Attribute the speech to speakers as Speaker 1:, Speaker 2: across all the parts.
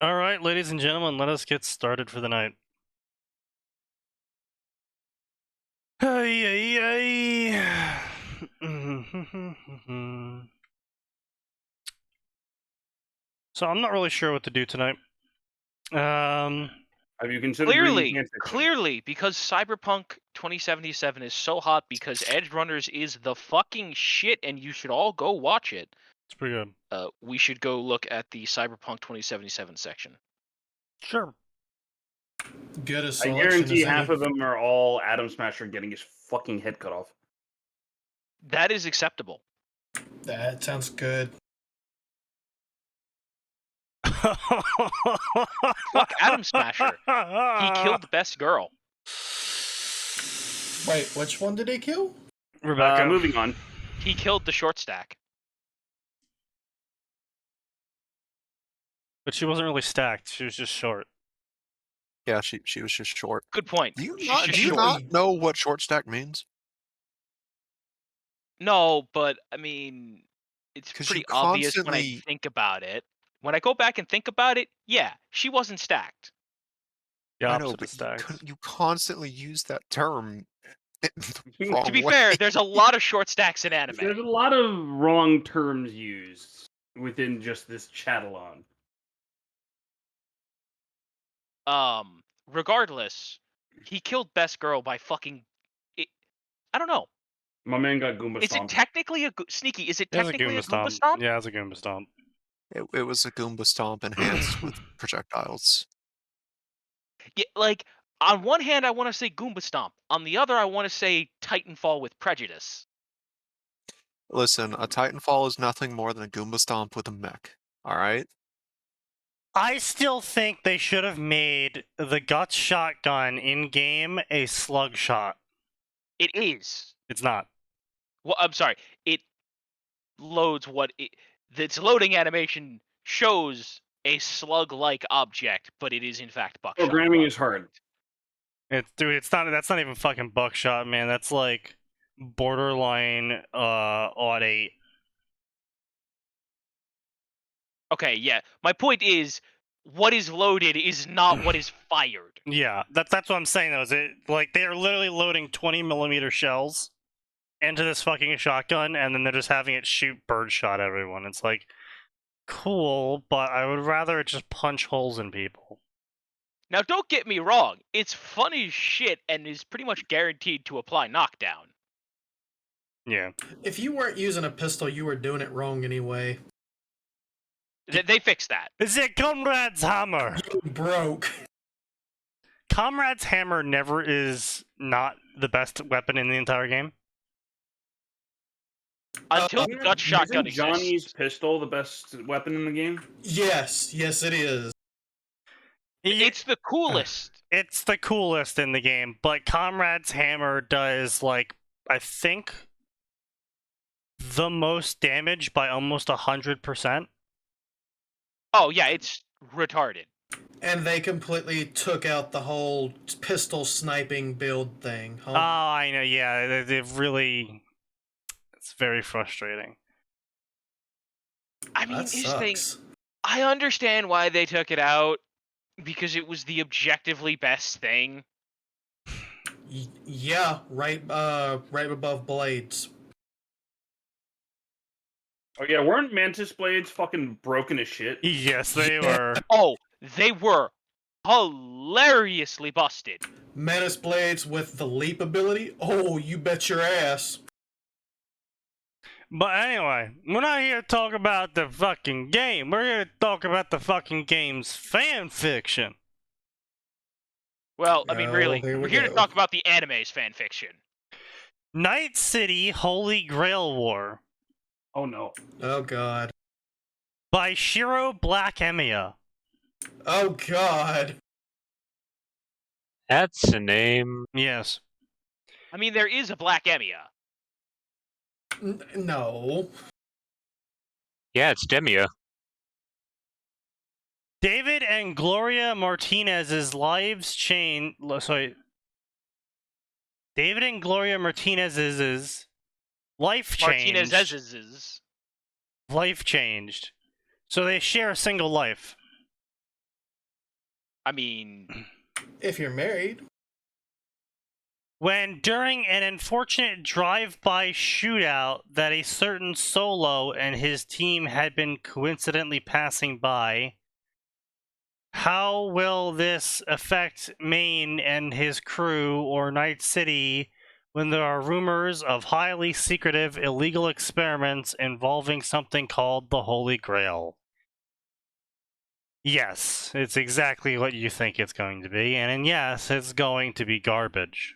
Speaker 1: All right, ladies and gentlemen, let us get started for the night. Hey, hey, hey. So I'm not really sure what to do tonight.
Speaker 2: Have you considered reading Fanfiction?
Speaker 3: Clearly, because Cyberpunk 2077 is so hot because Edge Runners is the fucking shit and you should all go watch it.
Speaker 1: It's pretty good.
Speaker 3: We should go look at the Cyberpunk 2077 section.
Speaker 1: Sure.
Speaker 4: Good as
Speaker 2: I
Speaker 4: selection
Speaker 2: guarantee
Speaker 4: as
Speaker 2: half
Speaker 4: any.
Speaker 2: of them are all Atom Smasher getting his fucking head cut off.
Speaker 3: That is acceptable.
Speaker 4: That sounds good.
Speaker 3: Fuck Atom Smasher. He killed the best girl.
Speaker 4: Wait, which one did he kill?
Speaker 1: Rebecca.
Speaker 2: Moving on.
Speaker 3: He killed the short stack.
Speaker 1: But she wasn't really stacked. She was just short.
Speaker 5: Yeah, she was just short.
Speaker 3: Good point.
Speaker 5: Do you
Speaker 3: She's
Speaker 5: not,
Speaker 3: just
Speaker 5: do you
Speaker 3: short.
Speaker 5: not know what short stack means?
Speaker 3: No, but I mean, it's
Speaker 5: 'Cause
Speaker 3: pretty
Speaker 5: you
Speaker 3: obvious when I
Speaker 5: constantly-
Speaker 3: think about it. When I go back and think about it, yeah, she wasn't stacked.
Speaker 1: The
Speaker 5: I know,
Speaker 1: opposite of
Speaker 5: but
Speaker 1: stacked.
Speaker 5: you constantly use that term.
Speaker 3: To be fair, there's a lot of short stacks in anime.
Speaker 2: There's a lot of wrong terms used within just this chat alone.
Speaker 3: Regardless, he killed best girl by fucking. I don't know.
Speaker 2: My man got Goomba
Speaker 3: Is it
Speaker 2: stomped.
Speaker 3: technically a sneaky? Is it
Speaker 1: It was a
Speaker 3: technically
Speaker 1: Goomba
Speaker 3: a Goomba
Speaker 1: stomp.
Speaker 3: stomp?
Speaker 1: Yeah, it was a Goomba stomp.
Speaker 5: It was a Goomba stomp enhanced with projectiles.
Speaker 3: Yeah, like on one hand, I want to say Goomba stomp. On the other, I want to say Titanfall with prejudice.
Speaker 5: Listen, a Titanfall is nothing more than a Goomba stomp with a mech. All right.
Speaker 1: I still think they should have made the Guts shotgun in game a slug shot.
Speaker 3: It is.
Speaker 1: It's not.
Speaker 3: Well, I'm sorry. It loads what its loading animation shows a slug-like object, but it is in fact buckshot.
Speaker 2: Programming is hard.
Speaker 1: Dude, it's not. That's not even fucking buckshot, man. That's like borderline odd 8.
Speaker 3: Okay, yeah. My point is, what is loaded is not what is fired.
Speaker 1: Yeah, that's what I'm saying though. Is it like they are literally loading 20mm shells into this fucking shotgun, and then they're just having it shoot birdshot everyone. It's like cool, but I would rather it just punch holes in people.
Speaker 3: Now, don't get me wrong. It's funny as shit and is pretty much guaranteed to apply knockdown.
Speaker 1: Yeah.
Speaker 4: If you weren't using a pistol, you were doing it wrong anyway.
Speaker 3: They fixed that.
Speaker 1: It's a Comrade's hammer.
Speaker 4: You broke.
Speaker 1: Comrade's hammer never is not the best weapon in the entire game.
Speaker 3: Until the Dutch shotgun
Speaker 2: Isn't Johnny's
Speaker 3: exists.
Speaker 2: pistol the best weapon in the game?
Speaker 4: Yes, it is.
Speaker 3: It's the coolest.
Speaker 1: It's the coolest in the game, but Comrade's hammer does, like, I think, the most damage by almost 100%.
Speaker 3: Oh, yeah, it's retarded.
Speaker 4: And they completely took out the whole pistol sniping build thing. Huh?
Speaker 1: Oh, I know, yeah, they've really... It's very frustrating.
Speaker 3: I mean,
Speaker 4: That sucks.
Speaker 3: I understand why they took it out, because it was the objectively best thing.
Speaker 4: Yeah, right above blades.
Speaker 2: Oh yeah, weren't Mantis blades fucking broken as shit?
Speaker 1: Yes, they were.
Speaker 3: Oh, they were hilariously busted.
Speaker 4: Menace blades with the leap ability? Oh, you bet your ass.
Speaker 1: But anyway, we're not here to talk about the fucking game. We're here to talk about the fucking game's fan fiction.
Speaker 3: Well, I mean, really,
Speaker 4: here we
Speaker 3: we're here to
Speaker 4: go.
Speaker 3: talk about the anime's fanfiction.
Speaker 1: Night City Holy Grail War
Speaker 2: Oh no.
Speaker 4: Oh god.
Speaker 1: by Shiro Black Emiya.
Speaker 4: Oh god.
Speaker 6: That's a name.
Speaker 1: Yes.
Speaker 3: I mean, there is a Black Emiya.
Speaker 4: No.
Speaker 6: Yeah, it's Demia.
Speaker 1: David and Gloria Martinez's lives change. Sorry. David and Gloria Martinez's life changed.
Speaker 3: Martinez's.
Speaker 1: Life changed. So they share a single life.
Speaker 3: I mean,
Speaker 4: If you're married.
Speaker 1: When during an unfortunate drive-by shootout that a certain Solo and his team had been coincidentally passing by, how will this affect Maine and his crew or Night City when there are rumors of highly secretive illegal experiments involving something called the Holy Grail? Yes, it's exactly what you think it's going to be, and yes, it's going to be garbage.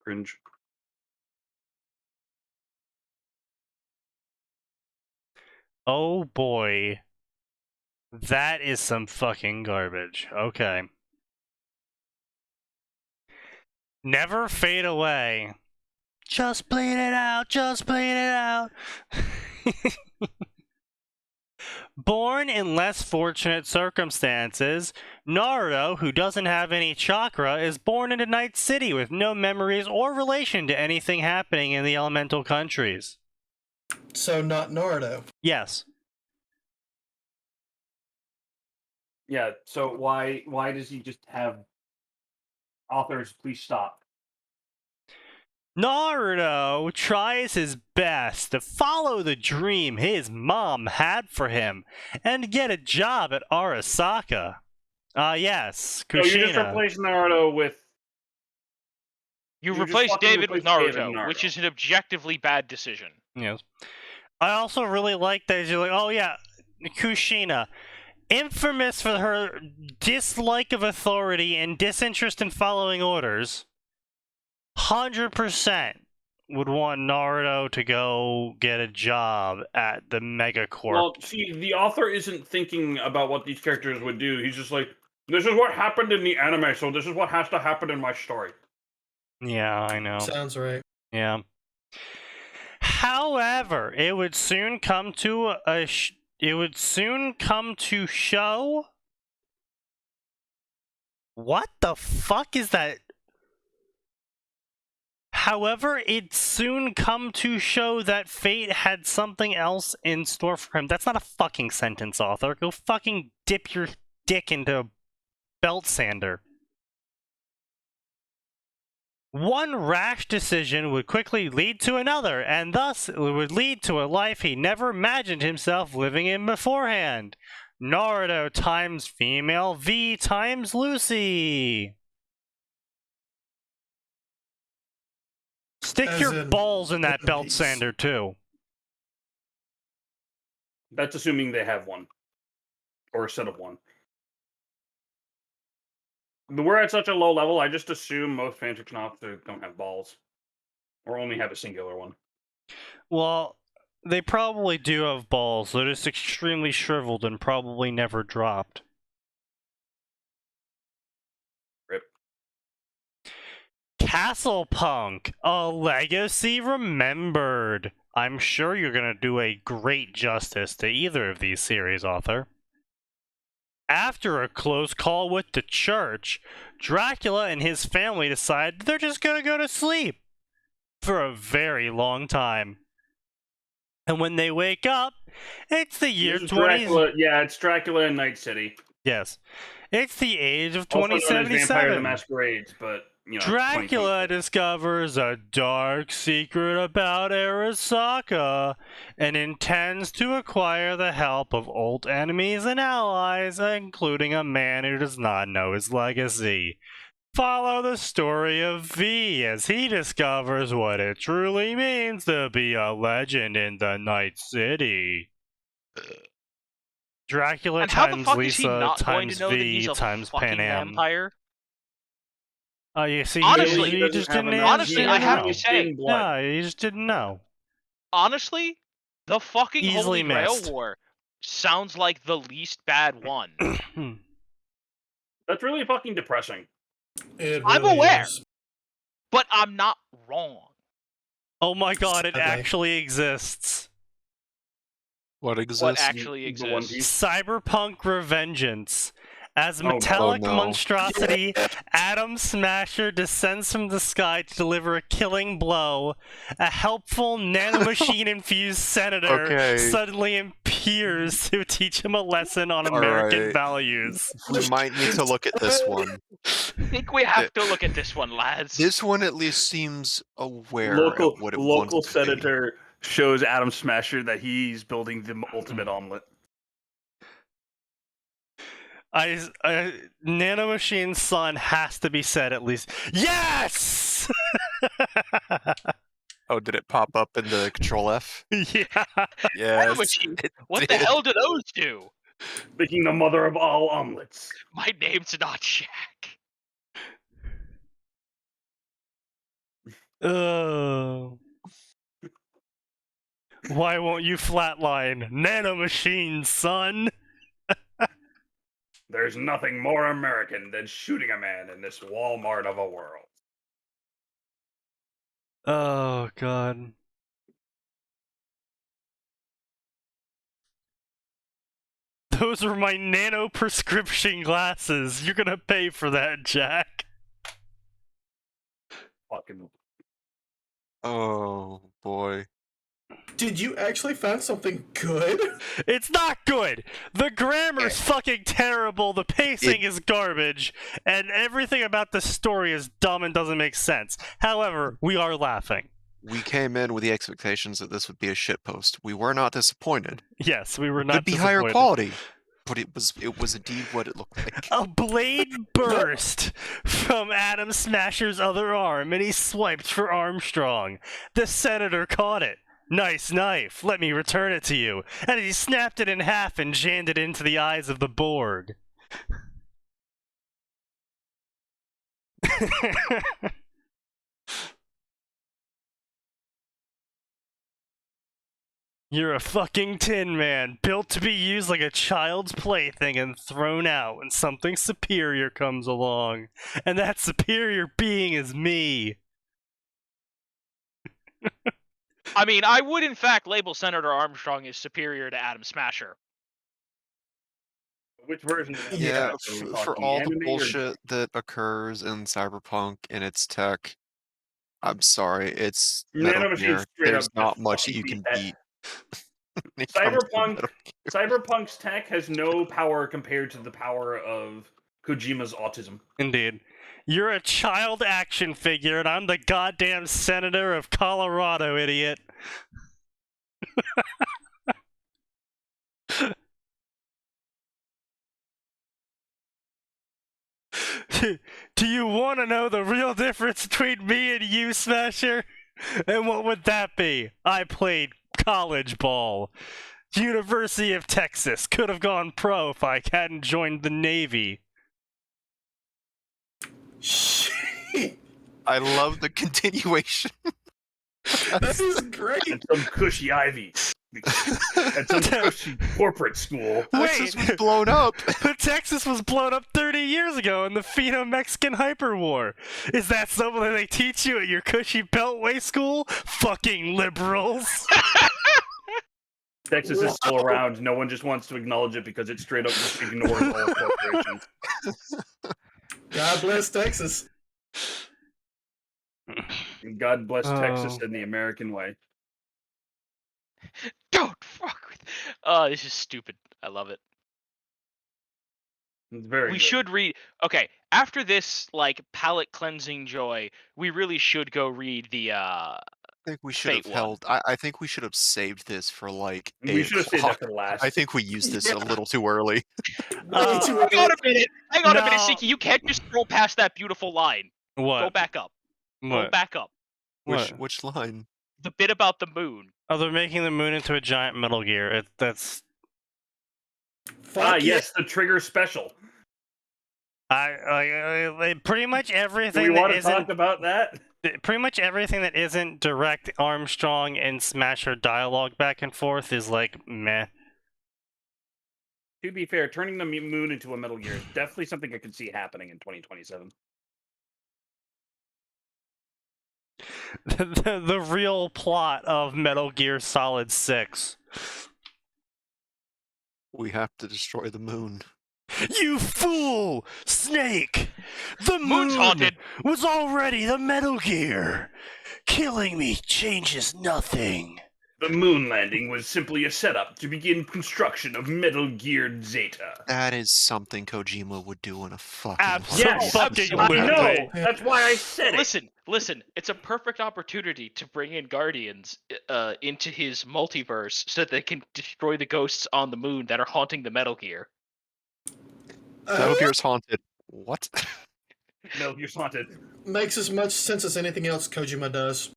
Speaker 2: Cringe.
Speaker 1: Oh boy. That is some fucking garbage. Okay. Never fade away. Just bleed it out, just bleed it out. Born in less fortunate circumstances, Naruto, who doesn't have any chakra, is born into Night City with no memories or relation to anything happening in the elemental countries.
Speaker 4: So not Naruto.
Speaker 1: Yes.
Speaker 2: Yeah, so why does he just have authors please stop?
Speaker 1: Naruto tries his best to follow the dream his mom had for him and get a job at Arasaka. Yes,
Speaker 2: So you just
Speaker 1: Kushina.
Speaker 2: replace Naruto with
Speaker 3: you
Speaker 2: just
Speaker 3: replace
Speaker 2: fucking
Speaker 3: David with
Speaker 2: replace
Speaker 3: Naruto, which is an objectively bad decision.
Speaker 1: Yes. I also really like that you're like, oh yeah, Kushina. Infamous for her dislike of authority and disinterest in following orders, 100% would want Naruto to go get a job at the Megacorp.
Speaker 2: Well, see, the author isn't thinking about what these characters would do. He's just like, this is what happened in the anime, so this is what has to happen in my story.
Speaker 1: Yeah, I know.
Speaker 4: Sounds right.
Speaker 1: Yeah. However, it would soon come to show. What the fuck is that? However, it soon come to show that fate had something else in store for him. That's not a fucking sentence, author. Go fucking dip your dick into a belt sander. One rash decision would quickly lead to another, and thus it would lead to a life he never imagined himself living in beforehand. Naruto times female V times Lucy. Stick
Speaker 4: As
Speaker 1: your
Speaker 4: in
Speaker 1: balls in that
Speaker 4: One
Speaker 1: belt
Speaker 4: Piece.
Speaker 1: sander, too.
Speaker 2: That's assuming they have one. Or a set of one. But we're at such a low level, I just assume most fanfiction authors don't have balls. Or only have a singular one.
Speaker 1: Well, they probably do have balls. They're just extremely shriveled and probably never dropped.
Speaker 2: Rip.
Speaker 1: Castle Punk, a legacy remembered. I'm sure you're going to do a great justice to either of these series, author. After a close call with the church, Dracula and his family decide they're just going to go to sleep for a very long time. And when they wake up, it's the year
Speaker 2: This is
Speaker 1: 20...
Speaker 2: Dracula, yeah, it's Dracula in Night City.
Speaker 1: Yes. It's the age of
Speaker 2: Also known as Vampire the
Speaker 1: 2077.
Speaker 2: Masquerades, but, you know.
Speaker 1: Dracula
Speaker 2: 2022.
Speaker 1: discovers a dark secret about Arasaka and intends to acquire the help of old enemies and allies, including a man who does not know his legacy. Follow the story of V as he discovers what it truly means to be a legend in the Night City. Dracula
Speaker 3: And how the
Speaker 1: times
Speaker 3: fuck is he
Speaker 1: Lisa
Speaker 3: not going to
Speaker 1: times
Speaker 3: know that
Speaker 1: V
Speaker 3: he's a
Speaker 1: times
Speaker 3: fucking
Speaker 1: Pan Am.
Speaker 3: vampire?
Speaker 1: Oh, you see,
Speaker 3: Honestly,
Speaker 1: you just didn't
Speaker 3: honestly, I have to say,
Speaker 1: no, you just didn't know.
Speaker 3: Honestly, the fucking
Speaker 1: Easily
Speaker 3: Holy Grail
Speaker 1: missed.
Speaker 3: War sounds like the least bad one.
Speaker 2: That's really fucking depressing.
Speaker 4: It
Speaker 3: I'm
Speaker 4: really
Speaker 3: aware.
Speaker 4: is.
Speaker 3: But I'm not wrong.
Speaker 1: Oh my god, it
Speaker 4: Okay.
Speaker 1: actually exists.
Speaker 5: What exists?
Speaker 3: What actually
Speaker 2: The One
Speaker 3: exists?
Speaker 2: Piece.
Speaker 1: Cyberpunk Revengeance. As
Speaker 2: Oh, no.
Speaker 1: metallic
Speaker 5: Oh, no.
Speaker 1: monstrosity, Atom Smasher descends from the sky to deliver a killing blow. A helpful nanomachine-infused senator
Speaker 5: Okay.
Speaker 1: suddenly years to teach him a lesson on
Speaker 5: All
Speaker 1: American
Speaker 5: right.
Speaker 1: values.
Speaker 5: We might need to look at this one.
Speaker 3: I think we have to look at this one, lads.
Speaker 5: This one at least seems aware
Speaker 2: Local
Speaker 5: of what it
Speaker 2: local
Speaker 5: wants to be.
Speaker 2: senator shows Adam Smasher that he's building the ultimate omelet.
Speaker 1: Nanomachine's son has to be said at least. Yes!
Speaker 5: Oh, did it pop up in the Control F?
Speaker 1: Yeah.
Speaker 5: Yes.
Speaker 3: Machine.
Speaker 5: it
Speaker 3: What the
Speaker 5: did.
Speaker 3: hell do those do?
Speaker 2: Making the mother of all omelets.
Speaker 3: My name's not Shaq.
Speaker 1: Why won't you flatline? Nanomachine, son!
Speaker 2: There's nothing more American than shooting a man in this Walmart of a world.
Speaker 1: Oh, God. Those are my nano prescription glasses. You're gonna pay for that, Jack.
Speaker 2: Fucking
Speaker 5: Oh, boy.
Speaker 4: Did you actually find something good?
Speaker 1: It's not good! The grammar's fucking terrible, the pacing is garbage, and everything about the story is dumb and doesn't make sense. However, we are laughing.
Speaker 5: We came in with the expectations that this would be a shitpost. We were not disappointed.
Speaker 1: Yes, we were not
Speaker 5: Could be higher
Speaker 1: disappointed.
Speaker 5: quality, but it was indeed what it looked like.
Speaker 1: A blade burst from Adam Smasher's other arm, and he swiped for Armstrong. The senator caught it. Nice knife, let me return it to you. And he snapped it in half and jammed it into the eyes of the Borg. You're a fucking tin man, built to be used like a child's plaything and thrown out when something superior comes along. And that superior being is me.
Speaker 3: I mean, I would in fact label Senator Armstrong as superior to Adam Smasher.
Speaker 2: which version of that?
Speaker 5: Yeah,
Speaker 2: Are we
Speaker 5: for
Speaker 2: talking
Speaker 5: all the
Speaker 2: anime or-
Speaker 5: bullshit that occurs in Cyberpunk and its tech, I'm sorry, it's Metal
Speaker 2: Nanomachine
Speaker 5: Gear.
Speaker 2: straight
Speaker 5: There's
Speaker 2: up
Speaker 5: not
Speaker 2: just
Speaker 5: much
Speaker 2: fucking
Speaker 5: you
Speaker 2: beat
Speaker 5: can
Speaker 2: that.
Speaker 5: beat. when it comes to
Speaker 2: Cyberpunk-
Speaker 5: Metal
Speaker 2: Cyberpunk's tech has no power compared to the power of Kojima's autism.
Speaker 1: Indeed. You're a child action figure, and I'm the goddamn senator of Colorado, idiot. Do you want to know the real difference between me and you, Smasher? And what would that be? I played college ball. University of Texas. Could have gone pro if I hadn't joined the Navy.
Speaker 4: Shit.
Speaker 5: I love the continuation.
Speaker 4: That is great.
Speaker 2: And some cushy Ivy. And some cushy corporate school.
Speaker 5: Texas
Speaker 1: Wait.
Speaker 5: was blown up.
Speaker 1: But Texas was blown up 30 years ago in the Pheno-Mexican Hyper War. Is that something that they teach you at your cushy Beltway school? Fucking liberals.
Speaker 2: Texas is still around. No one just wants to acknowledge it because it straight up just ignores all corporations.
Speaker 4: God bless Texas.
Speaker 2: And God bless Texas
Speaker 1: Oh.
Speaker 2: and the American way.
Speaker 3: Don't fuck with. Oh, this is stupid. I love it.
Speaker 2: It's very
Speaker 3: We
Speaker 2: good.
Speaker 3: should read. Okay, after this like palate cleansing joy, we really should go read the.
Speaker 5: I think we should have
Speaker 3: Fate one.
Speaker 5: held. I think we should have saved this for like.
Speaker 2: We
Speaker 5: 8
Speaker 2: should have saved that
Speaker 5: o'clock.
Speaker 2: for last.
Speaker 5: I think we used this
Speaker 4: Yeah.
Speaker 5: a little too early.
Speaker 4: Way too
Speaker 3: Hang on
Speaker 4: early.
Speaker 3: a minute. Hang on a minute,
Speaker 1: No.
Speaker 3: Siki. You can't just scroll past that beautiful line. Go
Speaker 1: What?
Speaker 3: back up. Go
Speaker 1: What?
Speaker 3: back up.
Speaker 1: What?
Speaker 5: Which line?
Speaker 3: The bit about the moon.
Speaker 1: Oh, they're making the moon into a giant Metal Gear. That's
Speaker 4: Fuck
Speaker 2: Yes, the Trigger special.
Speaker 1: pretty much
Speaker 2: Do
Speaker 1: everything
Speaker 2: we want
Speaker 1: that
Speaker 2: to talk
Speaker 1: isn't
Speaker 2: about that?
Speaker 1: pretty much everything that isn't direct Armstrong and Smasher dialogue back and forth is like meh.
Speaker 2: To be fair, turning the moon into a Metal Gear is definitely something I could see happening in 2027.
Speaker 1: The real plot of Metal Gear Solid 6.
Speaker 5: We have to destroy the moon.
Speaker 1: You fool! Snake! The
Speaker 3: Moon's
Speaker 1: moon
Speaker 3: haunted.
Speaker 1: was already the Metal Gear! Killing me changes nothing.
Speaker 2: The moon landing was simply a setup to begin construction of Metal Gear Zeta.
Speaker 5: That is something Kojima would do in a fucking
Speaker 2: Yes,
Speaker 1: Absolutely.
Speaker 2: I know. That's why I said it.
Speaker 3: Listen. It's a perfect opportunity to bring in Guardians into his multiverse so that they can destroy the ghosts on the moon that are haunting the Metal Gear.
Speaker 5: Metal Gear's haunted. What?
Speaker 2: Metal Gear's haunted.
Speaker 4: Makes as much sense as anything else Kojima does.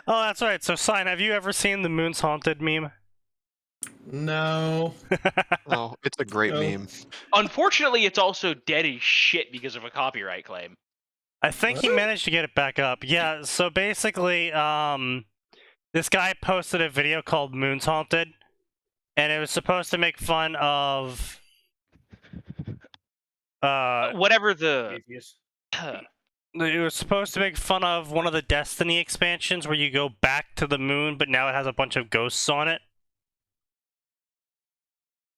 Speaker 1: Oh, that's right. So, Sign, have you ever seen the Moon's Haunted meme?
Speaker 4: No.
Speaker 5: Oh, it's a great
Speaker 4: No.
Speaker 5: meme.
Speaker 3: Unfortunately, it's also dead as shit because of a copyright claim.
Speaker 1: I think he
Speaker 4: What?
Speaker 1: managed to get it back up. Yeah, so basically, this guy posted a video called Moon's Haunted, and it was supposed to make fun of
Speaker 3: Whatever the
Speaker 2: Atheist.
Speaker 1: it was supposed to make fun of one of the Destiny expansions where you go back to the moon, but now it has a bunch of ghosts on it.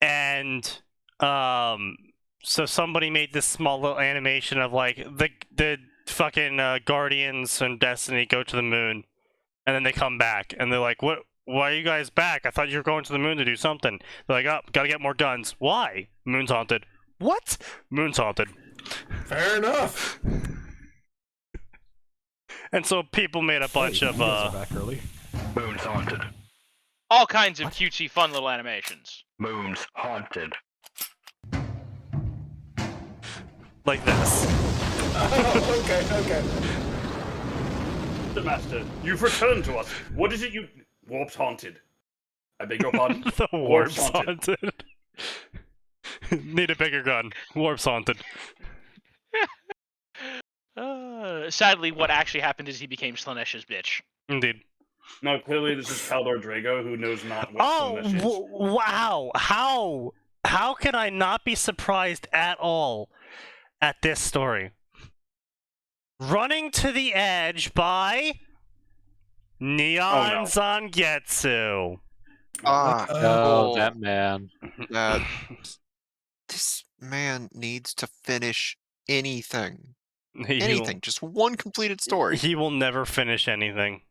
Speaker 1: And so somebody made this small little animation of like the fucking Guardians and Destiny go to the moon, and then they come back, and they're like, "What? Why are you guys back? I thought you were going to the moon to do something." They're like, "Oh, gotta get more guns." Why? Moon's haunted. What? Moon's haunted.
Speaker 4: Fair enough.
Speaker 1: And so people made a bunch of
Speaker 7: back early.
Speaker 8: Moon's haunted.
Speaker 3: all kinds of cutesy, fun little animations.
Speaker 8: Moon's haunted.
Speaker 1: like this.
Speaker 4: Oh, okay.
Speaker 2: The master, you've returned to us. What is it you... Warp's haunted. I beg your pardon?
Speaker 1: The warp's
Speaker 2: Warp's haunted.
Speaker 1: haunted. Need a bigger gun. Warp's haunted.
Speaker 3: Sadly, what actually happened is he became Slaaneish's bitch.
Speaker 1: Indeed.
Speaker 2: No, clearly this is Kaldor Drago, who knows not what
Speaker 1: Oh,
Speaker 2: Slaanesh is.
Speaker 1: wow. How can I not be surprised at all at this story? Running to the Edge by Neon Zangetsu.
Speaker 6: Oh, that man.
Speaker 5: That this man needs to finish anything. Anything. Just one completed story.
Speaker 1: He will never finish anything.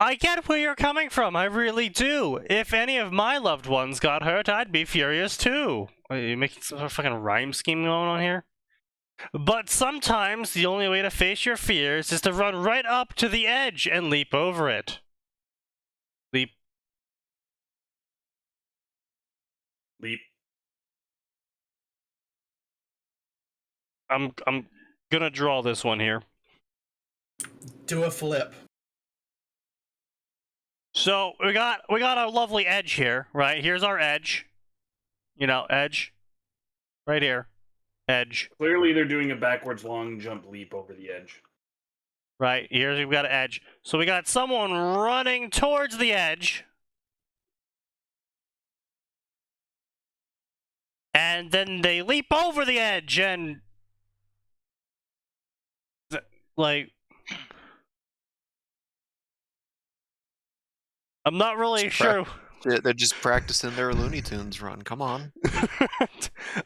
Speaker 1: I get where you're coming from, I really do. If any of my loved ones got hurt, I'd be furious too. Are you making some sort of fucking rhyme scheme going on here? But sometimes the only way to face your fears is to run right up to the edge and leap over it. Leap. I'm gonna draw this one here.
Speaker 4: Do a flip.
Speaker 1: So we got a lovely edge here, right? Here's our edge. You know, edge. Right here. Edge.
Speaker 2: Clearly they're doing a backwards long jump leap over the edge.
Speaker 1: Right, here's we've got an edge. So we got someone running towards the edge. And then they leap over the edge and like I'm not really sure.
Speaker 5: They're just practicing their Looney Tunes run. Come on.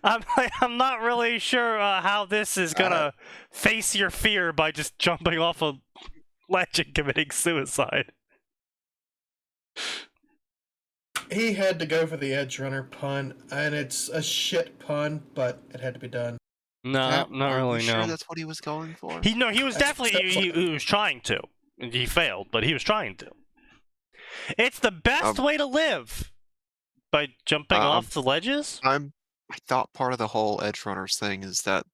Speaker 1: I'm not really sure how this is gonna face your fear by just jumping off a ledge and committing suicide.
Speaker 4: He had to go for the edge runner pun, and it's a shit pun, but it had to be done.
Speaker 1: No,
Speaker 5: Yeah,
Speaker 1: not
Speaker 5: are you
Speaker 1: really.
Speaker 5: sure
Speaker 1: No,
Speaker 5: that's what he was going for?
Speaker 1: he was
Speaker 4: That's
Speaker 1: definitely he was trying to. He failed, but he was trying to. It's the best way to live by jumping off the ledges.
Speaker 5: I thought part of the whole Edge Runners thing is that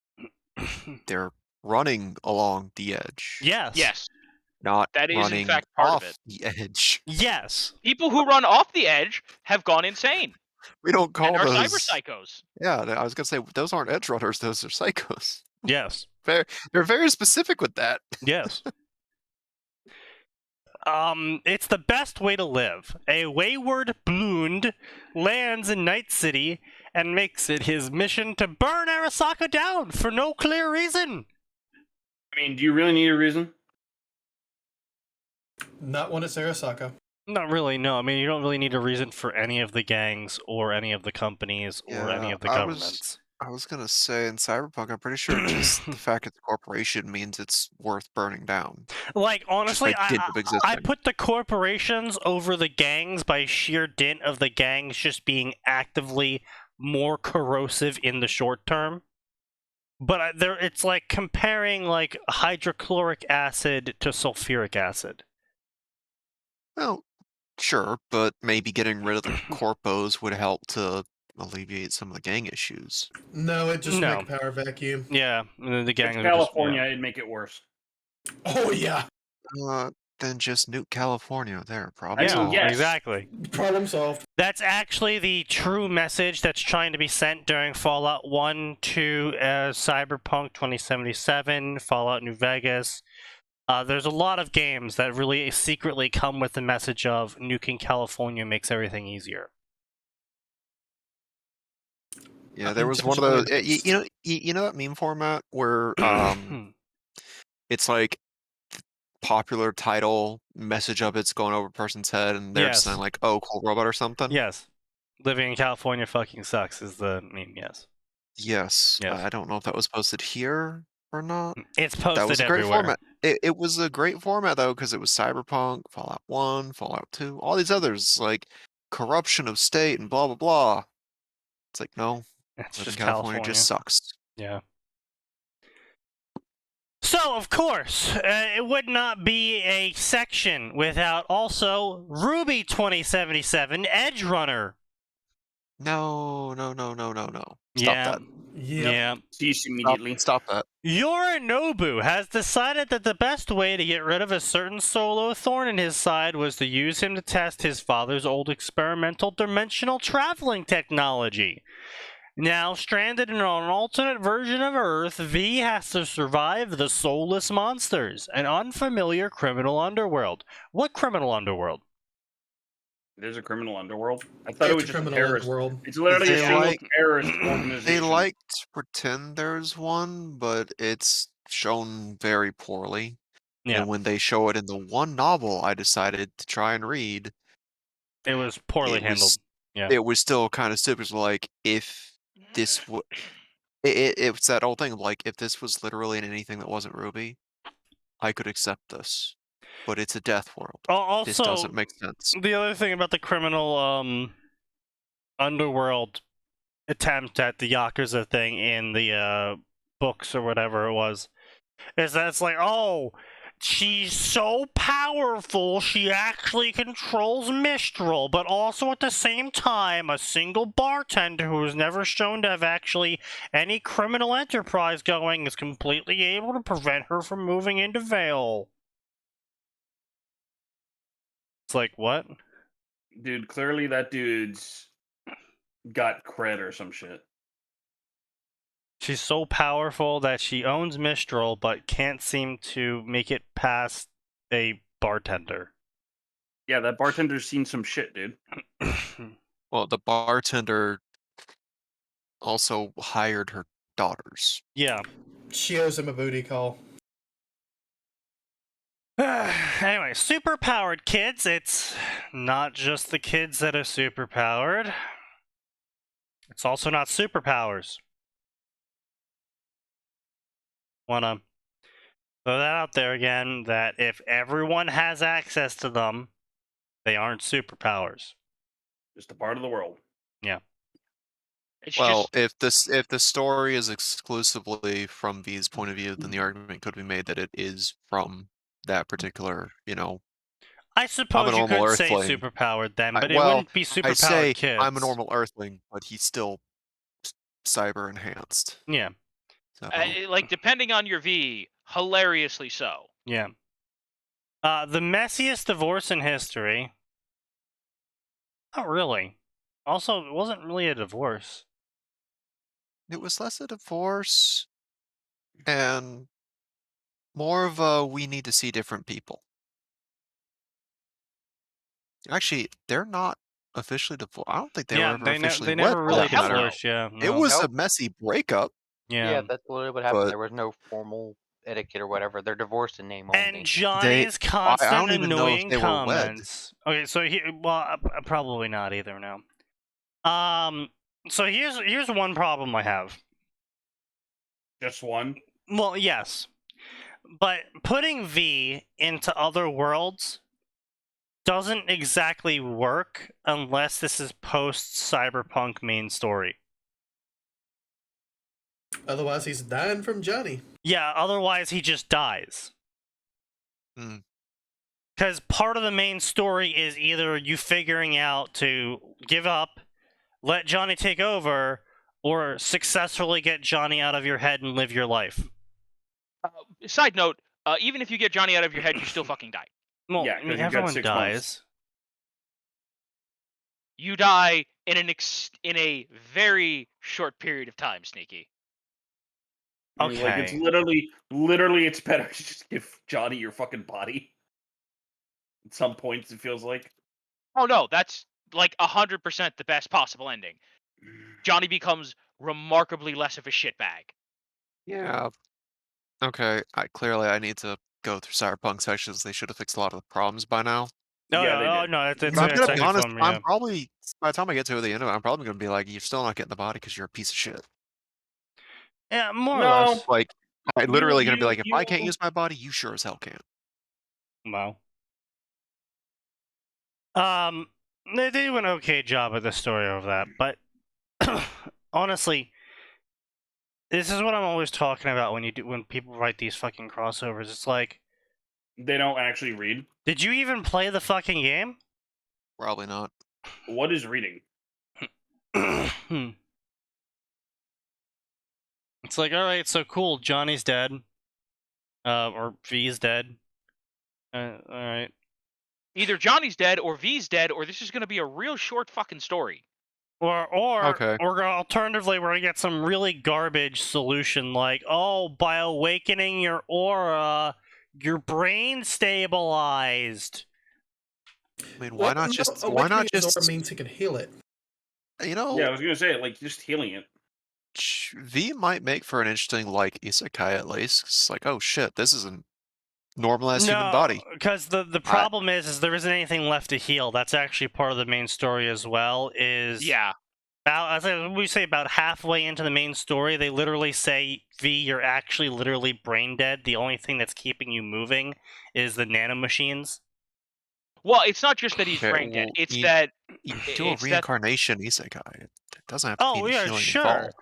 Speaker 5: they're running along the edge.
Speaker 1: Yes.
Speaker 3: Yes.
Speaker 5: Not
Speaker 3: That is, in
Speaker 5: running
Speaker 3: fact, part of
Speaker 5: off
Speaker 3: it.
Speaker 5: the edge.
Speaker 1: Yes.
Speaker 3: People who run off the edge have gone insane
Speaker 5: We don't call
Speaker 3: and are
Speaker 5: those.
Speaker 3: cyber psychos.
Speaker 5: Yeah, I was gonna say those aren't Edge Runners; those are psychos.
Speaker 1: Yes.
Speaker 5: They're very specific with that.
Speaker 1: Yes. It's the best way to live. A wayward Blund lands in Night City and makes it his mission to burn Arasaka down for no clear reason.
Speaker 2: I mean, do you really need a reason?
Speaker 4: Not when it's Arasaka.
Speaker 1: Not really, no. I mean, you don't really need a reason for any of the gangs or any of the companies or any of the governments.
Speaker 5: I was gonna say in Cyberpunk, I'm pretty sure just the fact that the corporation means it's worth burning down.
Speaker 1: Like, honestly,
Speaker 5: by dint of
Speaker 1: I
Speaker 5: existing.
Speaker 1: put the corporations over the gangs by sheer dint of the gangs just being actively more corrosive in the short term. But it's like comparing like hydrochloric acid to sulfuric acid.
Speaker 5: Well, sure, but maybe getting rid of the corpos would help to alleviate some of the gang issues.
Speaker 4: No, it just
Speaker 1: No.
Speaker 4: make a power vacuum.
Speaker 1: Yeah, the gangs
Speaker 2: It's
Speaker 1: are just,
Speaker 2: California, it'd make it worse.
Speaker 4: Oh yeah,
Speaker 5: Then just nuke California there, problem
Speaker 2: I mean,
Speaker 5: solved.
Speaker 2: yes.
Speaker 1: Exactly.
Speaker 4: problem solved.
Speaker 1: That's actually the true message that's trying to be sent during Fallout 1 to Cyberpunk 2077, Fallout New Vegas. There's a lot of games that really secretly come with the message of nuking California makes everything easier.
Speaker 5: Yeah, there was one of those. You know that meme format where it's like popular title message of it's going over a person's head, and they're just saying like, "Oh, cool robot" or something.
Speaker 1: Yes, living in California fucking sucks is the meme. Yes.
Speaker 5: Yes.
Speaker 1: Yes.
Speaker 5: I don't know if that was posted here or not.
Speaker 1: It's posted
Speaker 5: That was a great
Speaker 1: everywhere.
Speaker 5: format. It was a great format though, because it was Cyberpunk, Fallout 1, Fallout 2, all these others like corruption of state and blah blah blah. It's like no,
Speaker 1: It's
Speaker 5: living
Speaker 1: just
Speaker 5: in California just sucks.
Speaker 1: Yeah. So, of course, it would not be a section without also Ruby 2077 Edge Runner.
Speaker 5: No. Stop
Speaker 1: Yeah.
Speaker 5: that.
Speaker 1: Yeah.
Speaker 2: Cease immediately.
Speaker 5: Stop that.
Speaker 1: Yorinobu has decided that the best way to get rid of a certain solo thorn in his side was to use him to test his father's old experimental dimensional traveling technology. Now, stranded in an alternate version of Earth, V has to survive the soulless monsters, an unfamiliar criminal underworld. What criminal underworld?
Speaker 2: There's a criminal underworld. I thought it was
Speaker 4: It's a
Speaker 2: just a
Speaker 4: criminal
Speaker 2: terrorist.
Speaker 4: underworld.
Speaker 2: It's literally a
Speaker 5: They
Speaker 2: single
Speaker 5: like-
Speaker 2: terrorist organization.
Speaker 5: They like to pretend there's one, but it's shown very poorly.
Speaker 1: Yeah,
Speaker 5: And when they show it in the one novel I decided to try and read,
Speaker 1: it was poorly
Speaker 5: it
Speaker 1: handled.
Speaker 5: was,
Speaker 1: Yeah.
Speaker 5: it was still kind of stupid. Like if this it's that old thing of like if this was literally in anything that wasn't Ruby, I could accept this. But it's a death world. This
Speaker 1: Also,
Speaker 5: doesn't make sense.
Speaker 1: the other thing about the criminal underworld attempt at the Yakuza thing in the books or whatever it was is that it's like, oh, she's so powerful she actually controls Mistral, but also at the same time a single bartender who is never shown to have actually any criminal enterprise going is completely able to prevent her from moving into Vale. It's like, what?
Speaker 2: Dude, clearly that dude's got cred or some shit.
Speaker 1: She's so powerful that she owns Mistral, but can't seem to make it past a bartender.
Speaker 2: Yeah, that bartender's seen some shit, dude.
Speaker 5: Well, the bartender also hired her daughters.
Speaker 1: Yeah.
Speaker 4: She owes him a booty call.
Speaker 1: Anyway, superpowered kids. It's not just the kids that are superpowered. It's also not superpowers. Wanna throw that out there again, that if everyone has access to them, they aren't superpowers.
Speaker 2: Just a part of the world.
Speaker 3: It's
Speaker 5: Well,
Speaker 3: just
Speaker 5: if the story is exclusively from V's point of view, then the argument could be made that it is from that particular,
Speaker 1: I suppose you
Speaker 5: normal
Speaker 1: could say
Speaker 5: Earthling.
Speaker 1: superpowered then, but it
Speaker 5: well,
Speaker 1: wouldn't be superpowered
Speaker 5: I say
Speaker 1: kids.
Speaker 5: I'm a normal Earthling, but he's still cyber enhanced.
Speaker 1: Yeah,
Speaker 5: So,
Speaker 3: like depending on your V, hilariously so.
Speaker 1: yeah. The messiest divorce in history. Not really. Also, it wasn't really a divorce.
Speaker 5: it was less a divorce and more of a we need to see different people. Actually, they're not officially divorced. I don't think they were
Speaker 1: Yeah,
Speaker 5: ever
Speaker 1: they
Speaker 5: officially
Speaker 1: never
Speaker 5: wed,
Speaker 1: really
Speaker 5: for that matter.
Speaker 1: divorced. Yeah,
Speaker 5: It
Speaker 1: no.
Speaker 5: was a
Speaker 7: Nope.
Speaker 5: messy breakup.
Speaker 1: Yeah.
Speaker 7: that's literally what happened.
Speaker 5: But-
Speaker 7: There was no formal etiquette or whatever. They're divorced in name only.
Speaker 1: And Johnny's
Speaker 5: I
Speaker 1: constant
Speaker 5: don't even know if
Speaker 1: annoying
Speaker 5: they were wed.
Speaker 1: comments. Okay, so probably not either now. So here's one problem I have.
Speaker 2: Just one.
Speaker 1: Well, yes. But putting V into other worlds doesn't exactly work unless this is post-cyberpunk main story.
Speaker 4: Otherwise, he's dying from Johnny.
Speaker 1: Yeah, otherwise he just dies.
Speaker 5: Hmm.
Speaker 1: Because part of the main story is either you figuring out to give up, let Johnny take over, or successfully get Johnny out of your head and live your life.
Speaker 3: Side note, even if you get Johnny out of your head, you still fucking die.
Speaker 1: Well,
Speaker 2: Yeah,
Speaker 1: I
Speaker 2: 'cause
Speaker 1: mean,
Speaker 2: you've got
Speaker 1: everyone
Speaker 2: 6
Speaker 1: dies.
Speaker 2: months.
Speaker 3: You die in in a very short period of time, Sneaky.
Speaker 2: I mean, like, it's
Speaker 1: Okay.
Speaker 2: literally, it's better to just give Johnny your fucking body. At some points, it feels like.
Speaker 3: Oh no, that's like 100% the best possible ending. Johnny becomes remarkably less of a shitbag.
Speaker 5: Yeah. Okay. Clearly I need to go through Cyberpunk sections. They should have fixed a lot of the problems by now.
Speaker 1: Oh,
Speaker 2: Yeah, they
Speaker 1: no,
Speaker 2: did.
Speaker 1: no, it's
Speaker 5: But I'm gonna be
Speaker 1: actually
Speaker 5: honest.
Speaker 1: fun,
Speaker 5: I'm
Speaker 1: yeah.
Speaker 5: probably by the time I get to the end of it, I'm probably gonna be like, "You're still not getting the body because you're a piece of shit."
Speaker 1: Yeah, more or
Speaker 2: No.
Speaker 1: less.
Speaker 5: Like, I literally gonna be
Speaker 2: you-
Speaker 5: like, "If I can't
Speaker 2: you-
Speaker 5: use my body, you sure as hell can."
Speaker 1: Wow. They do an okay job of the story of that, but honestly, this is what I'm always talking about when people write these fucking crossovers. It's like,
Speaker 2: They don't actually read.
Speaker 1: did you even play the fucking game?
Speaker 5: Probably not.
Speaker 2: What is reading?
Speaker 1: It's like, all right, so cool. Johnny's dead, or V's dead. All right.
Speaker 3: Either Johnny's dead or V's dead, or this is going to be a real short fucking story.
Speaker 1: Or alternatively, we're gonna get some really garbage solution like, oh, by awakening your aura, your brain stabilized.
Speaker 5: I mean, why not just? Why not just?
Speaker 4: means he can heal it.
Speaker 5: You know,
Speaker 2: Yeah, I was gonna say, like, just healing it.
Speaker 5: V might make for an interesting like isekai at least. 'Cause it's like, oh shit, this is a normalized human body.
Speaker 1: because the problem is there isn't anything left to heal. That's actually part of the main story as well.
Speaker 3: Yeah.
Speaker 1: As we say, about halfway into the main story, they literally say, V, you're actually literally brain dead. The only thing that's keeping you moving is the nanomachines.
Speaker 3: Well, it's not just that he's
Speaker 5: Okay,
Speaker 3: brain dead.
Speaker 5: well,
Speaker 3: It's
Speaker 5: you-
Speaker 3: that
Speaker 5: You do a
Speaker 3: it's that
Speaker 5: reincarnation isekai. It doesn't have to be
Speaker 1: Oh,
Speaker 5: any
Speaker 1: yeah,
Speaker 5: healing
Speaker 1: sure.
Speaker 5: involved.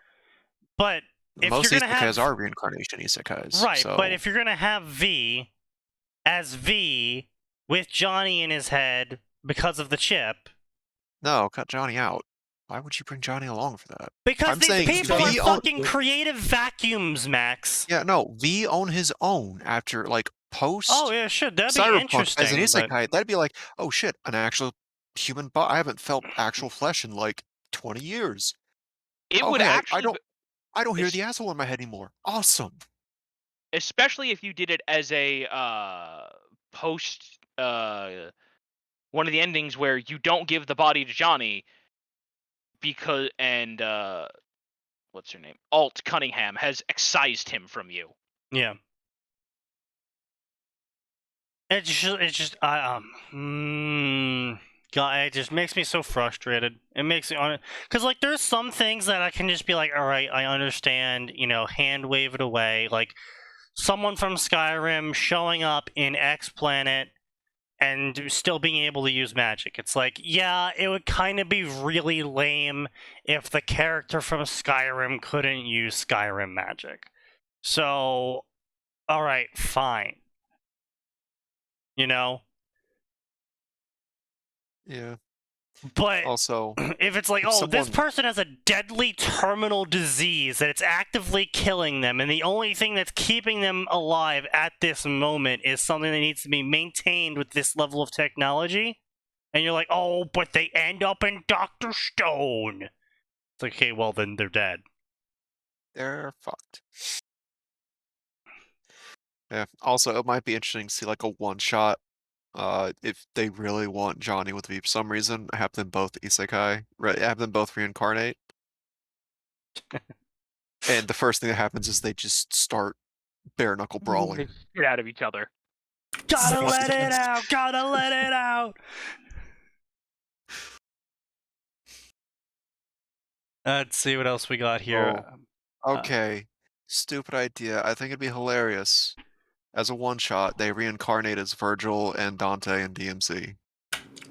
Speaker 1: But if
Speaker 5: Most
Speaker 1: you're gonna
Speaker 5: isekais
Speaker 1: have...
Speaker 5: are reincarnation isekais.
Speaker 1: Right,
Speaker 5: so...
Speaker 1: but if you're gonna have V as V with Johnny in his head because of the chip...
Speaker 5: No, cut Johnny out. Why would you bring Johnny along for that?
Speaker 1: Because
Speaker 5: I'm
Speaker 1: these
Speaker 5: saying
Speaker 1: people are
Speaker 5: V
Speaker 1: fucking creative vacuums, Max.
Speaker 5: Yeah, no, V on his own after, like, post
Speaker 1: Oh, yeah, sure, that'd be
Speaker 5: Cyberpunk
Speaker 1: interesting.
Speaker 5: as an isekai,
Speaker 1: but...
Speaker 5: that'd be like, oh shit, an actual human body. I haven't felt actual flesh in, like, 20 years.
Speaker 3: it would
Speaker 5: Okay,
Speaker 3: actually
Speaker 5: I don't hear
Speaker 3: es-
Speaker 5: the asshole in my head anymore. Awesome.
Speaker 3: especially if you did it as a post one of the endings where you don't give the body to Johnny because what's her name? Alt Cunningham has excised him from you.
Speaker 1: Yeah. It just, God, it just makes me so frustrated. It makes me because like there's some things that I can just be like, all right, I understand, hand wave it away. Like someone from Skyrim showing up in X planet and still being able to use magic. It's like, yeah, it would kind of be really lame if the character from Skyrim couldn't use Skyrim magic. So, all right, fine.
Speaker 5: Yeah.
Speaker 1: But
Speaker 5: Also,
Speaker 1: if it's like,
Speaker 5: if
Speaker 1: this
Speaker 5: someone-
Speaker 1: person has a deadly terminal disease that it's actively killing them, and the only thing that's keeping them alive at this moment is something that needs to be maintained with this level of technology, and you're like, oh, but they end up in Dr. Stone. It's like, okay, well, then they're dead.
Speaker 5: They're fucked. Yeah. Also, it might be interesting to see like a one shot. If they really want Johnny with V for some reason, have them both isekai, have them both reincarnate. And the first thing that happens is they just start bare knuckle brawling.
Speaker 3: Get out of each other.
Speaker 1: Gotta let it out! Gotta let it out! Let's see what else we got here.
Speaker 5: Okay. Stupid idea. I think it'd be hilarious. As a one-shot, they reincarnate as Virgil and Dante in DMC.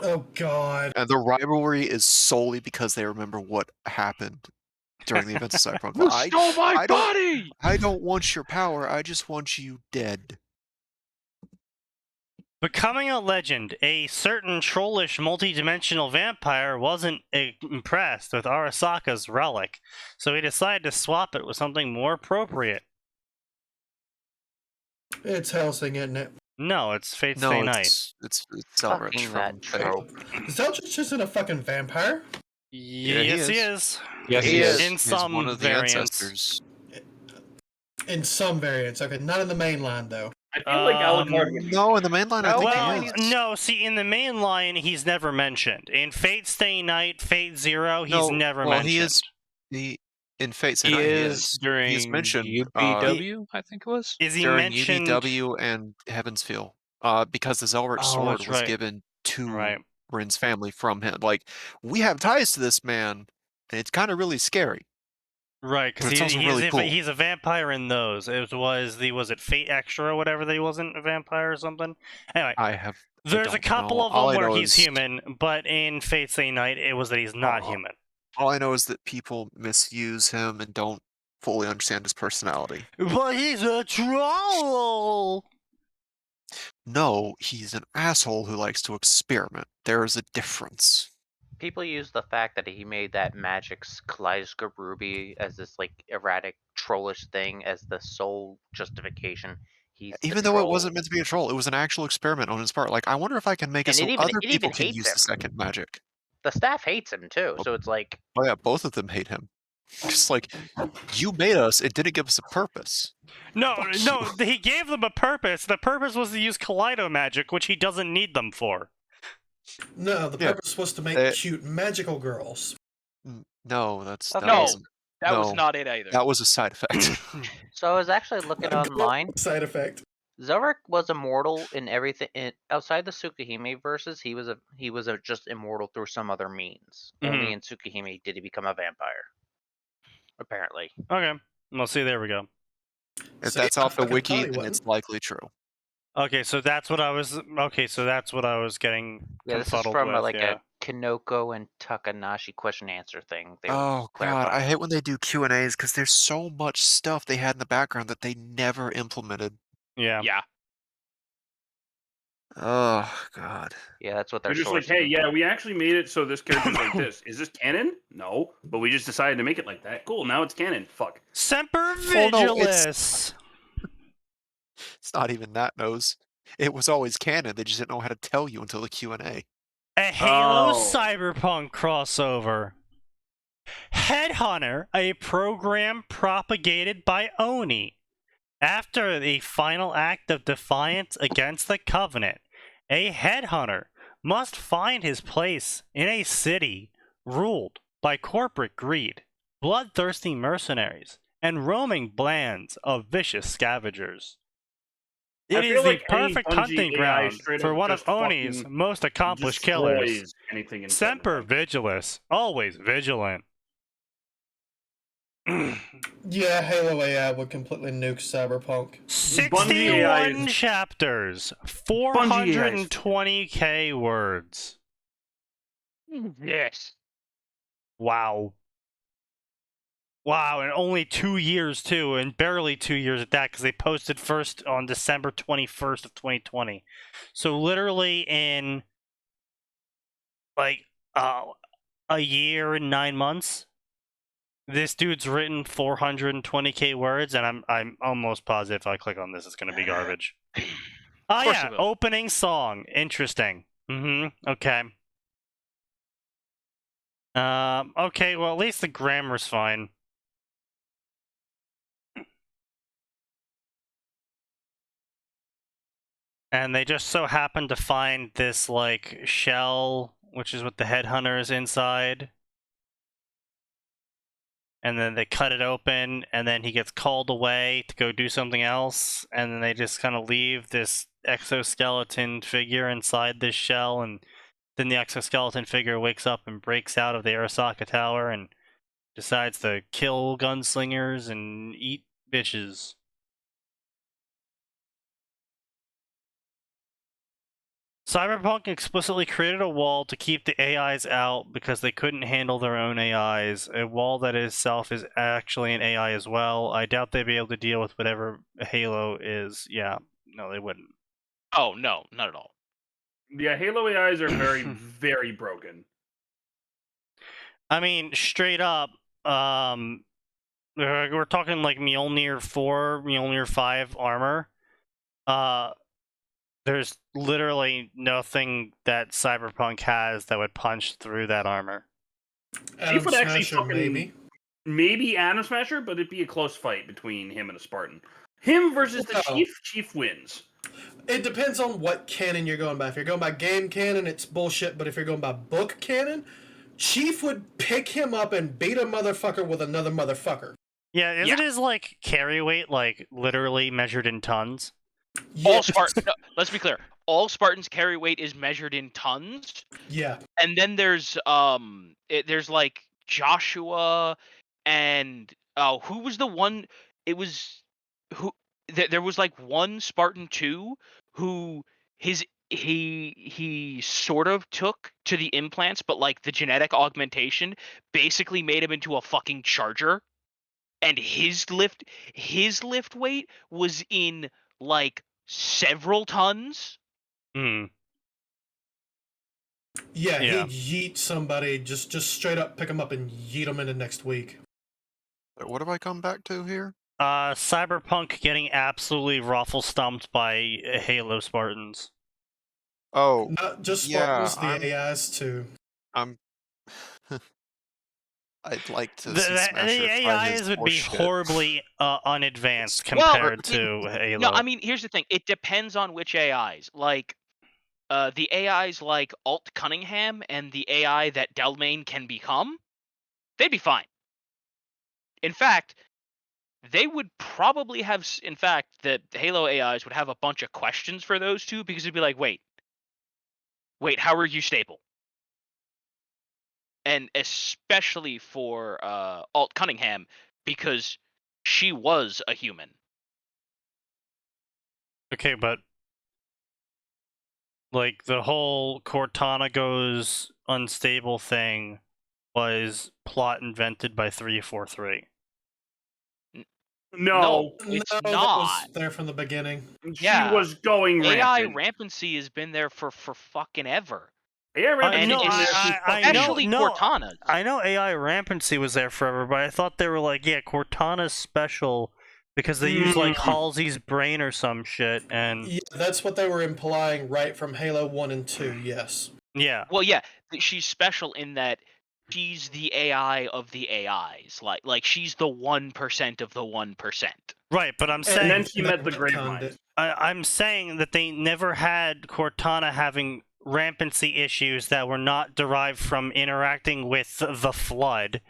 Speaker 4: Oh God.
Speaker 5: And the rivalry is solely because they remember what happened during the events of Cyberpunk.
Speaker 3: You stole my body!
Speaker 5: I don't want your power, I just want you dead.
Speaker 1: Becoming a legend, a certain trollish multi-dimensional vampire wasn't impressed with Arasaka's relic, so he decided to swap it with something more appropriate.
Speaker 4: It's Helsing, isn't it?
Speaker 1: No, it's Fate's
Speaker 5: No,
Speaker 1: Day Night.
Speaker 5: it's Zelrich
Speaker 7: Fucking
Speaker 5: from
Speaker 7: that
Speaker 5: Fate.
Speaker 7: trope.
Speaker 4: Zelrich isn't a fucking vampire.
Speaker 5: Yeah,
Speaker 1: Yes,
Speaker 5: he
Speaker 1: he
Speaker 5: is.
Speaker 1: is.
Speaker 6: Yes,
Speaker 7: He
Speaker 6: he
Speaker 7: is.
Speaker 6: is.
Speaker 1: In
Speaker 5: He's
Speaker 1: some
Speaker 5: one of the
Speaker 1: variants.
Speaker 5: ancestors.
Speaker 4: In some variants, okay, not in the main line though.
Speaker 2: I feel like Alucard.
Speaker 5: No, in the main line, I think
Speaker 1: Well,
Speaker 5: he is.
Speaker 1: no, see, in the main line, he's never mentioned. In Fate's Day Night, Fate Zero, he's
Speaker 5: No,
Speaker 1: never
Speaker 5: well,
Speaker 1: mentioned.
Speaker 5: he is. In Fate,
Speaker 6: He is during
Speaker 5: He's mentioned
Speaker 6: UBW, I think it was.
Speaker 1: Is he
Speaker 5: during
Speaker 1: mentioned?
Speaker 5: UBW and Heaven's Feel, because the Zelrich
Speaker 1: Oh,
Speaker 5: sword
Speaker 1: that's
Speaker 5: was
Speaker 1: right.
Speaker 5: given to
Speaker 1: Right.
Speaker 5: Rin's family from him. Like, we have ties to this man, and it's kind of really scary.
Speaker 1: Right, because
Speaker 5: But it's also really cool.
Speaker 1: he's a vampire in those. Was it Fate Extra or whatever that he wasn't a vampire or something? Anyway,
Speaker 5: I
Speaker 1: there's a
Speaker 5: don't
Speaker 1: couple
Speaker 5: know.
Speaker 1: of
Speaker 5: All I
Speaker 1: them where
Speaker 5: know
Speaker 1: he's
Speaker 5: is-
Speaker 1: human, but in Fate's Day Night, it was that he's not
Speaker 5: Oh.
Speaker 1: human.
Speaker 5: All I know is that people misuse him and don't fully understand his personality.
Speaker 1: But he's a troll!
Speaker 5: No, he's an asshole who likes to experiment. There is a difference.
Speaker 7: People use the fact that he made that magic kaleidoscope ruby as this like erratic trollish thing as the sole justification. He's the
Speaker 5: Even though it
Speaker 7: troll.
Speaker 5: wasn't meant to be a troll, it was an actual experiment on his part. Like, I wonder if I can make it
Speaker 7: And
Speaker 5: so
Speaker 7: it even-
Speaker 5: other
Speaker 7: it even
Speaker 5: people can
Speaker 7: hates
Speaker 5: use
Speaker 7: him.
Speaker 5: the second magic.
Speaker 7: The staff hates him too, so it's like
Speaker 5: Oh yeah, both of them hate him. Just like, you made us, it didn't give us a purpose.
Speaker 1: No,
Speaker 5: Fuck
Speaker 1: no, he gave them a purpose. The purpose was to use Kaleido magic, which he doesn't need them for.
Speaker 4: No, the
Speaker 5: Yeah,
Speaker 4: purpose was to make
Speaker 5: they-
Speaker 4: cute magical girls.
Speaker 5: No, that
Speaker 7: No,
Speaker 5: wasn't.
Speaker 3: That was
Speaker 5: No,
Speaker 3: not it either.
Speaker 5: That was a side effect.
Speaker 7: so I was actually looking online.
Speaker 4: Side effect.
Speaker 7: Zelrich was immortal in everything outside the Tsukihime verses. He was just immortal through some other means. Only in Tsukihime did he become a vampire. Apparently.
Speaker 1: Okay, well, see, there we go.
Speaker 5: If
Speaker 4: See,
Speaker 5: that's
Speaker 4: I
Speaker 5: off the
Speaker 4: fucking
Speaker 5: wiki,
Speaker 4: thought he
Speaker 5: then it's
Speaker 4: wasn't.
Speaker 5: likely true.
Speaker 1: Okay, so that's what I was. Okay, so that's what I was getting
Speaker 7: Yeah, this is
Speaker 1: confuddled
Speaker 7: from
Speaker 1: with.
Speaker 7: a Kinoko and Takanashi question answer thing. They were
Speaker 5: Oh god, I
Speaker 7: clarifying.
Speaker 5: hate when they do Q&As because there's so much stuff they had in the background that they never implemented.
Speaker 1: Yeah.
Speaker 3: Yeah.
Speaker 5: Oh god.
Speaker 7: Yeah, that's what they're
Speaker 2: You're just like,
Speaker 7: sourcing.
Speaker 2: hey, yeah, we actually made it so this character's like this. Is this canon? No, but we just decided to make it like that. Cool, now it's canon. Fuck.
Speaker 1: Semper
Speaker 5: Well, no,
Speaker 1: Vigilis.
Speaker 5: It's not even that, Nose. It was always canon. They just didn't know how to tell you until the Q&A.
Speaker 1: A Halo
Speaker 2: Oh.
Speaker 1: Cyberpunk crossover. Headhunter, a program propagated by Oni. After the final act of defiance against the Covenant, a headhunter must find his place in a city ruled by corporate greed, bloodthirsty mercenaries, and roaming bands of vicious scavengers.
Speaker 2: I
Speaker 1: It is
Speaker 2: feel
Speaker 1: the
Speaker 2: like any
Speaker 1: perfect
Speaker 2: Bungie
Speaker 1: hunting
Speaker 2: AI
Speaker 1: ground
Speaker 2: straight
Speaker 1: for
Speaker 2: up
Speaker 1: one of
Speaker 2: just
Speaker 1: Oni's
Speaker 2: fucking
Speaker 1: most accomplished killers.
Speaker 2: Destroys anything in
Speaker 1: Semper
Speaker 2: Cyberpunk.
Speaker 1: Vigilis, always vigilant.
Speaker 4: Yeah, Halo AI would completely nuke Cyberpunk.
Speaker 2: Bungie AI
Speaker 1: 61
Speaker 2: is-
Speaker 1: chapters,
Speaker 2: Bungie AI is-
Speaker 1: 420k words.
Speaker 3: Yes.
Speaker 1: Wow. Wow, and only 2 years too, and barely 2 years at that, because they posted first on December 21st of 2020. So literally in like a year and 9 months, this dude's written 420k words, and I'm almost positive if I click on this, it's gonna be garbage. Oh
Speaker 3: course
Speaker 1: yeah,
Speaker 3: it will.
Speaker 1: opening song, interesting. Okay. Okay, well at least the grammar's fine. And they just so happen to find this, like, shell, which is what the headhunter is inside. And then they cut it open, and then he gets called away to go do something else. And then they just kind of leave this exoskeleton figure inside this shell. And then the exoskeleton figure wakes up and breaks out of the Arasaka Tower and decides to kill gunslingers and eat bitches. Cyberpunk explicitly created a wall to keep the AIs out because they couldn't handle their own AIs. A wall that itself is actually an AI as well. I doubt they'd be able to deal with whatever Halo is. Yeah, no, they wouldn't.
Speaker 3: Oh no, not at all.
Speaker 2: Yeah, Halo AIs are very, very broken.
Speaker 1: I mean, straight up, we're talking like Mjolnir 4, Mjolnir 5 armor. There's literally nothing that Cyberpunk has that would punch through that armor.
Speaker 4: Atom
Speaker 2: would actually
Speaker 4: Smasher,
Speaker 2: fucking- Maybe Atom Smasher, but it'd be a close fight between him and a Spartan. Him versus the
Speaker 4: No.
Speaker 2: Chief wins.
Speaker 4: It depends on what canon you're going by. If you're going by game canon, it's bullshit. But if you're going by book canon, Chief would pick him up and beat a motherfucker with another motherfucker.
Speaker 1: Yeah, isn't his like carry weight like literally measured in tons?
Speaker 3: All Spartans. No, let's be clear. All Spartans' carry weight is measured in tons.
Speaker 4: Yeah.
Speaker 3: And then there's there's like Joshua and who was the one? It was who there was like one Spartan 2 who he sort of took to the implants, but like the genetic augmentation basically made him into a fucking charger. And his lift weight was in like several tons.
Speaker 1: Hmm.
Speaker 4: Yeah,
Speaker 1: Yeah.
Speaker 4: he'd yeet somebody, just straight up pick him up and yeet him into next week.
Speaker 5: What have I come back to here?
Speaker 1: Cyberpunk getting absolutely raffle stomped by Halo Spartans.
Speaker 5: Oh,
Speaker 4: Not just
Speaker 5: yeah,
Speaker 4: Spartans, the AIs too.
Speaker 5: I'm. I'd like to
Speaker 1: The
Speaker 5: see Smasher try his
Speaker 1: AIs would be
Speaker 5: horseshit.
Speaker 1: horribly unadvanced
Speaker 3: Well,
Speaker 1: compared to Halo.
Speaker 3: No, I mean, here's the thing. It depends on which AIs. Like, the AIs like Alt Cunningham and the AI that Delmain can become, they'd be fine. In fact, they would probably have. In fact, the Halo AIs would have a bunch of questions for those two because it'd be like, wait, how are you stable? And especially for Alt Cunningham because she was a human.
Speaker 1: Okay, but like the whole Cortana goes unstable thing was plot invented by 343.
Speaker 2: No,
Speaker 3: It's
Speaker 4: no, that
Speaker 3: not.
Speaker 4: was there from the beginning.
Speaker 2: she
Speaker 3: Yeah.
Speaker 2: was going
Speaker 3: AI
Speaker 2: rampant.
Speaker 3: rampancy has been there for fucking ever.
Speaker 2: AI rampancy
Speaker 3: And
Speaker 1: no,
Speaker 2: was there
Speaker 3: it's
Speaker 2: since
Speaker 1: I
Speaker 2: fucking-
Speaker 1: know,
Speaker 3: especially
Speaker 1: no,
Speaker 3: Cortana's.
Speaker 1: I know AI rampancy was there forever, but I thought they were like, yeah, Cortana's special because they use like Halsey's brain or some shit, and
Speaker 4: Yeah, that's what they were implying right from Halo 1 and 2, yes.
Speaker 1: yeah.
Speaker 3: Well, yeah, she's special in that she's the AI of the AIs. Like she's the 1% of the 1%.
Speaker 1: Right, but I'm
Speaker 2: And
Speaker 1: saying
Speaker 2: then she met the
Speaker 4: Retconned
Speaker 2: Gravemind.
Speaker 4: it.
Speaker 1: I'm saying that they never had Cortana having rampancy issues that were not derived from interacting with the Flood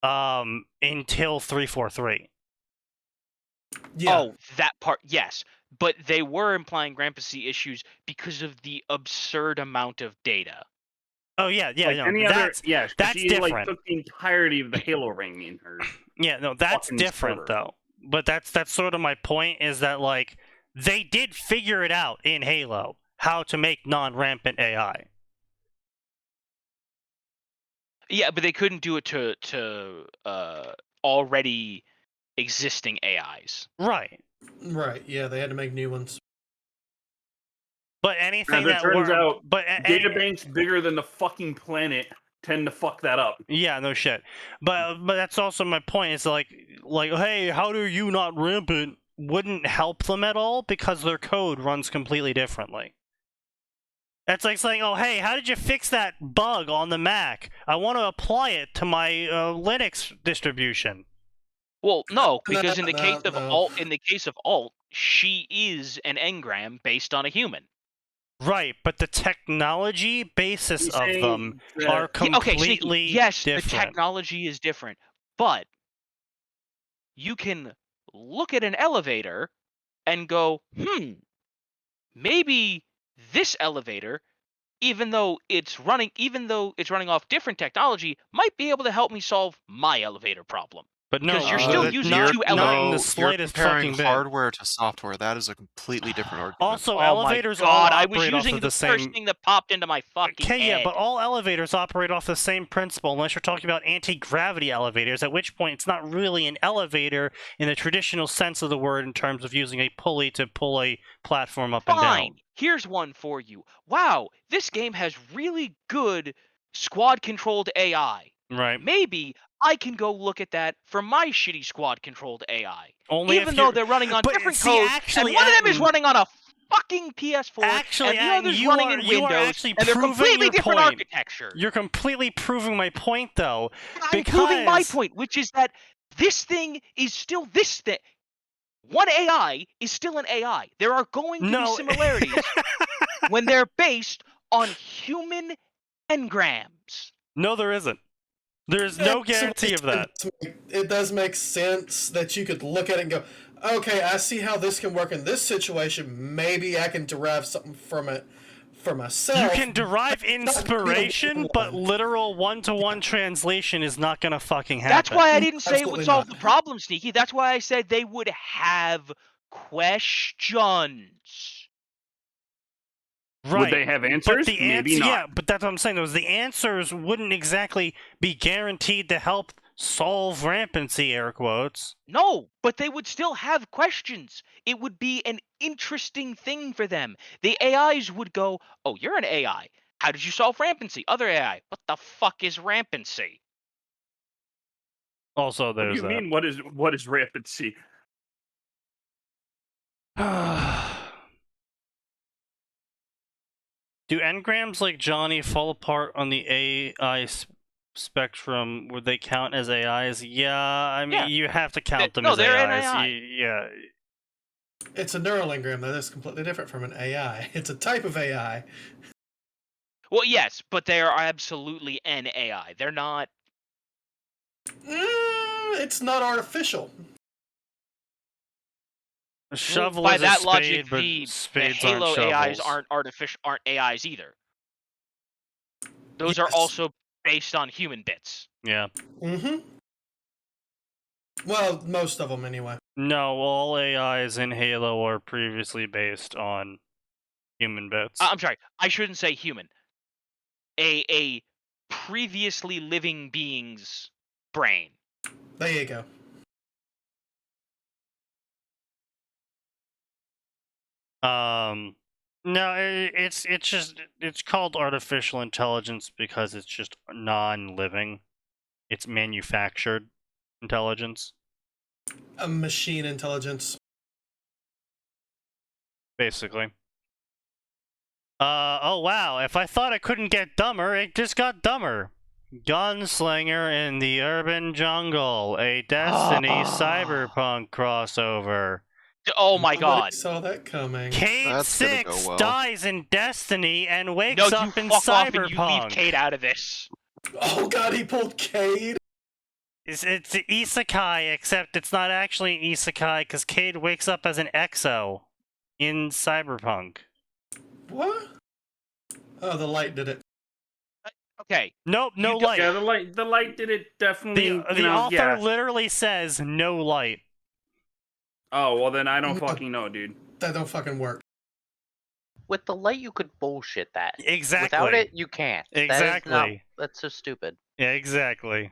Speaker 1: until 343.
Speaker 4: Yeah.
Speaker 3: Oh, that part, yes. But they were implying rampancy issues because of the absurd amount of data.
Speaker 1: Oh yeah,
Speaker 2: Like
Speaker 1: no,
Speaker 2: any other,
Speaker 1: that's
Speaker 2: yeah,
Speaker 1: that's
Speaker 2: she like
Speaker 1: different.
Speaker 2: took the entirety of the Halo ring in her.
Speaker 1: Yeah, no, that's
Speaker 2: fucking
Speaker 1: different
Speaker 2: server.
Speaker 1: though. But that's sort of my point is that like they did figure it out in Halo how to make non-rampant AI.
Speaker 3: Yeah, but they couldn't do it to already existing AIs.
Speaker 1: Right.
Speaker 4: Right, yeah, they had to make new ones.
Speaker 1: But anything
Speaker 2: As it
Speaker 1: that
Speaker 2: turns
Speaker 1: were,
Speaker 2: out,
Speaker 1: but
Speaker 2: databanks bigger than the fucking planet tend to fuck that up.
Speaker 1: yeah, no shit. But that's also my point. Is like hey, how do you not rampant? Wouldn't help them at all because their code runs completely differently. It's like saying, oh hey, how did you fix that bug on the Mac? I want to apply it to my Linux distribution.
Speaker 3: Well, no, because in the case of
Speaker 4: no.
Speaker 3: Alt, she is an engram based on a human.
Speaker 1: Right, but the technology basis
Speaker 2: He's
Speaker 1: of
Speaker 2: saying
Speaker 1: them
Speaker 2: that-
Speaker 1: are
Speaker 3: Yeah, okay, Sneaky,
Speaker 1: completely
Speaker 3: yes,
Speaker 1: different.
Speaker 3: the technology is different, but you can look at an elevator and go, maybe this elevator, even though it's running off different technology, might be able to help me solve my elevator problem.
Speaker 1: But no,
Speaker 3: Because you're still using
Speaker 1: not,
Speaker 3: two
Speaker 1: not in the
Speaker 3: elevators.
Speaker 1: slightest
Speaker 5: you're comparing
Speaker 1: fucking bit.
Speaker 5: hardware to software. That is a completely different argument.
Speaker 1: Also,
Speaker 3: Oh
Speaker 1: elevators
Speaker 3: my
Speaker 1: all
Speaker 3: God, I was
Speaker 1: operate off
Speaker 3: using
Speaker 1: of
Speaker 3: the
Speaker 1: the
Speaker 3: first
Speaker 1: same.
Speaker 3: thing that popped into my fucking
Speaker 1: Okay,
Speaker 3: head.
Speaker 1: yeah, but all elevators operate off the same principle, unless you're talking about anti-gravity elevators, at which point it's not really an elevator in the traditional sense of the word in terms of using a pulley to pull a platform up and down.
Speaker 3: Fine. Here's one for you. Wow, this game has really good squad-controlled AI.
Speaker 1: Right.
Speaker 3: Maybe I can go look at that for my shitty squad-controlled AI.
Speaker 1: Only
Speaker 3: Even
Speaker 1: if
Speaker 3: though
Speaker 1: you're...
Speaker 3: they're running on
Speaker 1: But
Speaker 3: different
Speaker 1: see,
Speaker 3: codes,
Speaker 1: actually,
Speaker 3: and one of them is
Speaker 1: Atin,
Speaker 3: running on a fucking PS4,
Speaker 1: Actually,
Speaker 3: and the
Speaker 1: Atin,
Speaker 3: other's
Speaker 1: you
Speaker 3: running
Speaker 1: are-
Speaker 3: in
Speaker 1: you are
Speaker 3: Windows,
Speaker 1: actually
Speaker 3: and they're
Speaker 1: proving
Speaker 3: completely
Speaker 1: your
Speaker 3: different
Speaker 1: point.
Speaker 3: architecture.
Speaker 1: You're completely proving my point, though.
Speaker 3: I'm proving my
Speaker 1: Because-
Speaker 3: point, which is that this thing is still this thing. One AI is still an AI. There are going to be similarities when they're based on human engrams.
Speaker 1: No, there isn't. There's no guarantee of that.
Speaker 4: It does make sense that you could look at it and go, okay, I see how this can work in this situation. Maybe I can derive something from it for myself.
Speaker 1: You can derive inspiration, but literal one-to-one translation is not gonna fucking happen.
Speaker 3: That's why I didn't say it
Speaker 4: Absolutely
Speaker 3: would solve
Speaker 4: not.
Speaker 3: the problem, Sneaky. That's why I said they would have questions.
Speaker 1: Right.
Speaker 2: Would they have answers?
Speaker 1: But the
Speaker 2: Maybe not.
Speaker 1: Yeah, but that's what I'm saying. The answers wouldn't exactly be guaranteed to help solve rampancy, air quotes.
Speaker 3: No, but they would still have questions. It would be an interesting thing for them. The AIs would go, oh, you're an AI. How did you solve rampancy? Other AI, what the fuck is rampancy?
Speaker 1: Also,
Speaker 2: What do
Speaker 1: there's
Speaker 2: you mean? What is rampancy?
Speaker 1: Do engrams like Johnny fall apart on the AI spectrum? Would they count as AIs? Yeah, I mean,
Speaker 3: Yeah.
Speaker 1: you have to count them
Speaker 3: No,
Speaker 1: as
Speaker 3: they're an
Speaker 1: AIs.
Speaker 3: AI.
Speaker 1: Yeah.
Speaker 4: It's a neural engram, though. That's completely different from an AI. It's a type of AI.
Speaker 3: Well, yes, but they are absolutely an AI. They're not.
Speaker 4: It's not artificial.
Speaker 1: A shovel
Speaker 3: By
Speaker 1: is
Speaker 3: that
Speaker 1: a spade,
Speaker 3: logic,
Speaker 1: but
Speaker 3: the
Speaker 1: spades
Speaker 3: Halo
Speaker 1: aren't shovels.
Speaker 3: AIs aren't AIs either. Those are
Speaker 4: Yes.
Speaker 3: also based on human bits.
Speaker 1: Yeah.
Speaker 4: Mm-hmm. Well, most of them, anyway.
Speaker 1: No, all AIs in Halo are previously based on human bits.
Speaker 3: I'm sorry, I shouldn't say human. A previously living being's brain.
Speaker 4: There you go.
Speaker 1: No, it's called artificial intelligence because it's just non-living. It's manufactured intelligence,
Speaker 4: A machine intelligence.
Speaker 1: basically. Oh wow, if I thought it couldn't get dumber, it just got dumber. Gunslinger in the Urban Jungle, a Destiny cyberpunk crossover.
Speaker 3: Oh my
Speaker 4: Nobody
Speaker 3: god.
Speaker 4: saw that coming.
Speaker 1: Kate
Speaker 5: That's gonna go
Speaker 1: 6
Speaker 5: well.
Speaker 1: dies in Destiny and wakes
Speaker 3: No, you
Speaker 1: up in
Speaker 3: fuck off and you leave
Speaker 1: Cyberpunk.
Speaker 3: Kate out of this.
Speaker 4: Oh god, he pulled Cade.
Speaker 1: It's an isekai, except it's not actually an isekai because Cade wakes up as an exo in Cyberpunk.
Speaker 4: What? Oh, the light did it.
Speaker 3: Okay.
Speaker 1: Nope, no
Speaker 3: You don't-
Speaker 1: light.
Speaker 2: Yeah, the light did it definitely.
Speaker 1: The author
Speaker 2: yeah.
Speaker 1: literally says no light.
Speaker 2: Oh well, then I don't fucking know, dude.
Speaker 4: That don't fucking work.
Speaker 7: With the light, you could bullshit that.
Speaker 1: Exactly.
Speaker 7: Without it, you can't.
Speaker 1: Exactly.
Speaker 7: That's so stupid.
Speaker 1: Yeah, exactly.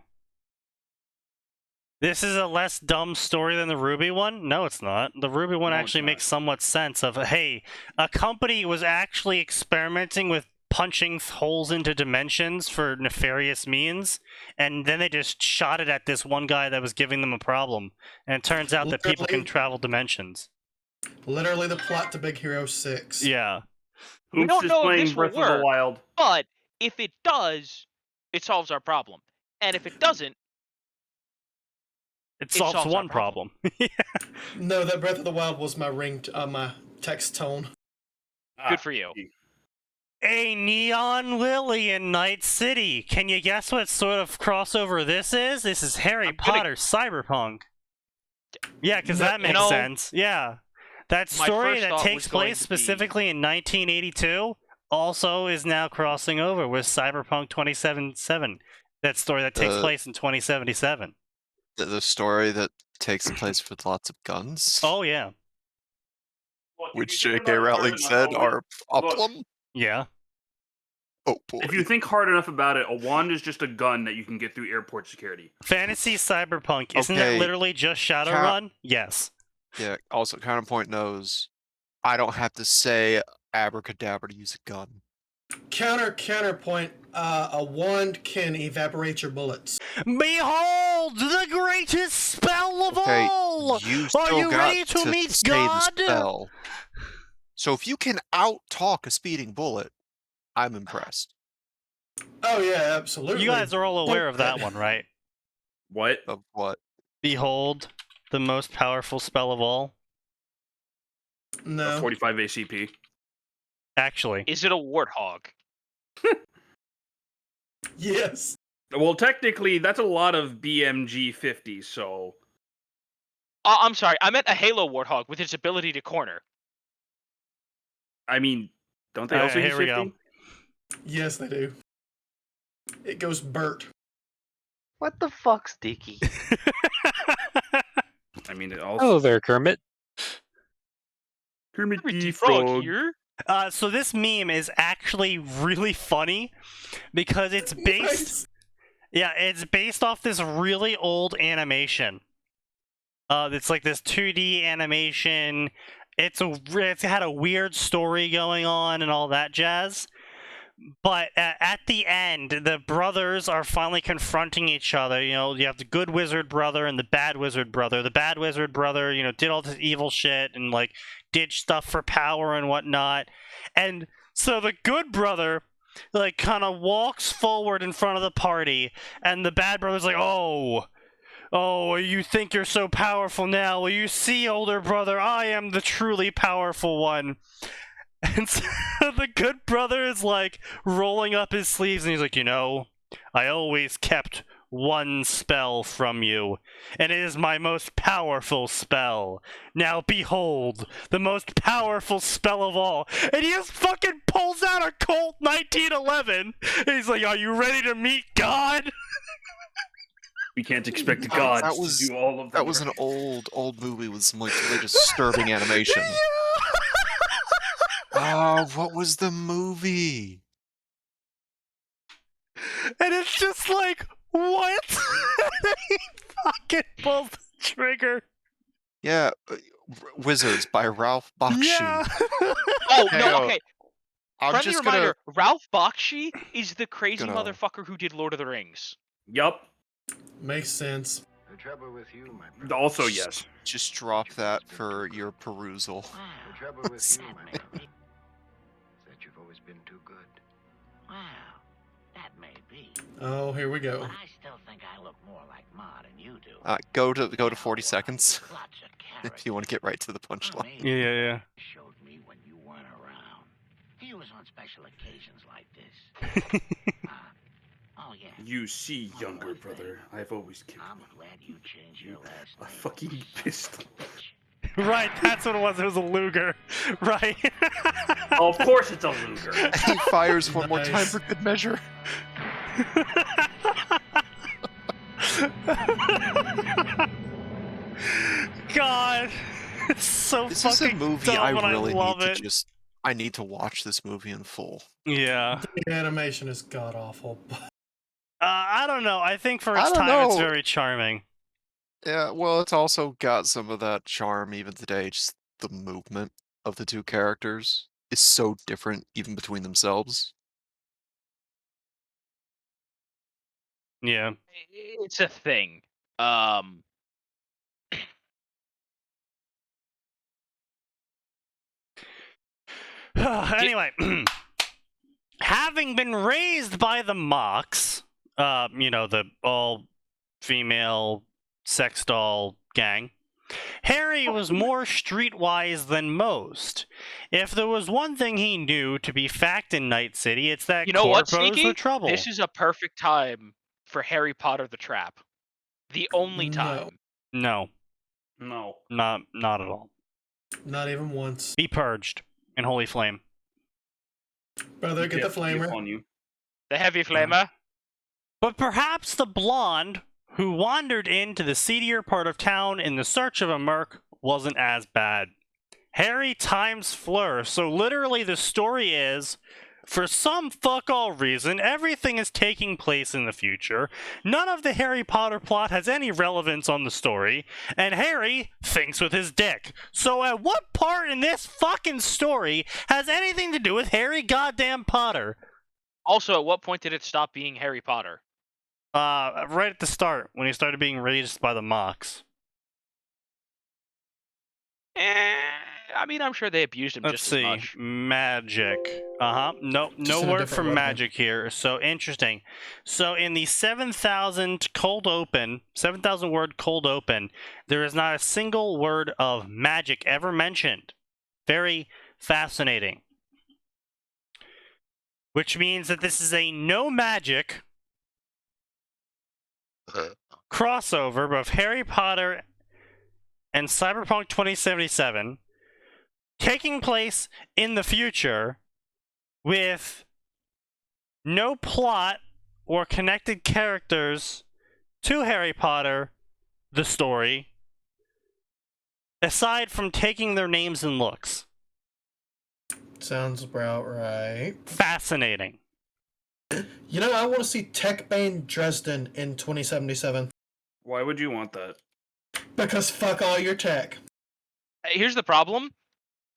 Speaker 1: This is a less dumb story than the Ruby one? No, it's not. The Ruby one
Speaker 2: No, it's
Speaker 1: actually
Speaker 2: not.
Speaker 1: makes somewhat sense of, hey, a company was actually experimenting with punching holes into dimensions for nefarious means, and then they just shot it at this one guy that was giving them a problem. And it turns out that people can
Speaker 4: Literally-
Speaker 1: travel dimensions.
Speaker 4: Literally the plot to Big Hero 6.
Speaker 1: Yeah.
Speaker 3: We don't
Speaker 2: Hoops is
Speaker 3: know if
Speaker 2: playing
Speaker 3: this will
Speaker 2: Breath of the
Speaker 3: work.
Speaker 2: Wild.
Speaker 3: But if it does, it solves our problem. And if it doesn't,
Speaker 1: It
Speaker 3: solves
Speaker 1: solves
Speaker 3: our
Speaker 1: one problem.
Speaker 4: No, that Breath of the Wild was my my text tone.
Speaker 3: good for you.
Speaker 1: A neon lily in Night City. Can you guess what sort of crossover this is? This is Harry
Speaker 3: I'm gonna-
Speaker 1: Potter Cyberpunk. Yeah, because
Speaker 4: No,
Speaker 1: that makes
Speaker 3: you know,
Speaker 1: sense. Yeah. That
Speaker 3: my
Speaker 1: story
Speaker 3: first
Speaker 1: that
Speaker 3: thought
Speaker 1: takes
Speaker 3: was going
Speaker 1: place
Speaker 3: to be-
Speaker 1: specifically in 1982 also is now crossing over with Cyberpunk 2077. That story that takes place in 2077.
Speaker 5: the story that takes place with lots of guns,
Speaker 1: Oh yeah,
Speaker 2: Look, if
Speaker 5: which
Speaker 2: you think
Speaker 5: J.K.
Speaker 2: about it hard
Speaker 5: Rowling
Speaker 2: enough,
Speaker 5: said are a
Speaker 2: look,
Speaker 5: plum.
Speaker 1: yeah.
Speaker 5: Oh boy.
Speaker 2: If you think hard enough about it, a wand is just a gun that you can get through airport security.
Speaker 1: Fantasy cyberpunk, isn't that
Speaker 5: Okay,
Speaker 1: literally just Shadowrun? Yes.
Speaker 5: Yeah, also Counterpoint knows I don't have to say abracadabra to use a gun.
Speaker 4: Counterpoint. A wand can evaporate your bullets.
Speaker 1: Behold the greatest spell of
Speaker 5: Okay,
Speaker 1: all!
Speaker 5: you
Speaker 1: Are
Speaker 5: still
Speaker 1: you
Speaker 5: got
Speaker 1: ready to meet
Speaker 5: say
Speaker 1: God?
Speaker 5: the spell. So if you can out-talk a speeding bullet, I'm impressed.
Speaker 4: Oh yeah, absolutely.
Speaker 1: You guys are all aware of that one, right?
Speaker 2: What?
Speaker 5: Of what?
Speaker 1: Behold the most powerful spell of all.
Speaker 4: No.
Speaker 2: 45 ACP.
Speaker 1: Actually,
Speaker 3: Is it a warthog?
Speaker 4: Yes.
Speaker 2: Well, technically, that's a lot of BMG 50, so...
Speaker 3: I'm sorry, I meant a Halo warthog with its ability to corner.
Speaker 2: I mean, don't they also use
Speaker 1: here we
Speaker 2: 50?
Speaker 1: go.
Speaker 4: Yes, they do. It goes Bert.
Speaker 7: What the fuck's Dicky?
Speaker 2: I mean, it also...
Speaker 6: Hello there, Kermit.
Speaker 2: Kermit
Speaker 3: Kermit
Speaker 2: the
Speaker 3: the Frog
Speaker 2: Frog.
Speaker 3: here.
Speaker 1: So this meme is actually really funny because it's based.
Speaker 4: Nice.
Speaker 1: Yeah, it's based off this really old animation. It's like this 2D animation. It's had a weird story going on and all that jazz. But at the end, the brothers are finally confronting each other. You know, you have the good wizard brother and the bad wizard brother. The bad wizard brother, you know, did all this evil shit and like did stuff for power and whatnot. And so the good brother like kind of walks forward in front of the party, and the bad brother's like, "Oh, you think you're so powerful now? Well, you see, older brother, I am the truly powerful one." And so the good brother is like rolling up his sleeves and he's like, "You know, I always kept one spell from you, and it is my most powerful spell. Now behold, the most powerful spell of all." And he just fucking pulls out a Colt 1911. And he's like, "Are you ready to meet God?"
Speaker 2: We can't expect gods
Speaker 5: That was-
Speaker 2: to do all of
Speaker 5: That was an old movie with some like really disturbing animation. What was the movie?
Speaker 1: And it's just like, what? He fucking pulls the trigger.
Speaker 5: Yeah, Wizards by Ralph Bakshi.
Speaker 1: Yeah.
Speaker 3: Oh,
Speaker 5: Hey,
Speaker 3: no, okay.
Speaker 5: I'm
Speaker 3: Friendly
Speaker 5: just
Speaker 3: reminder,
Speaker 5: gonna.
Speaker 3: Ralph Bakshi is the crazy
Speaker 5: Gonna-
Speaker 3: motherfucker who did Lord of the Rings.
Speaker 2: Yup.
Speaker 4: Makes sense.
Speaker 8: The trouble with you, my brother.
Speaker 2: Also, yes.
Speaker 5: Just drop that for your perusal.
Speaker 8: The trouble with you, my brother, is that you've always been too good.
Speaker 9: Well, that may be.
Speaker 4: Oh, here we go.
Speaker 9: But I still think I look more like Ma than you do.
Speaker 5: Go to 40 seconds
Speaker 9: Lots of
Speaker 5: if you want to get right to the punchline.
Speaker 1: Yeah.
Speaker 9: Showed me when you weren't around. He was on special occasions like this. Oh yeah.
Speaker 2: You see, younger brother, I've always kept
Speaker 9: I'm glad you changed your last
Speaker 2: a
Speaker 9: name.
Speaker 2: fucking pistol.
Speaker 1: Right, that's what it was. It was a Luger. Right.
Speaker 2: Oh, of course it's a Luger.
Speaker 5: He fires one more time
Speaker 4: Nice.
Speaker 5: for good measure.
Speaker 1: God, it's so
Speaker 5: This is a
Speaker 1: fucking
Speaker 5: movie
Speaker 1: dumb, and
Speaker 5: I really
Speaker 1: love
Speaker 5: need
Speaker 1: it.
Speaker 5: to just. I need to watch this movie in full.
Speaker 1: Yeah.
Speaker 4: The animation is god awful.
Speaker 1: I don't know. I think for
Speaker 5: I
Speaker 1: its
Speaker 5: don't
Speaker 1: time, it's
Speaker 5: know.
Speaker 1: very charming.
Speaker 5: Yeah, well, it's also got some of that charm even today. Just the movement of the two characters is so different even between themselves.
Speaker 1: Yeah.
Speaker 3: It's a thing.
Speaker 1: Anyway, having been raised by the Mox, you know, the all-female sex doll gang, Harry was more streetwise than most. If there was one thing he knew to be fact in Night City, it's that
Speaker 3: You know what,
Speaker 1: corpos
Speaker 3: Sneaky?
Speaker 1: were trouble.
Speaker 3: This is a perfect time for Harry Potter the Trap. The only
Speaker 4: No.
Speaker 3: time.
Speaker 1: No,
Speaker 2: No.
Speaker 1: not at all.
Speaker 4: Not even once.
Speaker 1: Be purged in holy flame.
Speaker 4: Brother, get the
Speaker 2: Yes, yes,
Speaker 4: flamer.
Speaker 2: on you.
Speaker 3: The heavy flamer.
Speaker 1: But perhaps the blonde who wandered into the seedier part of town in the search of a merc wasn't as bad. Harry times Fleur, so literally the story is, for some fuck-all reason, everything is taking place in the future, none of the Harry Potter plot has any relevance on the story, and Harry thinks with his dick. So at what part in this fucking story has anything to do with Harry goddamn Potter?
Speaker 3: Also, at what point did it stop being Harry Potter?
Speaker 1: Right at the start, when he started being raised by the Mox.
Speaker 3: I mean, I'm sure they abused him
Speaker 1: Let's
Speaker 3: just
Speaker 1: see.
Speaker 3: as much.
Speaker 1: Magic. No
Speaker 4: Just in a
Speaker 1: word
Speaker 4: different
Speaker 1: for
Speaker 4: way.
Speaker 1: magic here. So interesting. So in the 7,000 word cold open, there is not a single word of magic ever mentioned. Very fascinating. Which means that this is a no magic crossover of Harry Potter and Cyberpunk 2077 taking place in the future with no plot or connected characters to Harry Potter, the story, aside from taking their names and looks.
Speaker 4: Sounds about right.
Speaker 1: Fascinating.
Speaker 4: You know, I want to see Techbane Dresden in 2077.
Speaker 2: Why would you want that?
Speaker 4: Because fuck all your tech.
Speaker 3: Here's the problem.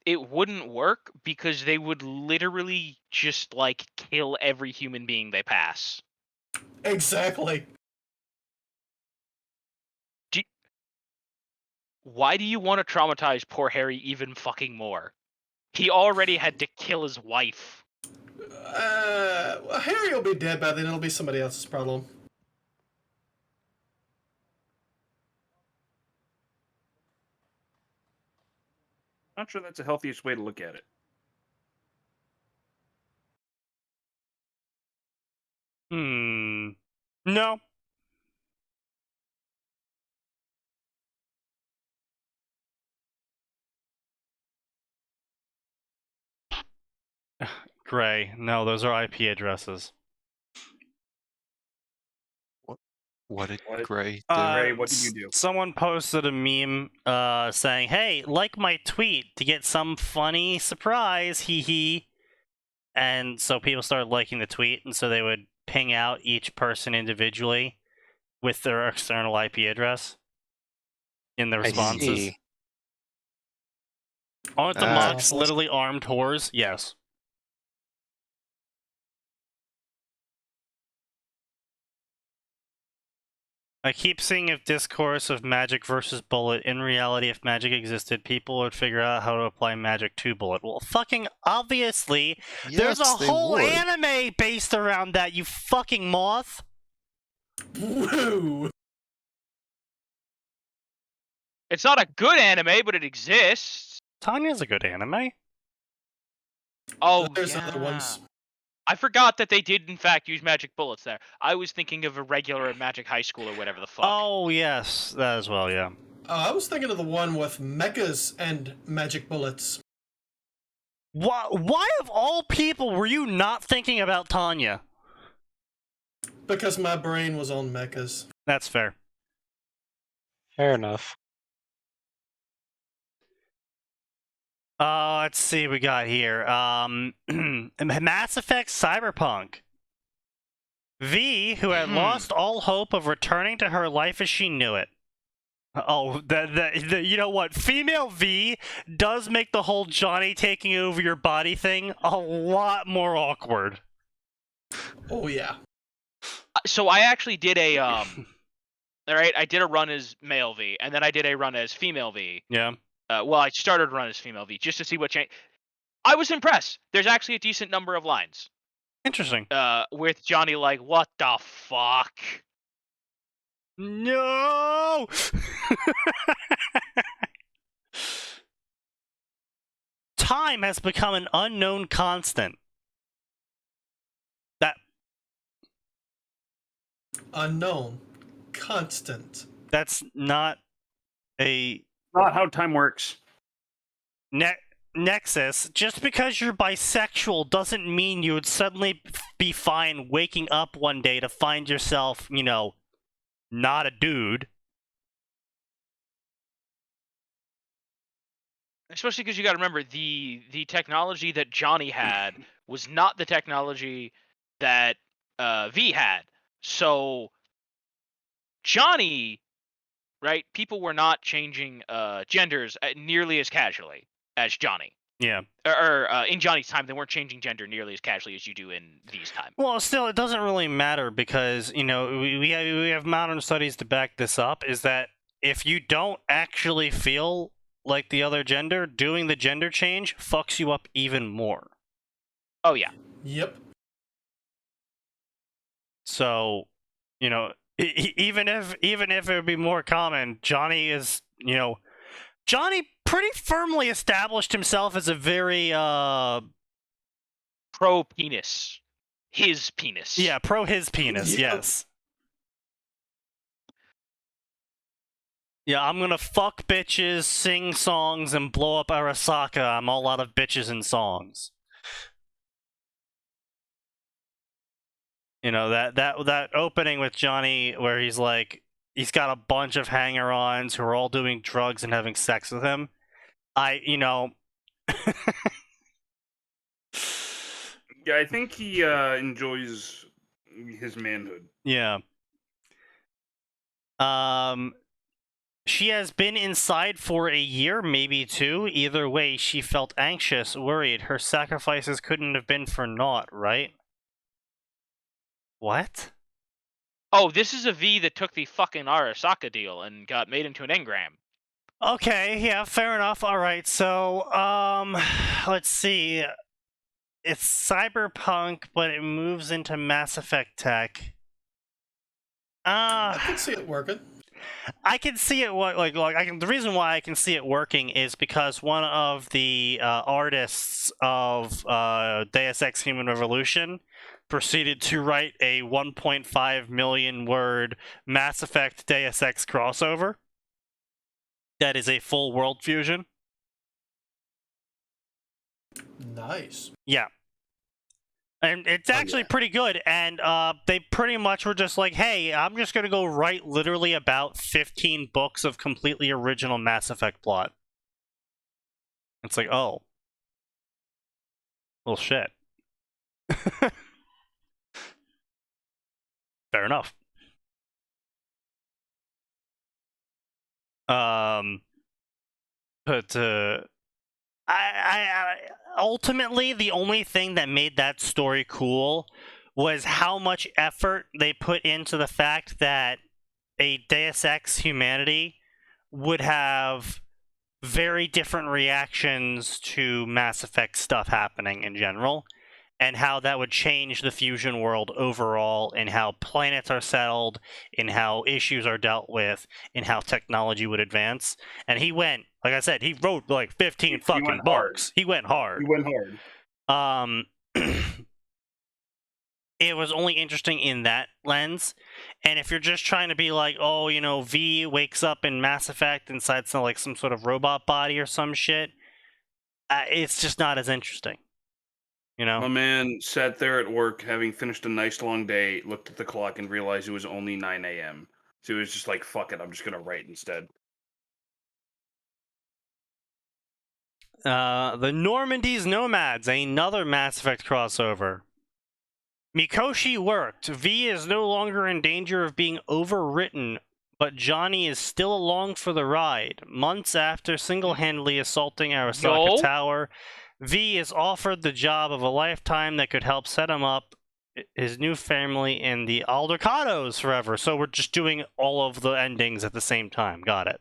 Speaker 3: It wouldn't work because they would literally just, like, kill every human being they pass.
Speaker 4: Exactly.
Speaker 3: Why do you want to traumatize poor Harry even fucking more? He already had to kill his wife.
Speaker 4: Well, Harry will be dead by then. It'll be somebody else's problem.
Speaker 2: Not sure that's the healthiest way to look at it.
Speaker 1: No. Gray. No, those are IP addresses.
Speaker 5: What did
Speaker 2: What?
Speaker 5: Gray do?
Speaker 2: Gray, what did you do?
Speaker 1: Someone posted a meme saying, hey, like my tweet to get some funny surprise, hee hee. And so people started liking the tweet, and so they would ping out each person individually with their external IP address in the responses.
Speaker 5: see.
Speaker 1: Aren't the
Speaker 5: That's
Speaker 1: mocks literally armed whores? Yes. I keep seeing if discourse of magic versus bullet. In reality, if magic existed, people would figure out how to apply magic to bullet. Well, fucking obviously, there's a
Speaker 5: Yes, they
Speaker 1: whole
Speaker 5: would.
Speaker 1: anime based around that, you fucking moth!
Speaker 4: Woo!
Speaker 3: It's not a good anime, but it exists.
Speaker 1: Tanya's a good anime.
Speaker 3: Oh,
Speaker 4: There's
Speaker 3: yeah.
Speaker 4: other ones.
Speaker 3: I forgot that they did, in fact, use magic bullets there. I was thinking of a regular Magic High School or whatever the fuck.
Speaker 1: Oh, yes, that as well, yeah.
Speaker 4: I was thinking of the one with mechas and magic bullets.
Speaker 1: Why of all people were you not thinking about Tanya?
Speaker 4: Because my brain was on mechas.
Speaker 1: That's fair.
Speaker 6: Fair enough.
Speaker 1: Let's see what we got here. Mass Effect Cyberpunk. V, who had lost all hope of returning to her life as she knew it. Oh, you know what? Female V does make the whole Johnny taking over your body thing a lot more awkward.
Speaker 4: Oh, yeah.
Speaker 3: So I actually did a, alright, I did a run as male V, and then I did a run as female V.
Speaker 1: Yeah.
Speaker 3: Well, I started a run as female V, just to see what changed. I was impressed. There's actually a decent number of lines.
Speaker 1: Interesting.
Speaker 3: With Johnny like, what the fuck?
Speaker 1: No! Time has become an unknown constant.
Speaker 4: Unknown. Constant.
Speaker 1: That's not a
Speaker 2: Not how time works.
Speaker 1: Nexus. Just because you're bisexual doesn't mean you would suddenly be fine waking up one day to find yourself, you know, not a dude.
Speaker 3: Especially because you got to remember the technology that Johnny had was not the technology that V had. So Johnny, right? People were not changing genders nearly as casually as Johnny.
Speaker 1: Yeah.
Speaker 3: Or in Johnny's time, they weren't changing gender nearly as casually as you do in V's time.
Speaker 1: Well, still, it doesn't really matter because, you know, we have modern studies to back this up, is that if you don't actually feel like the other gender, doing the gender change fucks you up even more.
Speaker 3: Oh, yeah.
Speaker 4: Yep.
Speaker 1: So, you know, even if it would be more common, Johnny is, you know, Johnny pretty firmly established himself as a very
Speaker 3: pro penis. His penis.
Speaker 1: Yeah, pro his penis,
Speaker 4: Yeah.
Speaker 1: yes. Yeah, I'm gonna fuck bitches, sing songs, and blow up Arasaka. I'm all out of bitches and songs. You know, that opening with Johnny where he's like, he's got a bunch of hanger-ons who are all doing drugs and having sex with him. You know...
Speaker 2: Yeah, I think he enjoys his manhood.
Speaker 1: Yeah. She has been inside for a year, maybe 2. Either way, she felt anxious, worried. Her sacrifices couldn't have been for naught, right? What?
Speaker 3: Oh, this is a V that took the fucking Arasaka deal and got made into an engram.
Speaker 1: Okay, yeah, fair enough. Alright, so, let's see. It's cyberpunk, but it moves into Mass Effect tech.
Speaker 4: I can see it working.
Speaker 1: I can see it. The reason why I can see it working is because one of the artists of Deus Ex: Human Revolution proceeded to write a 1.5 million word Mass Effect Deus Ex crossover. That is a full world fusion.
Speaker 4: Nice.
Speaker 1: Yeah. And it's actually pretty good, and they pretty much were just like, hey, I'm just going to go write literally about 15 books of completely original Mass Effect plot. It's like, oh. Well, shit. Fair enough. But, I ultimately, the only thing that made that story cool was how much effort they put into the fact that a Deus Ex humanity would have very different reactions to Mass Effect stuff happening in general, and how that would change the fusion world overall, and how planets are settled, and how issues are dealt with, and how technology would advance. And he went, like I said, he wrote like 15 fucking books. He went hard.
Speaker 2: He went hard.
Speaker 1: It was only interesting in that lens. And if you're just trying to be like, oh, you know, V wakes up in Mass Effect inside some sort of robot body or some shit, it's just not as interesting. You know?
Speaker 2: My man sat there at work, having finished a nice long day, looked at the clock and realized it was only 9 a.m. So he was just like, fuck it, I'm just gonna write instead.
Speaker 1: The Normandy's Nomads, another Mass Effect crossover. Mikoshi worked. V is no longer in danger of being overwritten, but Johnny is still along for the ride. Months after single-handedly assaulting Arasaka Tower, V is offered the job of a lifetime that could help set him up, his new family, in the Aldercados forever. So we're just doing all of the endings at the same time. Got it.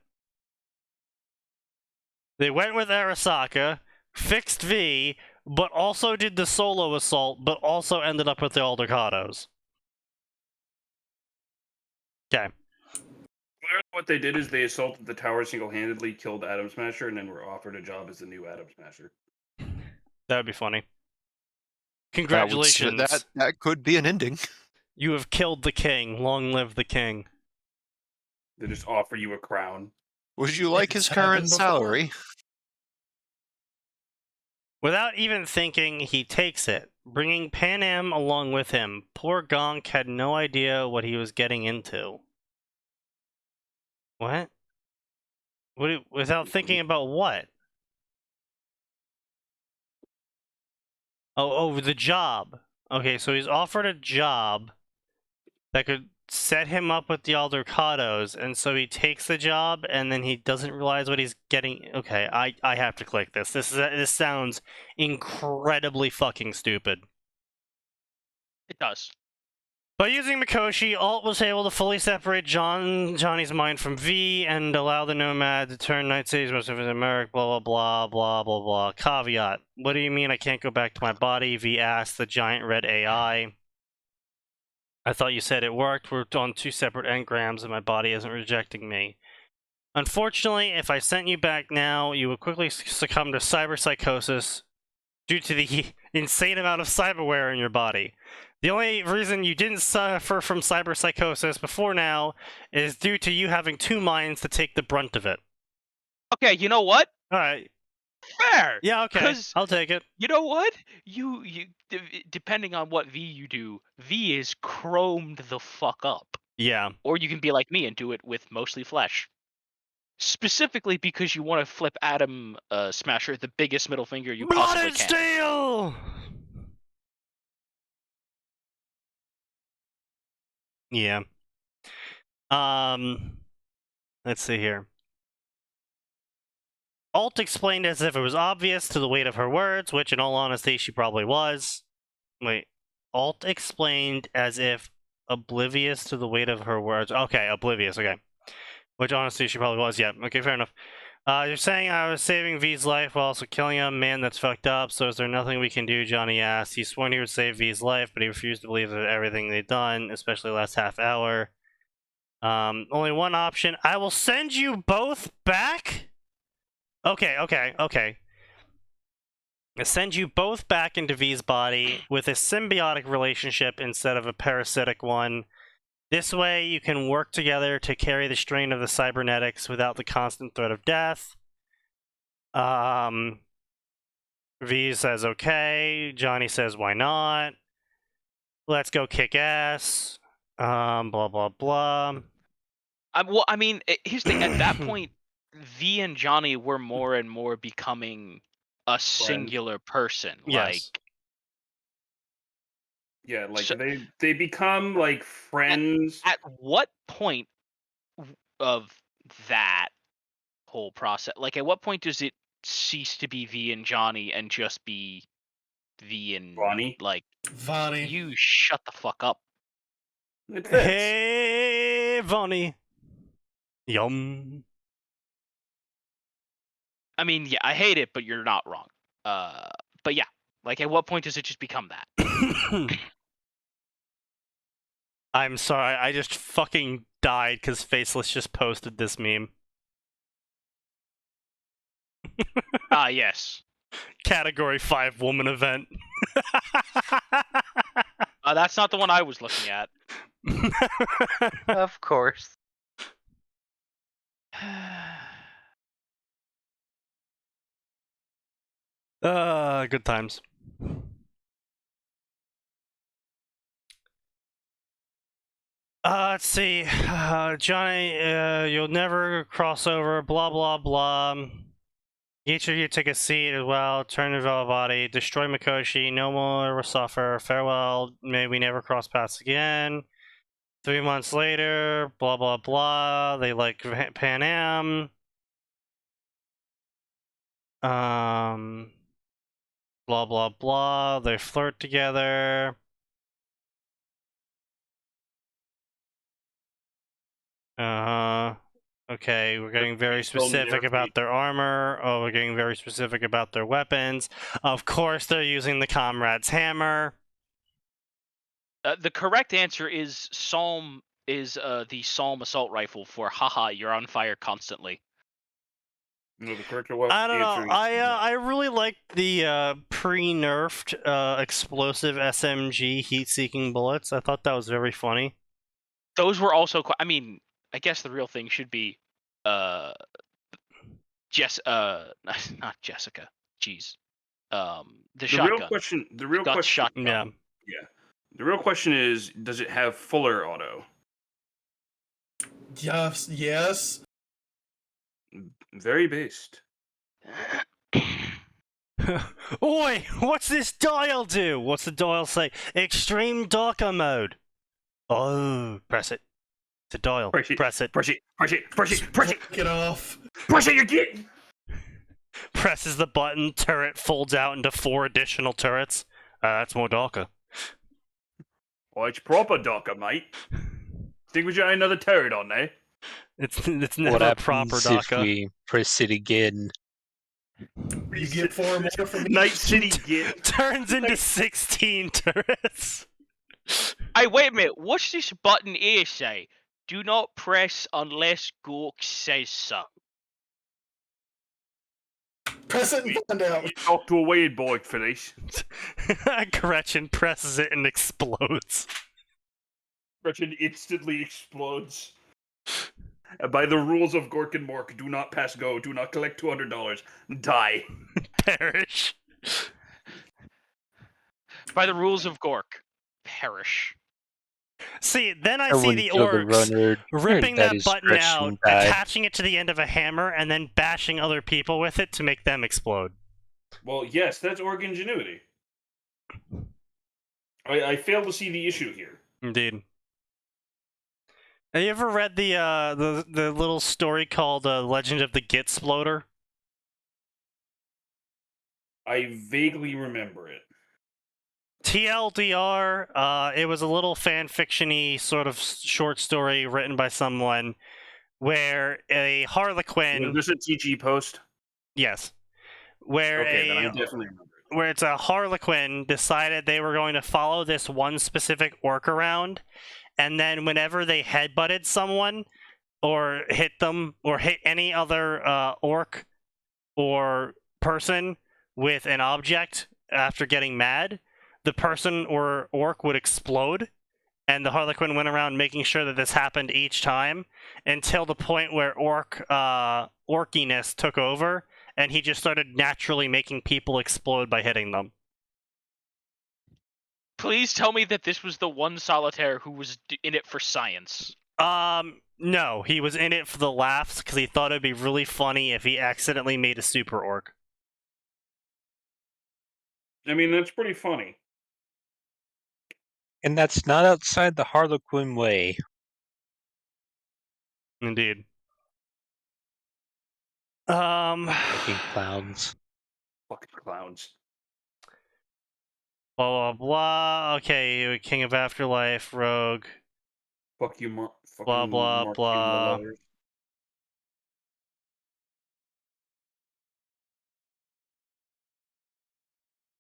Speaker 1: They went with Arasaka, fixed V, but also did the solo assault, but also ended up with the Aldercados. Okay.
Speaker 2: What they did is they assaulted the tower single-handedly, killed Atom Smasher, and then were offered a job as the new Atom Smasher.
Speaker 1: That would be funny. Congratulations.
Speaker 5: That could be an ending.
Speaker 1: You have killed the king. Long live the king.
Speaker 2: They just offer you a crown.
Speaker 5: Would you like his current salary?
Speaker 1: Without even thinking, he takes it, bringing Pan Am along with him. Poor Gonk had no idea what he was getting into. What? Without thinking about what? Oh, the job. Okay, so he's offered a job that could set him up with the Aldercados, and so he takes the job, and then he doesn't realize what he's getting. Okay, I have to click this. This sounds incredibly fucking stupid.
Speaker 3: It does.
Speaker 1: By using Mikoshi, Alt was able to fully separate Johnny's mind from V and allow the Nomad to turn Night City's most of his America, blah, blah, blah, blah, blah, blah. Caveat. What do you mean I can't go back to my body? V asked the giant red AI. I thought you said it worked. We're on 2 separate engrams and my body isn't rejecting me. Unfortunately, if I sent you back now, you would quickly succumb to cyberpsychosis due to the insane amount of cyberware in your body. The only reason you didn't suffer from cyberpsychosis before now is due to you having 2 minds to take the brunt of it.
Speaker 3: Okay, you know what?
Speaker 1: Alright.
Speaker 3: Fair!
Speaker 1: Yeah, okay. I'll take it.
Speaker 3: You know what? You depending on what V you do, V is chromed the fuck up.
Speaker 1: Yeah.
Speaker 3: Or you can be like me and do it with mostly flesh. Specifically because you want to flip Adam Smasher the biggest middle finger you
Speaker 1: Blood
Speaker 3: possibly
Speaker 1: and
Speaker 3: can.
Speaker 1: steel! Yeah. Let's see here. Alt explained as if it was obvious to the weight of her words, which in all honesty she probably was. Wait. Alt explained as if oblivious to the weight of her words. Okay, oblivious, okay. Which honestly she probably was, yeah. Okay, fair enough. You're saying I was saving V's life while also killing him? Man, that's fucked up. So is there nothing we can do? Johnny asked. He swore he would save V's life, but he refused to believe that everything they'd done, especially the last half hour. Only one option. I will send you both back? Okay. I send you both back into V's body with a symbiotic relationship instead of a parasitic one. This way, you can work together to carry the strain of the cybernetics without the constant threat of death. V says okay. Johnny says why not. Let's go kick ass. Blah, blah, blah.
Speaker 3: Well, I mean, here's the thing. At that point, V and Johnny were more and more becoming a singular person.
Speaker 1: Yes.
Speaker 2: Yeah, like
Speaker 3: So-
Speaker 2: they become like friends.
Speaker 3: At what point of that whole process, like at what point does it cease to be V and Johnny and just be V and
Speaker 2: Vonnie?
Speaker 3: like
Speaker 4: Vonnie.
Speaker 3: you shut the fuck up.
Speaker 2: It fits.
Speaker 1: Hey, Vonnie. Yum.
Speaker 3: I mean, yeah, I hate it, but you're not wrong. But yeah, like at what point does it just become that?
Speaker 1: I'm sorry, I just fucking died because Faceless just posted this meme.
Speaker 3: Yes.
Speaker 1: Category 5 woman event.
Speaker 3: That's not the one I was looking at.
Speaker 7: Of course.
Speaker 1: Good times. Let's see. Johnny, you'll never cross over, blah, blah, blah. Each of you take a seat as well. Turn your body. Destroy Mikoshi. No more will suffer. Farewell. May we never cross paths again. 3 months later, blah, blah, blah. They like Pan Am. Blah, blah, blah. They flirt together. Okay, we're getting very specific about their armor. Oh, we're getting very specific about their weapons. Of course, they're using the comrade's hammer.
Speaker 3: The correct answer is Psalm is the Psalm assault rifle for haha, you're on fire constantly.
Speaker 2: No, the correct
Speaker 1: I don't
Speaker 2: answer
Speaker 1: know.
Speaker 2: is
Speaker 1: I really like the pre-nerfed explosive SMG heat-seeking bullets. I thought that was very funny.
Speaker 3: Those were also. I mean, I guess the real thing should be, not Jessica. Jeez. The shotgun.
Speaker 2: The real question.
Speaker 3: Shotgun.
Speaker 1: Yeah.
Speaker 2: Yeah. The real question is, does it have fuller auto?
Speaker 4: Yes.
Speaker 2: Very based.
Speaker 1: Oi, what's this dial do? What's the dial say? Extreme darker mode. Oh, press it. It's a dial.
Speaker 2: Press it.
Speaker 1: Press it.
Speaker 2: Press it. Press it. Press it. Press it.
Speaker 4: Get off.
Speaker 2: Press it again.
Speaker 1: Presses the button, turret folds out into 4 additional turrets. That's more darker.
Speaker 2: Oh, it's proper darker, mate. Think we should add another turret on there?
Speaker 1: It's
Speaker 6: What
Speaker 1: never proper
Speaker 6: happens if
Speaker 1: darker.
Speaker 6: we press it again?
Speaker 4: You get 4 more from each.
Speaker 2: Night City get.
Speaker 1: Turns into 16 turrets.
Speaker 3: Hey, wait a minute. What's this button here say? Do not press unless Gork says so.
Speaker 4: Press it and find out.
Speaker 2: You talk to a weird boy for this.
Speaker 1: Gretchen presses it and explodes.
Speaker 2: Gretchen instantly explodes. By the rules of Gork and Mork, do not pass go, do not collect $200, die.
Speaker 1: Perish.
Speaker 3: By the rules of Gork, perish.
Speaker 1: See, then I see
Speaker 6: Everyone
Speaker 1: the
Speaker 6: kill the
Speaker 1: orcs
Speaker 6: runner.
Speaker 1: ripping
Speaker 6: That
Speaker 1: that
Speaker 6: is
Speaker 1: button
Speaker 6: Gretchen
Speaker 1: out,
Speaker 6: died.
Speaker 1: attaching it to the end of a hammer, and then bashing other people with it to make them explode.
Speaker 2: Well, yes, that's orc ingenuity. I fail to see the issue here.
Speaker 1: Indeed. Have you ever read the little story called Legend of the Gitsploder?
Speaker 2: I vaguely remember it.
Speaker 1: TLDR, it was a little fan-fiction-y sort of short story written by someone where a Harlequin...
Speaker 2: Was this a TG post?
Speaker 1: Yes. Where
Speaker 2: Okay, then I definitely remember it.
Speaker 1: where it's a Harlequin decided they were going to follow this one specific orc around, and then whenever they headbutted someone, or hit them, or hit any other orc or person with an object after getting mad, the person or orc would explode, and the Harlequin went around making sure that this happened each time, until the point where orkiness took over, and he just started naturally making people explode by hitting them.
Speaker 3: Please tell me that this was the one solitaire who was in it for science.
Speaker 1: No, he was in it for the laughs because he thought it'd be really funny if he accidentally made a super orc.
Speaker 2: I mean, that's pretty funny.
Speaker 6: And that's not outside the Harlequin way.
Speaker 1: Indeed.
Speaker 6: Fucking clowns.
Speaker 2: Fucking clowns.
Speaker 1: Blah blah blah. Okay, King of Afterlife, Rogue.
Speaker 2: Fuck you, Mark.
Speaker 1: Blah, blah,
Speaker 2: Mark
Speaker 1: blah.
Speaker 2: Hume,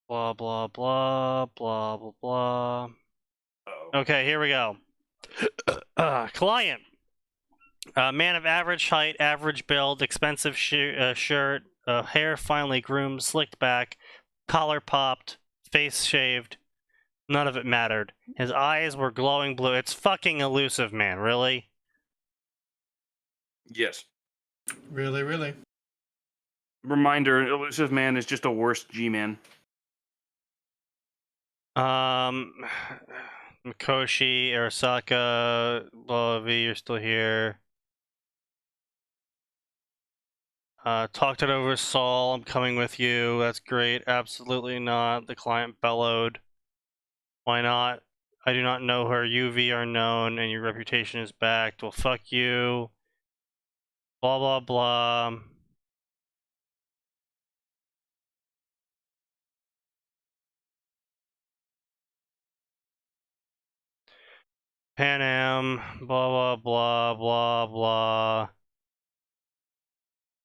Speaker 1: Blah blah blah blah blah blah.
Speaker 2: Uh-oh.
Speaker 1: Okay, here we go. Client. Man of average height, average build, expensive shirt, hair finely groomed, slicked back, collar popped, face shaved. None of it mattered. His eyes were glowing blue. It's fucking elusive, man. Really?
Speaker 2: Yes.
Speaker 4: Really, really.
Speaker 2: Reminder, Elusive Man is just a worse G-Man.
Speaker 1: Mikoshi, Arasaka, Lovi, you're still here. Talked it over, Saul. I'm coming with you. That's great. Absolutely not. The client bellowed. Why not? I do not know her. UV are known, and your reputation is backed. Well, fuck you. Blah, blah, blah. Pan Am. Blah, blah, blah, blah, blah.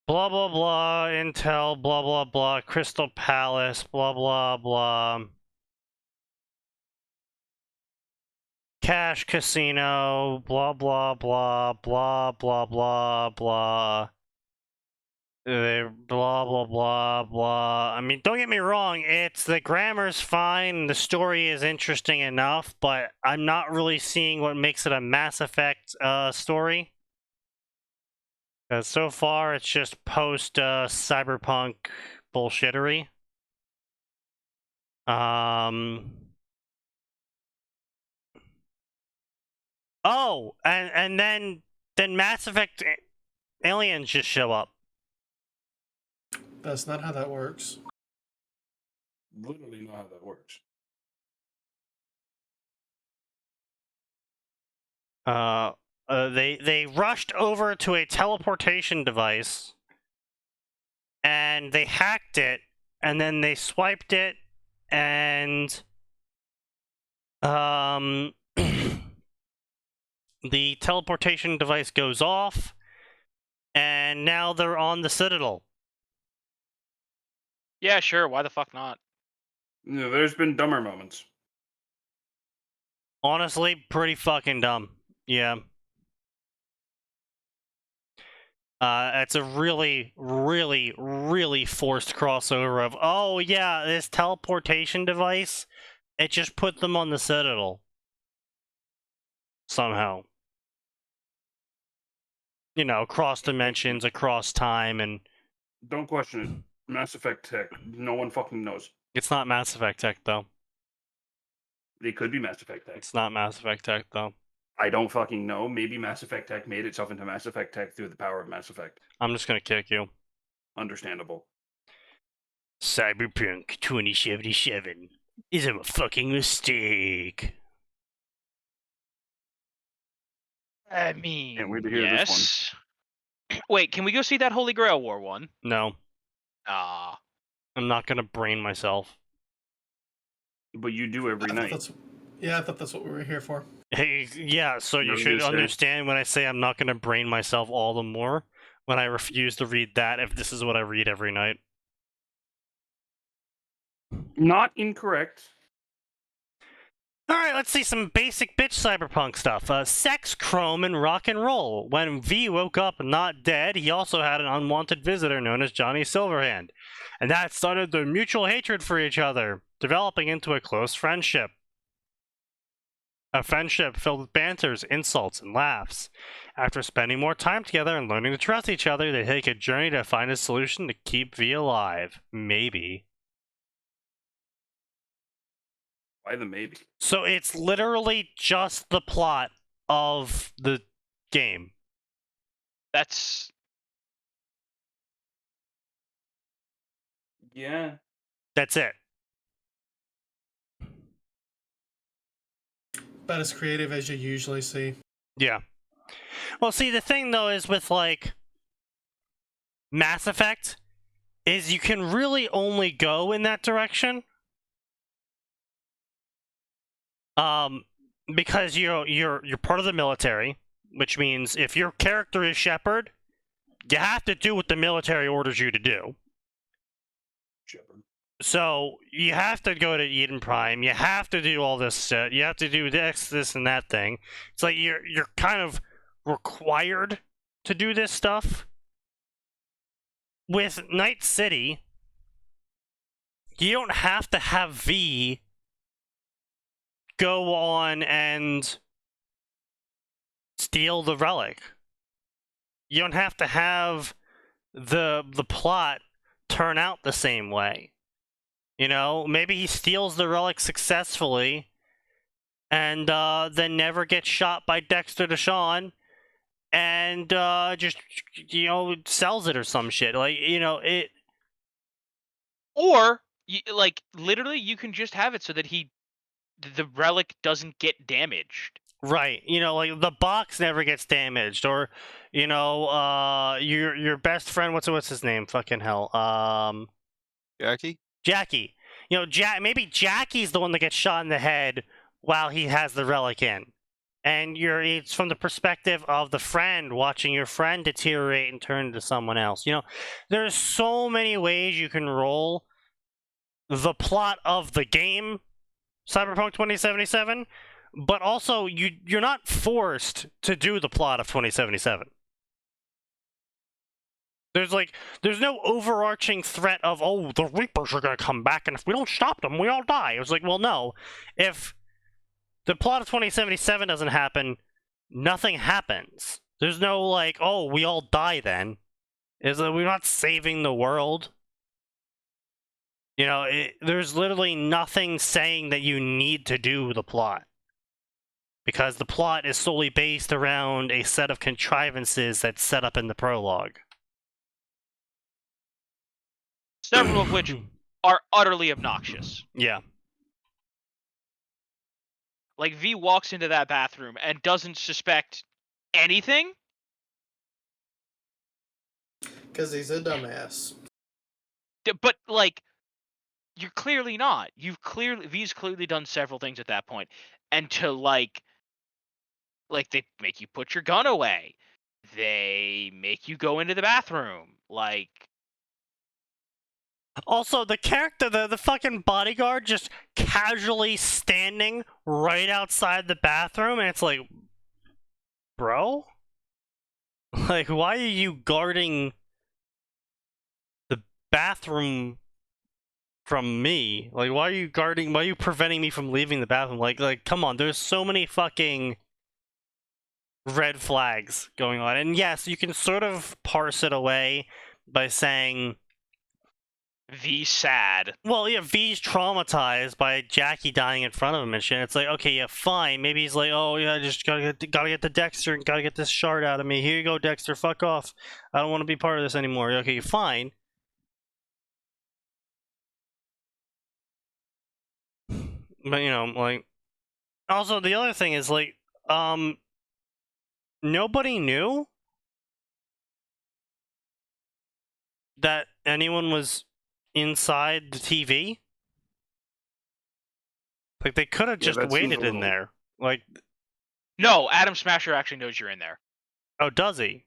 Speaker 1: Blah, blah, blah. Intel. Blah, blah, blah. Crystal Palace. Blah, blah, blah. Cash Casino, blah blah blah blah blah blah blah. Blah blah blah blah. I mean, don't get me wrong, the grammar's fine, the story is interesting enough, but I'm not really seeing what makes it a Mass Effect story. Because so far it's just post cyberpunk bullshittery. Oh, and then Mass Effect aliens just show up.
Speaker 4: That's not how that works.
Speaker 2: Literally not how that works.
Speaker 1: They rushed over to a teleportation device, and they hacked it, and then they swiped it, and the teleportation device goes off, and now they're on the Citadel.
Speaker 3: Yeah, sure. Why the fuck not?
Speaker 2: No, there's been dumber moments.
Speaker 1: Honestly, pretty fucking dumb. Yeah. It's a really, really, really forced crossover of, oh yeah, this teleportation device, it just put them on the Citadel. Somehow. You know, across dimensions, across time, and...
Speaker 2: Don't question it. Mass Effect tech. No one fucking knows.
Speaker 1: It's not Mass Effect tech, though.
Speaker 2: It could be Mass Effect tech.
Speaker 1: It's not Mass Effect tech, though.
Speaker 2: I don't fucking know. Maybe Mass Effect tech made itself into Mass Effect tech through the power of Mass Effect.
Speaker 1: I'm just gonna kick you.
Speaker 2: Understandable.
Speaker 1: Cyberpunk 2077 is a fucking mistake.
Speaker 3: I mean,
Speaker 2: Can't wait to hear this
Speaker 3: yes. Wait, can we go see that Holy Grail War one?
Speaker 1: No,
Speaker 3: Ah,
Speaker 1: I'm not gonna brain myself.
Speaker 2: But you do every night.
Speaker 4: I thought that's what we were here for.
Speaker 1: Hey, yeah, so you
Speaker 2: No,
Speaker 1: should
Speaker 2: you say.
Speaker 1: understand when I say I'm not gonna brain myself all the more when I refuse to read that if this is what I read every night.
Speaker 2: Not incorrect.
Speaker 1: Alright, let's see some basic bitch cyberpunk stuff. Sex, chrome, and rock and roll. When V woke up not dead, he also had an unwanted visitor known as Johnny Silverhand. And that started their mutual hatred for each other, developing into a close friendship. A friendship filled with banters, insults, and laughs. After spending more time together and learning to trust each other, they take a journey to find a solution to keep V alive. Maybe.
Speaker 2: Why the maybe?
Speaker 1: So it's literally just the plot of the game.
Speaker 3: that's
Speaker 2: Yeah.
Speaker 1: That's it.
Speaker 4: About as creative as you usually see.
Speaker 1: Yeah. Well, see, the thing, though, is with, like, Mass Effect, is you can really only go in that direction. Because you're part of the military, which means if your character is Shepard, you have to do what the military orders you to do.
Speaker 2: Shepard.
Speaker 1: So you have to go to Eden Prime. You have to do all this shit. You have to do this, and that thing. It's like you're kind of required to do this stuff. With Night City, you don't have to have V go on and steal the relic. You don't have to have the plot turn out the same way. You know, maybe he steals the relic successfully and then never gets shot by Dexter Deshawn and just, you know, sells it or some shit. Like, you know, it...
Speaker 3: Or, like, literally, you can just have it so that the relic doesn't get damaged.
Speaker 1: Right, you know, like the box never gets damaged, or you know, your best friend, what's his name? Fucking hell,
Speaker 5: Jackie.
Speaker 1: You know, maybe Jackie's the one that gets shot in the head while he has the relic in, and it's from the perspective of the friend watching your friend deteriorate and turn into someone else. You know, there's so many ways you can roll the plot of the game, Cyberpunk 2077. But also, you're not forced to do the plot of 2077. There's no overarching threat of, oh, the Reapers are gonna come back, and if we don't stop them, we all die. It was like, well, no. If the plot of 2077 doesn't happen, nothing happens. There's no, like, oh, we all die then. We're not saving the world. You know, there's literally nothing saying that you need to do the plot. Because the plot is solely based around a set of contrivances that's set up in the prologue.
Speaker 3: Several of which are utterly obnoxious.
Speaker 1: Yeah.
Speaker 3: Like, V walks into that bathroom and doesn't suspect anything.
Speaker 4: Because he's a dumbass.
Speaker 3: But, like, you're clearly not. V's clearly done several things at that point. And to, like, they make you put your gun away. They make you go into the bathroom. Like,
Speaker 1: Also, the character, the fucking bodyguard, just casually standing right outside the bathroom, and it's like, bro? Like, why are you guarding the bathroom from me? Like, why are you preventing me from leaving the bathroom? Like, come on, there's so many fucking red flags going on. And yes, you can sort of parse it away by saying,
Speaker 3: V's sad.
Speaker 1: well, yeah, V's traumatized by Jackie dying in front of him and shit. It's like, okay, yeah, fine. Maybe he's like, oh yeah, I just gotta get the Dexter and gotta get this shard out of me. Here you go, Dexter. Fuck off. I don't want to be part of this anymore. Okay, fine. But you know, like, also the other thing is like, nobody knew that anyone was inside the TV. Like, they could have just waited in there. Like,
Speaker 3: No, Adam Smasher actually knows you're in there.
Speaker 1: oh, does he?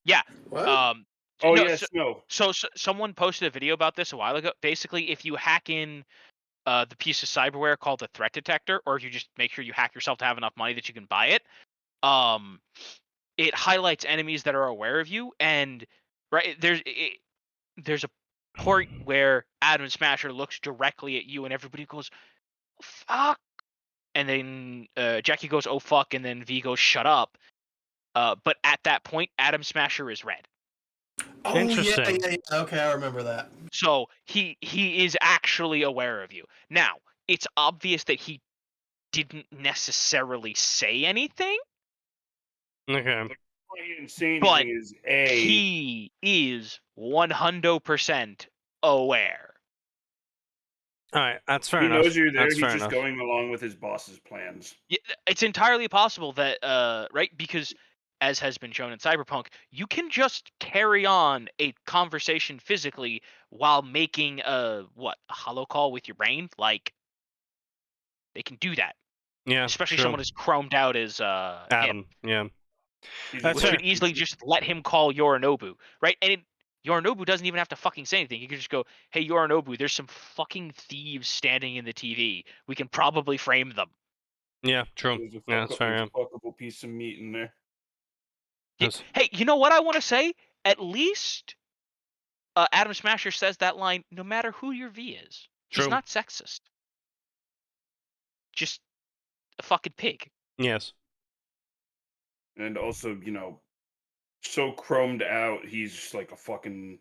Speaker 3: Yeah.
Speaker 4: What?
Speaker 2: Oh
Speaker 3: no,
Speaker 2: yes, no.
Speaker 3: So someone posted a video about this a while ago. Basically, if you hack in the piece of cyberware called the threat detector, or if you just make sure you hack yourself to have enough money that you can buy it, it highlights enemies that are aware of you, and there's a part where Adam Smasher looks directly at you, and everybody goes, "Fuck," and then Jackie goes, "Oh fuck," and then V goes, "Shut up." But at that point, Adam Smasher is red.
Speaker 4: Oh,
Speaker 1: Interesting.
Speaker 4: yeah. Okay, I remember that.
Speaker 3: So he is actually aware of you. Now, it's obvious that he didn't necessarily say anything,
Speaker 1: Okay.
Speaker 2: The insane
Speaker 3: But
Speaker 2: thing is
Speaker 3: he is 100% aware.
Speaker 1: Alright, that's fair
Speaker 2: he
Speaker 1: enough.
Speaker 2: knows you're there.
Speaker 1: That's
Speaker 2: He's
Speaker 1: fair
Speaker 2: just
Speaker 1: enough.
Speaker 2: going along with his boss's plans.
Speaker 3: Yeah, it's entirely possible that, right? Because, as has been shown in Cyberpunk, you can just carry on a conversation physically while making a holo call with your brain. Like, they can do that.
Speaker 1: Yeah,
Speaker 3: Especially
Speaker 1: true.
Speaker 3: someone as chromed out as
Speaker 1: Adam, yeah.
Speaker 2: He's
Speaker 1: That's
Speaker 3: which
Speaker 1: fair.
Speaker 3: could easily just let him call Yorinobu, right? And Yorinobu doesn't even have to fucking say anything. You can just go, "Hey, Yorinobu, there's some fucking thieves standing in the TV. We can probably frame them."
Speaker 1: Yeah, true.
Speaker 2: There's a
Speaker 1: Yeah, that's fair, yeah.
Speaker 2: fuckable piece of meat in there.
Speaker 1: That's-
Speaker 3: Hey, you know what I want to say? At least Adam Smasher says that line no matter who your V is. He's
Speaker 1: True.
Speaker 3: not sexist. Just a fucking pig.
Speaker 1: Yes.
Speaker 2: And also, so chromed out, he's just like a fucking.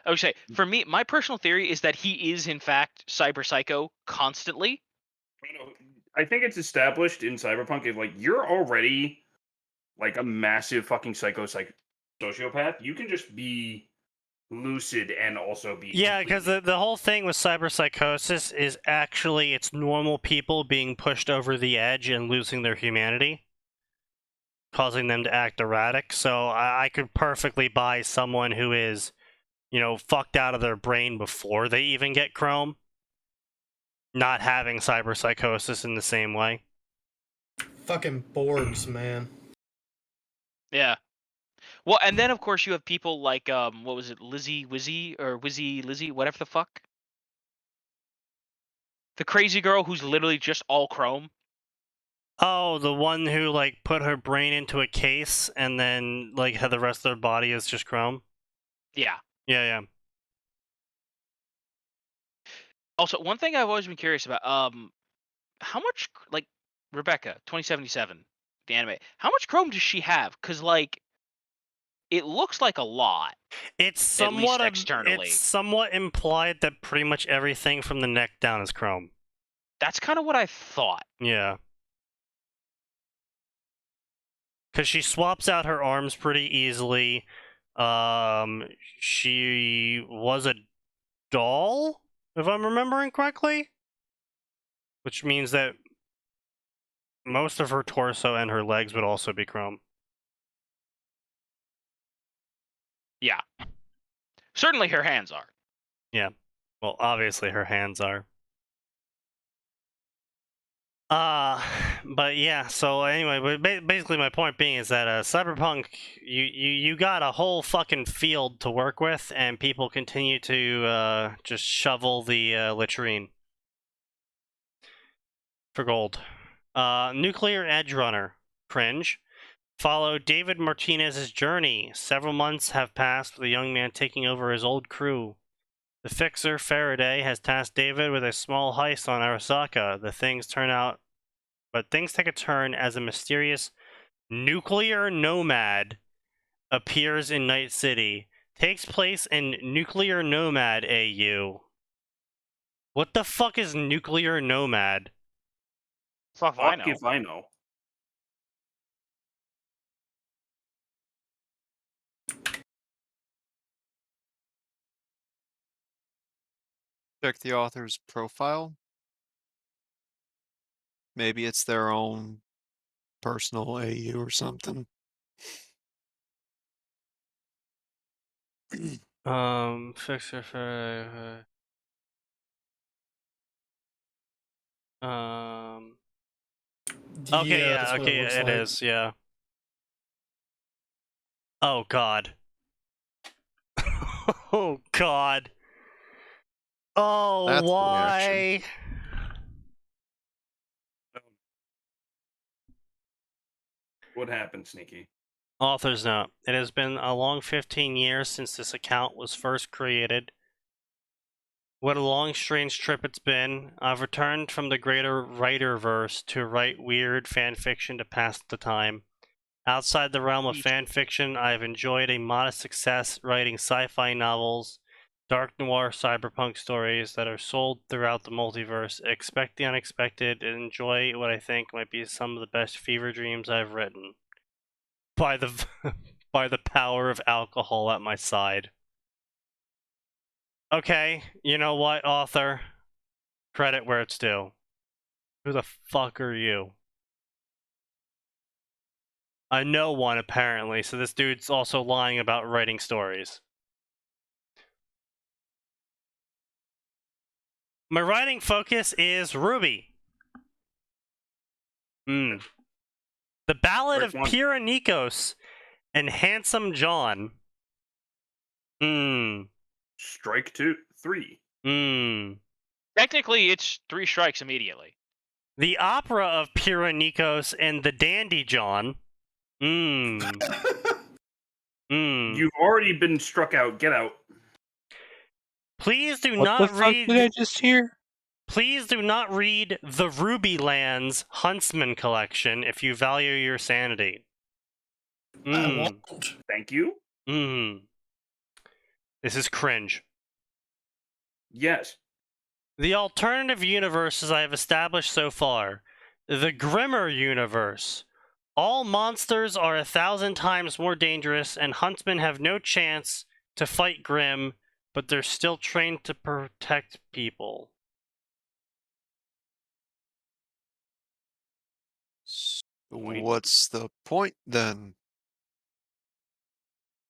Speaker 3: I would say, for me, my personal theory is that he is in fact cyber psycho constantly.
Speaker 2: I think it's established in Cyberpunk if you're already like a massive fucking sociopath, you can just be lucid and also be.
Speaker 1: Yeah, because the whole thing with cyberpsychosis is actually it's normal people being pushed over the edge and losing their humanity, causing them to act erratic. So I could perfectly buy someone who is, fucked out of their brain before they even get Chrome, not having cyberpsychosis in the same way.
Speaker 4: Fucking Borgs, man.
Speaker 3: Yeah. Well, and then of course you have people like what was it, Lizzie Wizzy or Wizzy Lizzie, whatever the fuck. The crazy girl who's literally just all chrome.
Speaker 1: Oh, the one who put her brain into a case and then had the rest of their body is just Chrome.
Speaker 3: Yeah.
Speaker 1: Yeah.
Speaker 3: Also, one thing I've always been curious about, how much Rebecca 2077, the anime, how much chrome does she have? Because it looks like a lot.
Speaker 1: It's somewhat
Speaker 3: externally.
Speaker 1: It's somewhat implied that pretty much everything from the neck down is Chrome.
Speaker 3: That's kind of what I thought.
Speaker 1: Yeah. Because she swaps out her arms pretty easily. She was a doll, if I'm remembering correctly, which means that most of her torso and her legs would also be chrome.
Speaker 3: Yeah. Certainly her hands are.
Speaker 1: Yeah. Well, obviously her hands are. But yeah, so anyway, basically my point being is that Cyberpunk, you got a whole fucking field to work with, and people continue to just shovel the latrine for gold. Nuclear Edge Runner, cringe. Follow David Martinez's journey. Several months have passed with the young man taking over his old crew. The fixer, Faraday, has tasked David with a small heist on Arasaka. But things take a turn as a mysterious nuclear nomad appears in Night City. Takes place in Nuclear Nomad AU. What the fuck is Nuclear Nomad?
Speaker 3: Fuck if I
Speaker 2: Fuck
Speaker 3: know.
Speaker 2: if I know.
Speaker 5: Check the author's profile. Maybe it's their own personal AU or something.
Speaker 1: Fixer for okay,
Speaker 4: that's what
Speaker 1: okay,
Speaker 4: looks
Speaker 1: it
Speaker 4: like.
Speaker 1: is, yeah. Oh god. Oh god. Oh,
Speaker 5: That's the
Speaker 1: why?
Speaker 5: reaction.
Speaker 2: What happened, Sneaky?
Speaker 1: Author's note. It has been a long 15 years since this account was first created. What a long, strange trip it's been. I've returned from the greater writer-verse to write weird fanfiction to pass the time. Outside the realm of fanfiction, I've enjoyed a modest success writing sci-fi novels, dark noir cyberpunk stories that are sold throughout the multiverse. Expect the unexpected and enjoy what I think might be some of the best fever dreams I've written. By the by the power of alcohol at my side. Okay, you know what, author? Credit where it's due. Who the fuck are you? I know one, apparently, so this dude's also lying about writing stories. My writing focus is Ruby. The Ballad of Pyrrha Nikos and Handsome John.
Speaker 2: Strike 3.
Speaker 3: Technically, it's 3 strikes immediately.
Speaker 1: The Opera of Pyrrha Nikos and the Dandy John.
Speaker 2: You've already been struck out. Get out.
Speaker 1: Please do
Speaker 6: What
Speaker 1: not
Speaker 6: the fuck
Speaker 1: read.
Speaker 6: did I just hear?
Speaker 1: Please do not read the Ruby Lands Huntsman collection if you value your sanity.
Speaker 4: I won't.
Speaker 2: Thank you.
Speaker 1: This is cringe.
Speaker 2: Yes.
Speaker 1: The alternative universes I have established so far. The Grimmer universe. All monsters are 1,000 times more dangerous, and huntsmen have no chance to fight Grim, but they're still trained to protect people.
Speaker 5: What's the point then?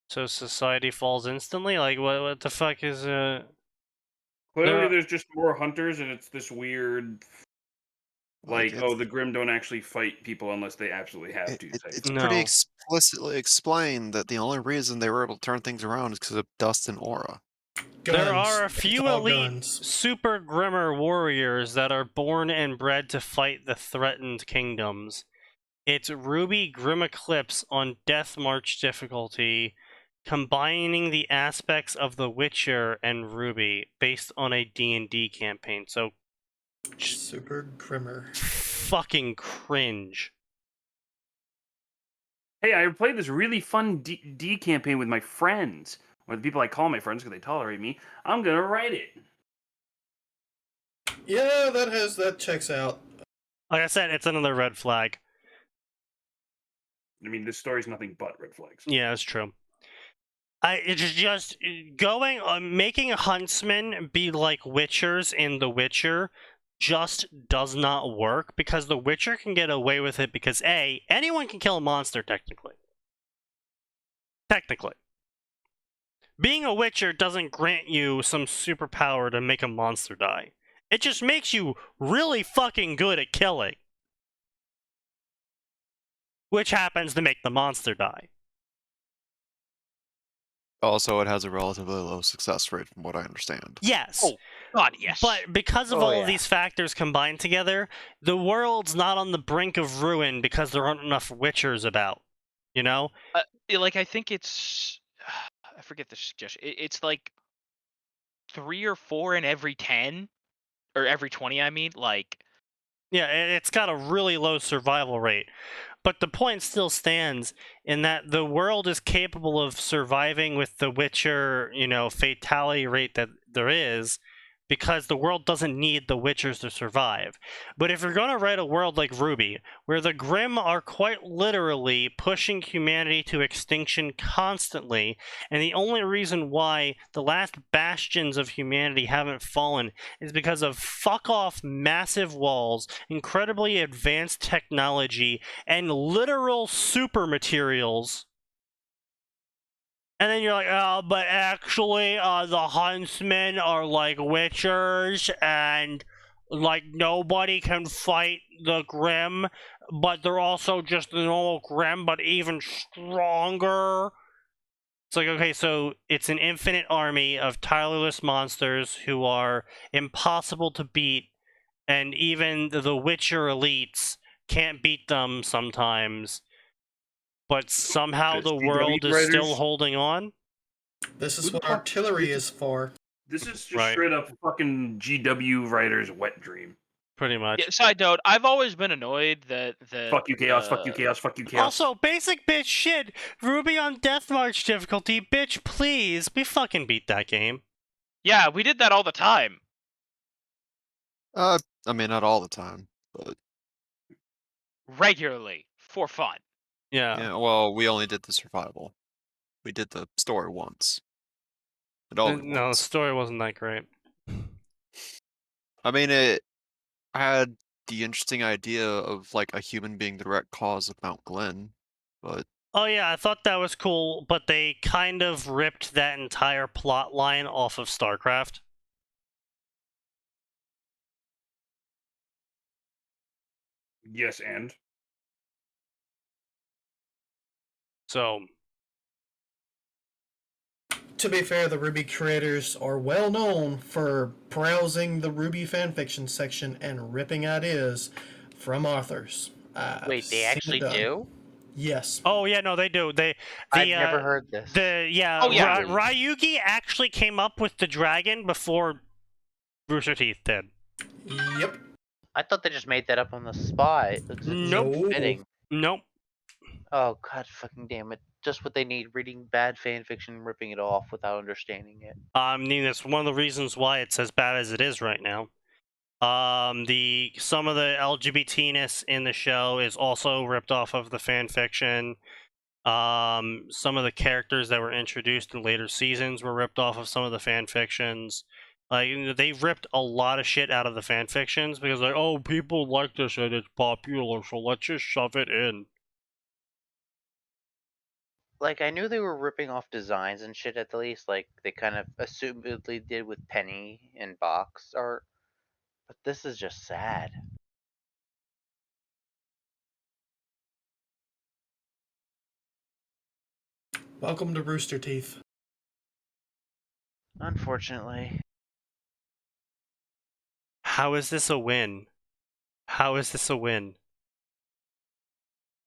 Speaker 1: So society falls instantly? Like, what the fuck is
Speaker 2: Clearly, there's just more hunters, and it's this weird,
Speaker 5: Like,
Speaker 2: the Grim don't actually fight people unless they absolutely have to.
Speaker 5: It's pretty explicitly explained that the only reason they were able to turn things around is because of dust and aura.
Speaker 1: There are a few elite super Grimmer warriors that are born and bred to fight the threatened kingdoms. It's Ruby Grim Eclipse on Death March difficulty, combining the aspects of The Witcher and Ruby based on a D&D campaign. So
Speaker 4: super Grimmer.
Speaker 1: Fucking cringe.
Speaker 2: Hey, I played this really fun D campaign with my friends, or the people I call my friends because they tolerate me. I'm gonna write it.
Speaker 4: Yeah, that checks out.
Speaker 1: Like I said, it's another red flag.
Speaker 2: I mean, this story's nothing but red flags.
Speaker 1: Yeah, it's true. It's just going making huntsmen be like witchers in The Witcher just does not work, because The Witcher can get away with it because A, anyone can kill a monster technically. Being a witcher doesn't grant you some superpower to make a monster die. It just makes you really fucking good at killing, which happens to make the monster die.
Speaker 5: Also, it has a relatively low success rate, from what I understand.
Speaker 1: Yes.
Speaker 3: Oh, God, yes.
Speaker 1: But because of
Speaker 7: Oh,
Speaker 1: all of
Speaker 7: yeah.
Speaker 1: these factors combined together, the world's not on the brink of ruin because there aren't enough witchers about. You know?
Speaker 3: Like, I think it's... I forget the suggestion. It's like 3 or 4 in every 10, or every 20, I mean. Like,
Speaker 1: Yeah, it's got a really low survival rate. But the point still stands in that the world is capable of surviving with the Witcher, fatality rate that there is, because the world doesn't need the Witchers to survive. But if you're going to write a world like Ruby, where the Grimm are quite literally pushing humanity to extinction constantly, and the only reason why the last bastions of humanity haven't fallen is because of fuck-off massive walls, incredibly advanced technology, and literal super materials. And then you're like, oh, but actually, the huntsmen are like witchers, and like nobody can fight the Grimm, but they're also just the normal Grimm, but even stronger. It's like, okay, so it's an infinite army of tireless monsters who are impossible to beat, and even the Witcher elites can't beat them sometimes. But somehow the world is still holding on?
Speaker 4: This is what artillery is for.
Speaker 2: This is just
Speaker 1: Right.
Speaker 2: straight up fucking GW writers' wet dream.
Speaker 1: Pretty much.
Speaker 3: yeah, side note, I've always been annoyed that
Speaker 2: Fuck you, chaos. Fuck you, chaos. Fuck you, chaos.
Speaker 1: Also, basic bitch shit. Ruby on Death March difficulty, bitch, please. We fucking beat that game.
Speaker 3: Yeah, we did that all the time.
Speaker 5: I mean, not all the time, but
Speaker 3: Regularly. For fun.
Speaker 5: yeah. Well, we only did the survival. We did the story once. But only
Speaker 1: No, the
Speaker 5: once.
Speaker 1: story wasn't that great.
Speaker 5: I mean, it had the interesting idea of like a human being the direct cause of Mount Glen, but
Speaker 1: Oh yeah, I thought that was cool, but they kind of ripped that entire plot line off of StarCraft.
Speaker 2: Yes, and
Speaker 1: So,
Speaker 4: To be fair, the Ruby creators are well known for browsing the Ruby fanfiction section and ripping ideas from authors.
Speaker 7: Wait, they actually do?
Speaker 4: Yes.
Speaker 1: oh yeah, no, they do.
Speaker 7: I've never heard this.
Speaker 3: Oh, yeah.
Speaker 1: Ryugi actually came up with the dragon before Rooster Teeth did.
Speaker 4: Yep.
Speaker 7: I thought they just made that up on the spot. It's
Speaker 1: Nope.
Speaker 7: fitting.
Speaker 1: Nope.
Speaker 7: Oh, god fucking damn it. Just what they need, reading bad fanfiction, ripping it off without understanding it.
Speaker 1: I mean, that's one of the reasons why it's as bad as it is right now. Some of the LGBT-ness in the show is also ripped off of the fan fiction. Some of the characters that were introduced in later seasons were ripped off of some of the fan fictions. Like, they ripped a lot of shit out of the fan fictions because, like, oh, people like this and it's popular, so let's just shove it in.
Speaker 7: Like, I knew they were ripping off designs and shit at the least, like they kind of assumedly did with Penny and box art. But this is just sad.
Speaker 4: Welcome to Rooster Teeth.
Speaker 7: Unfortunately.
Speaker 1: How is this a win? How is this a win?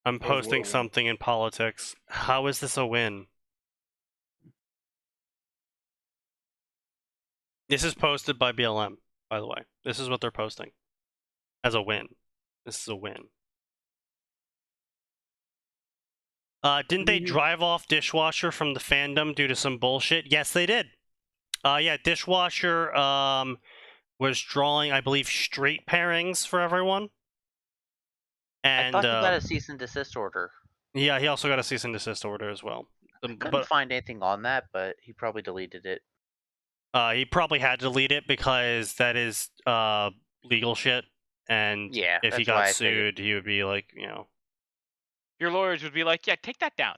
Speaker 1: I'm
Speaker 2: How's what a
Speaker 1: posting
Speaker 2: win?
Speaker 1: something in politics. How is this a win? This is posted by BLM, by the way. This is what they're posting. As a win. This is a win. Didn't they drive off Dishwasher from the fandom due to some bullshit? Yes, they did. Yeah, Dishwasher was drawing, I believe, straight pairings for everyone. And
Speaker 7: I thought he got a cease and desist order.
Speaker 1: yeah, he also got a cease and desist order as well.
Speaker 7: Couldn't find anything on that, but he probably deleted it.
Speaker 1: He probably had to delete it because that is legal shit, and
Speaker 7: Yeah,
Speaker 1: if he
Speaker 7: that's why
Speaker 1: got
Speaker 7: I figured.
Speaker 1: sued, he would be like,
Speaker 3: Your lawyers would be like, yeah, take that down.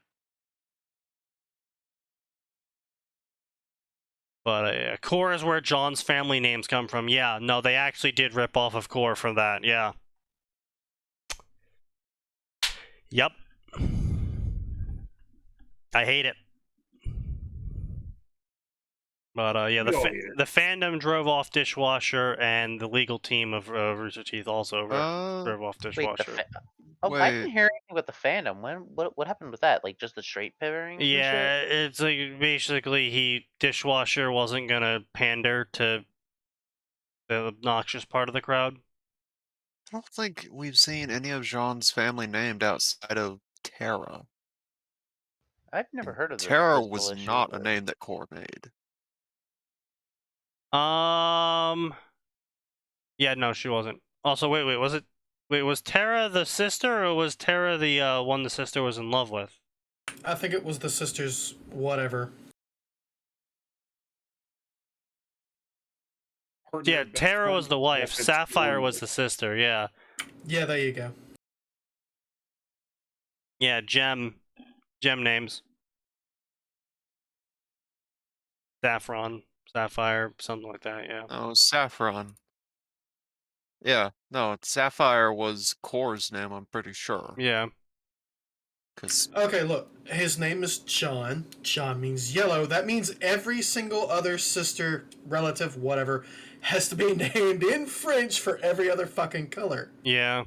Speaker 1: But Core is where John's family names come from. Yeah, no, they actually did rip off of Core from that. Yeah. Yep. I hate it. But yeah,
Speaker 2: We all hate it.
Speaker 1: the fandom drove off Dishwasher, and the legal team of Rooster Teeth also drove off
Speaker 7: Wait,
Speaker 1: Dishwasher.
Speaker 7: I
Speaker 5: Wait.
Speaker 7: didn't hear anything about the fandom. What happened with that? Like just the straight pairings?
Speaker 1: Yeah, it's like basically Dishwasher wasn't gonna pander to the obnoxious part of the crowd.
Speaker 5: I don't think we've seen any of Jean's family named outside of Terra.
Speaker 7: I've never heard of this.
Speaker 5: Terra
Speaker 7: this
Speaker 5: was
Speaker 7: whole issue,
Speaker 5: not a
Speaker 7: but-
Speaker 5: name that Core made.
Speaker 1: Yeah, no, she wasn't. Also, wait, was Terra the sister, or was Terra the one the sister was in love with?
Speaker 4: I think it was the sisters, whatever.
Speaker 1: Yeah, Terra was the wife. Sapphire was the sister. Yeah.
Speaker 4: Yeah, there you go.
Speaker 1: Yeah, gem names. Saffron, Sapphire, something like that. Yeah.
Speaker 5: Oh, Saffron. Yeah, no, Sapphire was Core's name, I'm pretty sure.
Speaker 1: Yeah.
Speaker 4: Okay, look, his name is John. John means yellow. That means every single other sister, relative, whatever, has to be named in French for every other fucking color.
Speaker 1: Yeah.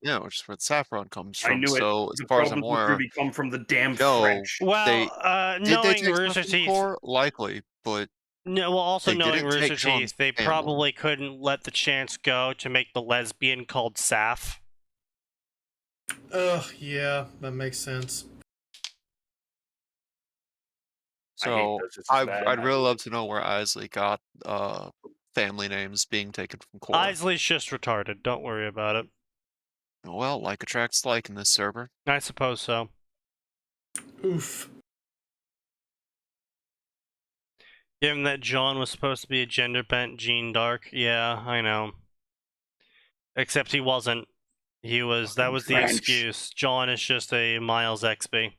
Speaker 5: Yeah, which is where Saffron comes from.
Speaker 2: I knew it.
Speaker 5: So as
Speaker 2: The
Speaker 5: far as I'm
Speaker 2: problems with
Speaker 5: aware,
Speaker 2: Ruby come from the damn
Speaker 5: no,
Speaker 2: French.
Speaker 1: Well,
Speaker 5: did they
Speaker 1: knowing
Speaker 5: take
Speaker 1: Rooster
Speaker 5: stuff from
Speaker 1: Teeth.
Speaker 5: Core? Likely, but
Speaker 1: No, well, also
Speaker 5: they
Speaker 1: knowing
Speaker 5: didn't take
Speaker 1: Rooster
Speaker 5: John's
Speaker 1: Teeth, they
Speaker 5: family.
Speaker 1: probably couldn't let the chance go to make the lesbian called Saf.
Speaker 4: Ugh, yeah, that makes sense.
Speaker 5: So
Speaker 2: those, it's bad.
Speaker 5: I'd really love to know where Isley got family names being taken from Core.
Speaker 1: Isley's just retarded. Don't worry about it.
Speaker 5: Well, like attracts like in this server.
Speaker 1: I suppose so.
Speaker 4: Oof.
Speaker 1: Given that John was supposed to be a gender bent Gene Dark, yeah, I know. Except he wasn't. He was. That was the
Speaker 2: French.
Speaker 1: excuse. John is just a Miles XB.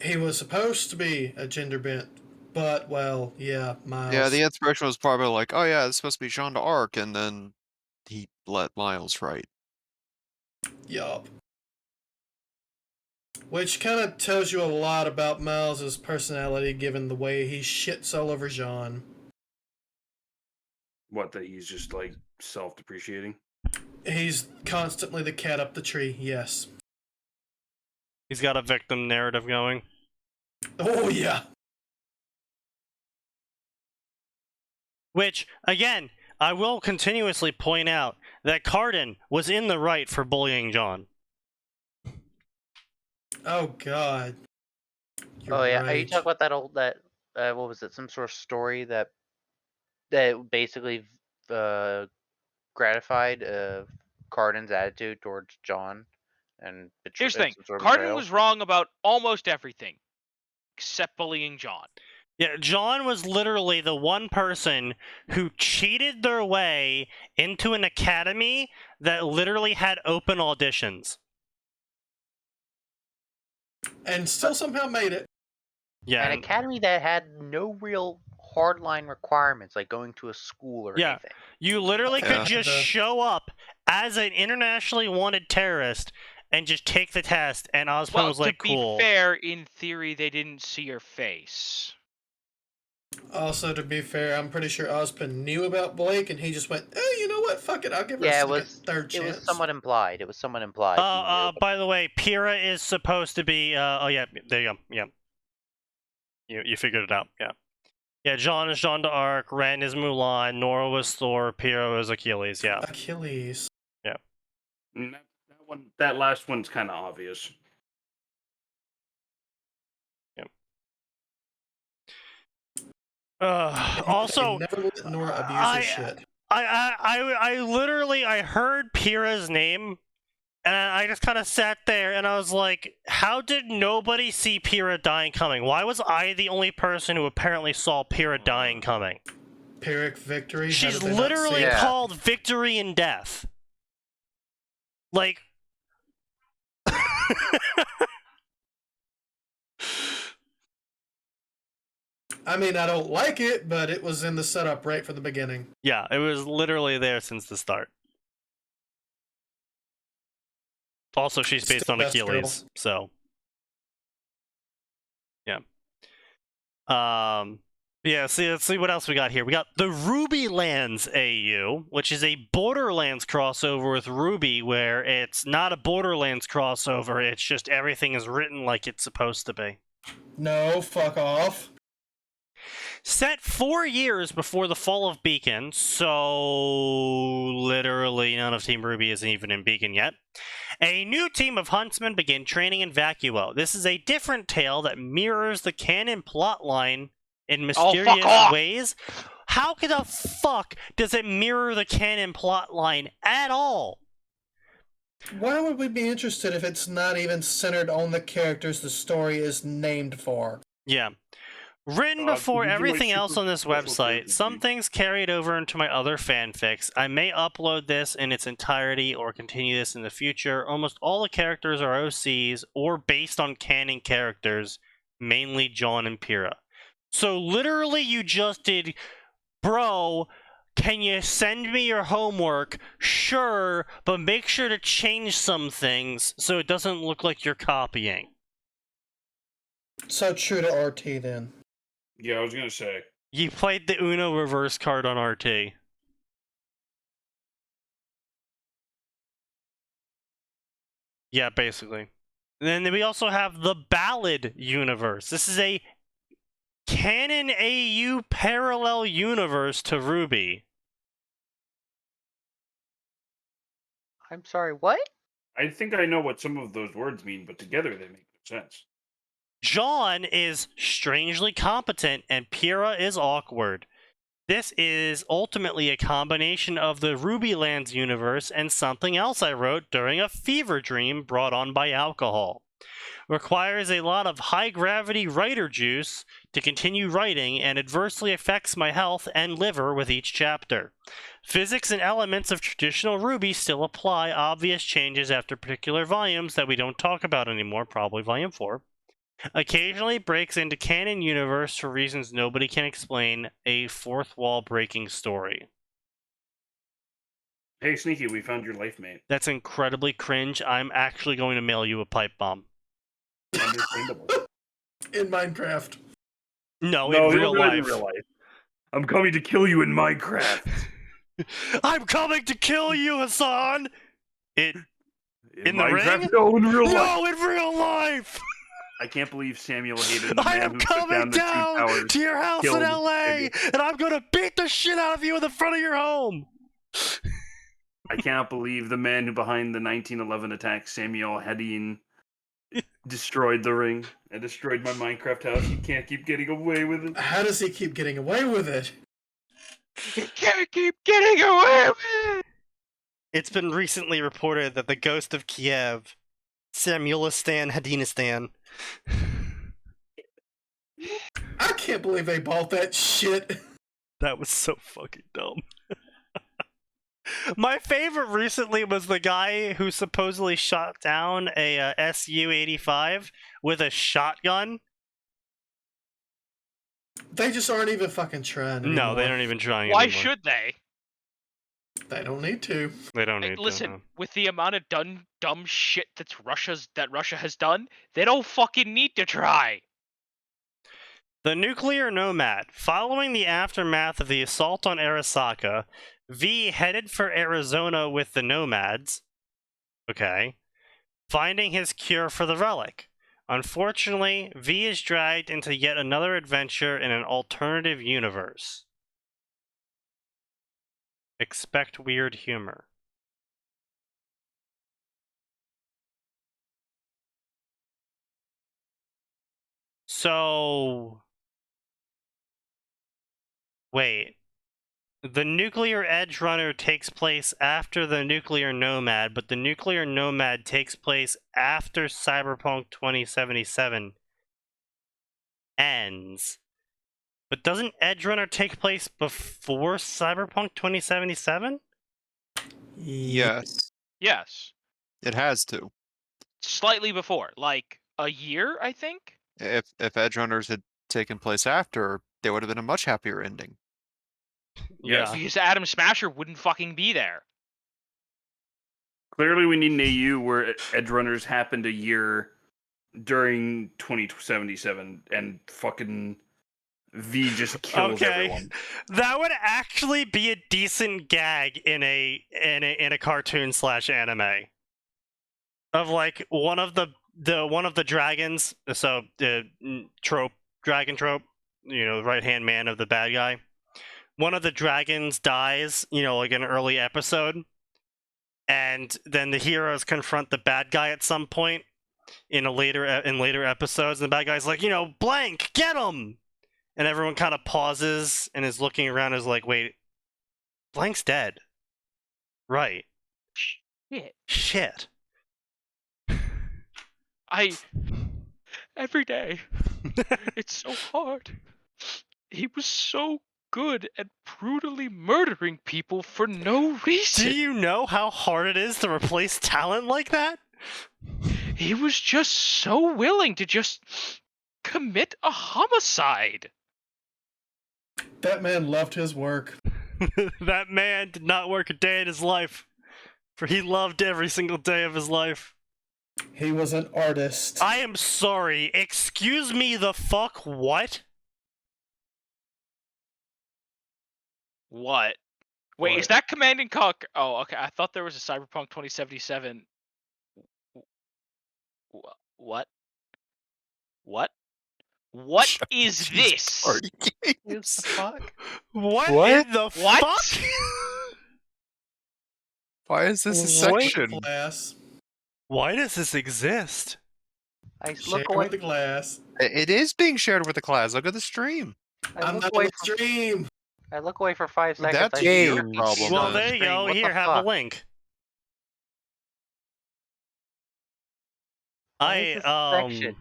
Speaker 4: He was supposed to be a gender bent, but, well, yeah, Miles.
Speaker 5: Yeah, the inspiration was probably like, oh yeah, it's supposed to be Jean d'Arc, and then he let Miles write.
Speaker 4: Yup. Which kind of tells you a lot about Miles' personality, given the way he shits all over Jean.
Speaker 2: What, that he's just like self-depreciating?
Speaker 4: He's constantly the cat up the tree, yes.
Speaker 1: He's got a victim narrative going.
Speaker 4: Oh, yeah.
Speaker 1: Which, again, I will continuously point out that Cardin was in the right for bullying John.
Speaker 4: Oh, God. You're
Speaker 7: Oh yeah, are you
Speaker 4: right.
Speaker 7: talking about that what was it? Some sort of story that basically gratified Cardin's attitude towards John and
Speaker 3: Here's the thing:
Speaker 7: some sort of
Speaker 3: Cardin
Speaker 7: betrayal?
Speaker 3: was wrong about almost everything, except bullying John.
Speaker 1: Yeah, John was literally the one person who cheated their way into an academy that literally had open auditions.
Speaker 4: And still somehow made it.
Speaker 1: Yeah,
Speaker 7: An academy that had no real hardline requirements, like going to a school or
Speaker 1: Yeah.
Speaker 7: anything.
Speaker 1: you literally
Speaker 5: Yeah.
Speaker 1: could just
Speaker 4: The-
Speaker 1: show up as an internationally wanted terrorist and just take the test, and Ozpin
Speaker 3: Well,
Speaker 1: was like,
Speaker 3: to
Speaker 1: cool.
Speaker 3: be fair, in theory, they didn't see your face.
Speaker 4: Also, to be fair, I'm pretty sure Ozpin knew about Blake, and he just went, "Hey, you know what? Fuck it, I'll give her
Speaker 7: Yeah,
Speaker 4: a
Speaker 7: it was
Speaker 4: third chance."
Speaker 7: It was somewhat implied. It was somewhat implied. he knew.
Speaker 1: By the way, Pyrrha is supposed to be, oh yeah, there you go, yeah. You figured it out, yeah. Yeah, John is Jean d'Arc, Ren is Mulan, Nora was Thor, Pyrrha was Achilles, yeah.
Speaker 4: Achilles.
Speaker 2: And that last one's kind of obvious.
Speaker 1: Also,
Speaker 4: Never let Nora abuse
Speaker 1: I-
Speaker 4: his shit.
Speaker 1: I literally, I heard Pyrrha's name And I just kind of sat there and I was like, how did nobody see Pyrrha dying coming? Why was I the only person who apparently saw Pyrrha dying coming?
Speaker 4: Pyrrhic victory. How
Speaker 1: She's
Speaker 4: did they not
Speaker 1: literally
Speaker 4: see it?
Speaker 1: called Victory in Death. Like...
Speaker 4: I mean, I don't like it, but it was in the setup right from the beginning.
Speaker 1: Yeah, it was literally there since the start. Also, she's
Speaker 4: Still
Speaker 1: based on
Speaker 4: best
Speaker 1: Achilles, so... Yeah. Yeah, see, let's see what else we got here. We got the Ruby Lands AU, which is a Borderlands crossover with Ruby, where it's not a Borderlands crossover, it's just everything is written like it's supposed to be.
Speaker 4: No, fuck off.
Speaker 1: Set 4 years before the fall of Beacon, so literally none of Team Ruby isn't even in Beacon yet. A new team of huntsmen begin training in Vacuo. This is a different tale that mirrors the canon plotline in mysterious ways. How the fuck does it mirror the canon plotline at all?
Speaker 4: Why would we be interested if it's not even centered on the characters the story is named for?
Speaker 1: Yeah. Written before everything else on this website, some things carried over into my other fanfics. I may upload this in its entirety or continue this in the future. Almost all the characters are OCs or based on canon characters, mainly John and Pyrrha. So literally you just did, bro, can you send me your homework? Sure, but make sure to change some things so it doesn't look like you're copying.
Speaker 4: So true to RT then.
Speaker 2: Yeah, I was gonna say.
Speaker 1: You played the Uno reverse card on RT. Yeah, basically. And then we also have the Ballad universe. This is a canon AU parallel universe to Ruby.
Speaker 7: I'm sorry, what?
Speaker 2: I think I know what some of those words mean, but together they make no sense.
Speaker 1: John is strangely competent and Pyrrha is awkward. This is ultimately a combination of the Ruby Lands universe and something else I wrote during a fever dream brought on by alcohol. Requires a lot of high-gravity writer juice to continue writing and adversely affects my health and liver with each chapter. Physics and elements of traditional Ruby still apply. Obvious changes after particular volumes that we don't talk about anymore, probably volume 4. Occasionally breaks into canon universe for reasons nobody can explain. A fourth wall breaking story.
Speaker 2: Hey, Sneaky, we found your life mate.
Speaker 1: That's incredibly cringe. I'm actually going to mail you a pipe bomb.
Speaker 2: Understandable.
Speaker 4: In Minecraft.
Speaker 1: No,
Speaker 2: No,
Speaker 1: in real life.
Speaker 2: In real life. I'm coming to kill you in Minecraft.
Speaker 1: I'm coming to kill you, Hassan! In the
Speaker 2: Minecraft?
Speaker 1: ring?
Speaker 2: No, in real life.
Speaker 1: No, in real life!
Speaker 2: I can't believe Samuel hated the
Speaker 1: I
Speaker 2: man
Speaker 1: am
Speaker 2: who took
Speaker 1: coming
Speaker 2: down the
Speaker 1: down
Speaker 2: two towers.
Speaker 1: to your house in
Speaker 2: killed
Speaker 1: LA,
Speaker 2: David.
Speaker 1: and I'm gonna beat the shit out of you in the front of your home!
Speaker 2: I can't believe the man who behind the 1911 attack, Samuel Hedin, destroyed the ring and destroyed my Minecraft house. You can't keep getting away with it.
Speaker 4: How does he keep getting away with it?
Speaker 3: You can't keep getting away with it!
Speaker 1: It's been recently reported that the ghost of Kiev, Samuelistan, Hadinistan.
Speaker 4: I can't believe they bought that shit.
Speaker 1: That was so fucking dumb. My favorite recently was the guy who supposedly shot down a Su-85 with a shotgun.
Speaker 4: They just aren't even fucking trying anymore.
Speaker 1: No, they aren't even trying
Speaker 3: Why
Speaker 1: anymore.
Speaker 3: should they?
Speaker 4: They don't need to.
Speaker 1: They don't
Speaker 3: Like,
Speaker 1: need
Speaker 3: listen,
Speaker 1: to.
Speaker 3: with the amount of dumb shit that Russia has done, they don't fucking need to try.
Speaker 1: The Nuclear Nomad. Following the aftermath of the assault on Arasaka, V headed for Arizona with the Nomads. Okay. Finding his cure for the relic. Unfortunately, V is dragged into yet another adventure in an alternative universe. Expect weird humor. So... Wait. The nuclear edge runner takes place after the nuclear nomad, but the nuclear nomad takes place after Cyberpunk 2077 ends. But doesn't Edge Runner take place before Cyberpunk 2077?
Speaker 5: Yes,
Speaker 3: Yes,
Speaker 5: it has to.
Speaker 3: slightly before, like a year, I think.
Speaker 5: If Edge Runners had taken place after, there would have been a much happier ending.
Speaker 2: Yes.
Speaker 3: Because Adam Smasher wouldn't fucking be there.
Speaker 2: Clearly, we need an AU where Edge Runners happened a year during 2077, and fucking V just kills everyone.
Speaker 1: That would actually be a decent gag in a cartoon / anime. Of like one of the dragons, so the dragon trope, the right hand man of the bad guy. One of the dragons dies, like in an early episode, and then the heroes confront the bad guy at some point in later episodes, and the bad guy's like, blank, get him, and everyone kind of pauses and is looking around, is like, wait, blank's dead, right? Shit.
Speaker 3: Every day, it's so hard. He was so good at brutally murdering people for no reason.
Speaker 1: Do you know how hard it is to replace talent like that?
Speaker 3: He was just so willing to just commit a homicide.
Speaker 4: That man loved his work.
Speaker 1: That man did not work a day in his life, for he loved every single day of his life.
Speaker 4: He was an artist.
Speaker 1: I am sorry. Excuse me the fuck what?
Speaker 3: What? Wait, is that Command and Conquer? Oh, okay. I thought there was a Cyberpunk 2077. What? What? What
Speaker 5: Chuck E.
Speaker 3: is
Speaker 5: Cheese
Speaker 3: this?
Speaker 5: party game.
Speaker 7: What the fuck?
Speaker 1: What
Speaker 6: What?
Speaker 1: in the
Speaker 3: What?
Speaker 1: fuck?
Speaker 5: Why is this a
Speaker 6: What?
Speaker 5: section?
Speaker 4: Glass.
Speaker 1: Why does this exist?
Speaker 7: I
Speaker 4: Share
Speaker 7: look away.
Speaker 4: with the glass.
Speaker 5: It is being shared with the class. Look at the stream.
Speaker 4: I'm
Speaker 7: look
Speaker 4: not
Speaker 7: away
Speaker 4: on the stream.
Speaker 7: I look away for 5 seconds.
Speaker 5: That's
Speaker 7: I see your
Speaker 5: your
Speaker 7: PC
Speaker 5: problem.
Speaker 7: on
Speaker 1: Well,
Speaker 7: the
Speaker 1: there you
Speaker 7: screen.
Speaker 1: go.
Speaker 7: What
Speaker 1: Here,
Speaker 7: the
Speaker 1: have
Speaker 7: fuck?
Speaker 1: the link.
Speaker 7: What is this section?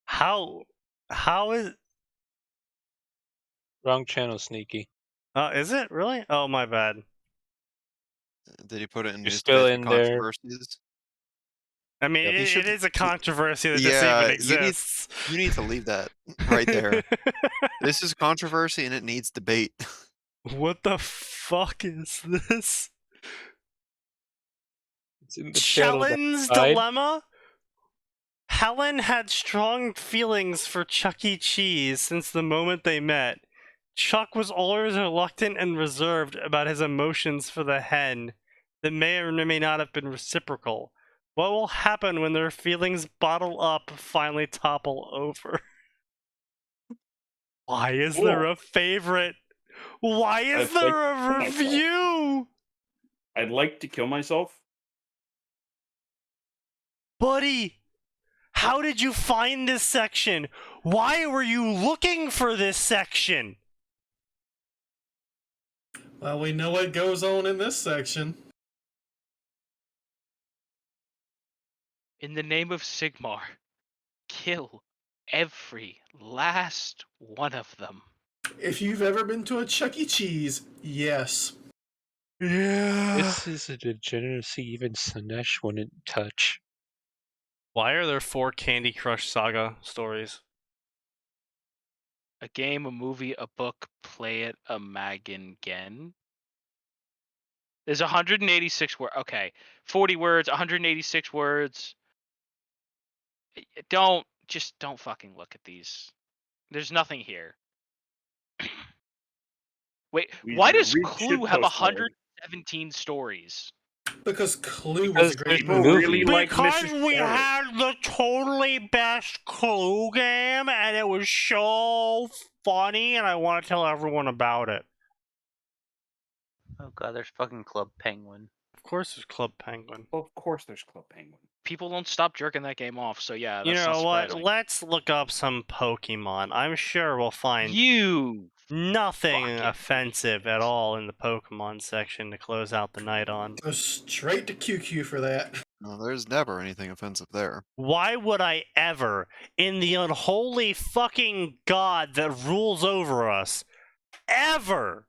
Speaker 1: How is
Speaker 6: Wrong channel, Sneaky.
Speaker 1: is it really? Oh, my bad.
Speaker 5: Did he put it in
Speaker 6: You're still
Speaker 5: newspaper
Speaker 6: in there.
Speaker 5: controversies?
Speaker 1: I mean,
Speaker 6: Yep.
Speaker 1: it is a controversy that this
Speaker 5: Yeah,
Speaker 1: even
Speaker 5: you
Speaker 1: exists.
Speaker 5: You need to leave that right there. This is controversy and it needs debate.
Speaker 1: What the fuck is this?
Speaker 6: It's in the channel that
Speaker 1: Chelen's
Speaker 6: died.
Speaker 1: dilemma? Helen had strong feelings for Chuck E. Cheese since the moment they met. Chuck was always reluctant and reserved about his emotions for the hen that may or may not have been reciprocal. What will happen when their feelings bottle up, finally topple over? Why is there a favorite? Why is
Speaker 2: I'd
Speaker 1: there
Speaker 2: like to
Speaker 1: a
Speaker 2: kill myself.
Speaker 1: review?
Speaker 2: I'd like to kill myself.
Speaker 1: Buddy, how did you find this section? Why were you looking for this section?
Speaker 4: Well, we know what goes on in this section.
Speaker 3: In the name of Sigmar, kill every last one of them.
Speaker 4: If you've ever been to a Chuck E. Cheese, yes.
Speaker 1: Yeah.
Speaker 6: This is a degeneracy even Slanesh wouldn't touch.
Speaker 1: Why are there 4 Candy Crush Saga stories?
Speaker 3: A game, a movie, a book, play it, a again. There's 186 words. Okay, 40 words, 186 words. Don't fucking look at these. There's nothing here. Wait, why does
Speaker 2: Read
Speaker 3: Clue have
Speaker 2: shitpost mode.
Speaker 3: 117 stories?
Speaker 4: Because Clue was a great
Speaker 6: People
Speaker 4: movie.
Speaker 2: really like
Speaker 1: Because
Speaker 2: Mrs.
Speaker 1: we
Speaker 2: Carrot.
Speaker 1: had the totally best Clue game, and it was so funny, and I want to tell everyone about it.
Speaker 7: Oh god, there's fucking Club Penguin.
Speaker 1: Of course, there's Club Penguin.
Speaker 2: Well, of course, there's Club Penguin.
Speaker 3: People don't stop jerking that game off, so yeah, that's
Speaker 1: You know
Speaker 3: not
Speaker 1: what?
Speaker 3: surprising.
Speaker 1: Let's look up some Pokemon. I'm sure we'll find.
Speaker 3: You
Speaker 1: Nothing
Speaker 3: Fucking
Speaker 1: offensive at all in the Pokemon section to close out the night on.
Speaker 4: Go straight to QQ for that.
Speaker 5: No, there's never anything offensive there.
Speaker 1: Why would I ever, in the unholy fucking god that rules over us, ever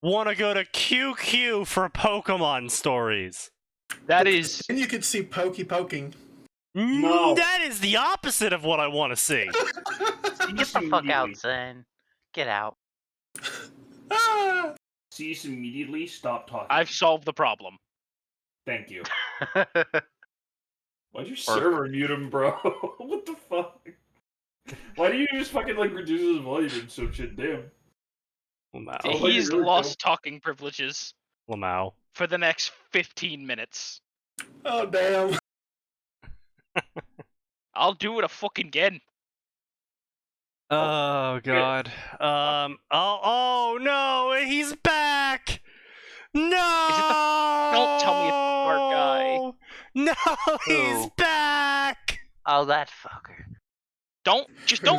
Speaker 1: want to go to QQ for Pokemon stories?
Speaker 3: That is
Speaker 4: And you could see Pokey poking.
Speaker 2: No.
Speaker 1: That is the opposite of what I want to see.
Speaker 7: Get the fuck out, Zen. Get out.
Speaker 4: Ah!
Speaker 2: Cease immediately. Stop talking.
Speaker 3: I've solved the problem.
Speaker 2: Thank you. Why'd your server mute him, bro? What the fuck? Why do you just fucking like reduce his volume and some shit? Damn.
Speaker 1: Lamau.
Speaker 2: Oh,
Speaker 3: He's
Speaker 2: really
Speaker 3: lost talking privileges
Speaker 1: Lamau.
Speaker 3: for the next 15 minutes.
Speaker 4: Oh, damn.
Speaker 3: I'll do it a fucking again.
Speaker 1: Oh god. Oh no, he's back. No.
Speaker 3: Don't tell me it's the fart guy.
Speaker 1: No, he's
Speaker 5: Who?
Speaker 1: back.
Speaker 7: Oh, that fucker.
Speaker 3: Don't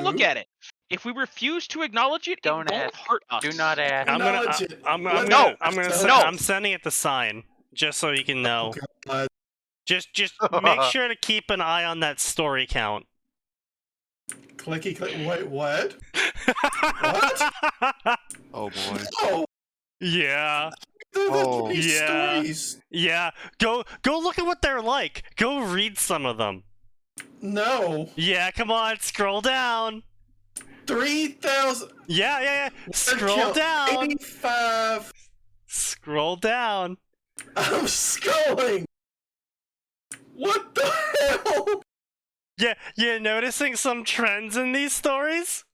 Speaker 3: look
Speaker 4: Who?
Speaker 3: at it. If we refuse to acknowledge it,
Speaker 7: Don't
Speaker 3: it won't
Speaker 7: ask.
Speaker 3: hurt us.
Speaker 7: Do not ask.
Speaker 4: Acknowledge it.
Speaker 3: No.
Speaker 1: I'm sending it the sign just so you can know.
Speaker 4: God.
Speaker 1: Just make sure to keep an eye on that story count.
Speaker 4: Clicky click. Wait, what?
Speaker 5: Oh boy.
Speaker 4: Oh,
Speaker 1: Yeah.
Speaker 5: Oh,
Speaker 4: these
Speaker 1: yeah.
Speaker 4: stories.
Speaker 1: Yeah. Go look at what they're like. Go read some of them.
Speaker 4: No.
Speaker 1: Yeah, come on, scroll down.
Speaker 4: 3,000.
Speaker 1: Yeah. Scroll
Speaker 4: Count,
Speaker 1: down.
Speaker 4: 85.
Speaker 1: Scroll down.
Speaker 4: I'm scrolling. What the hell?
Speaker 1: Yeah, you're noticing some trends in these stories?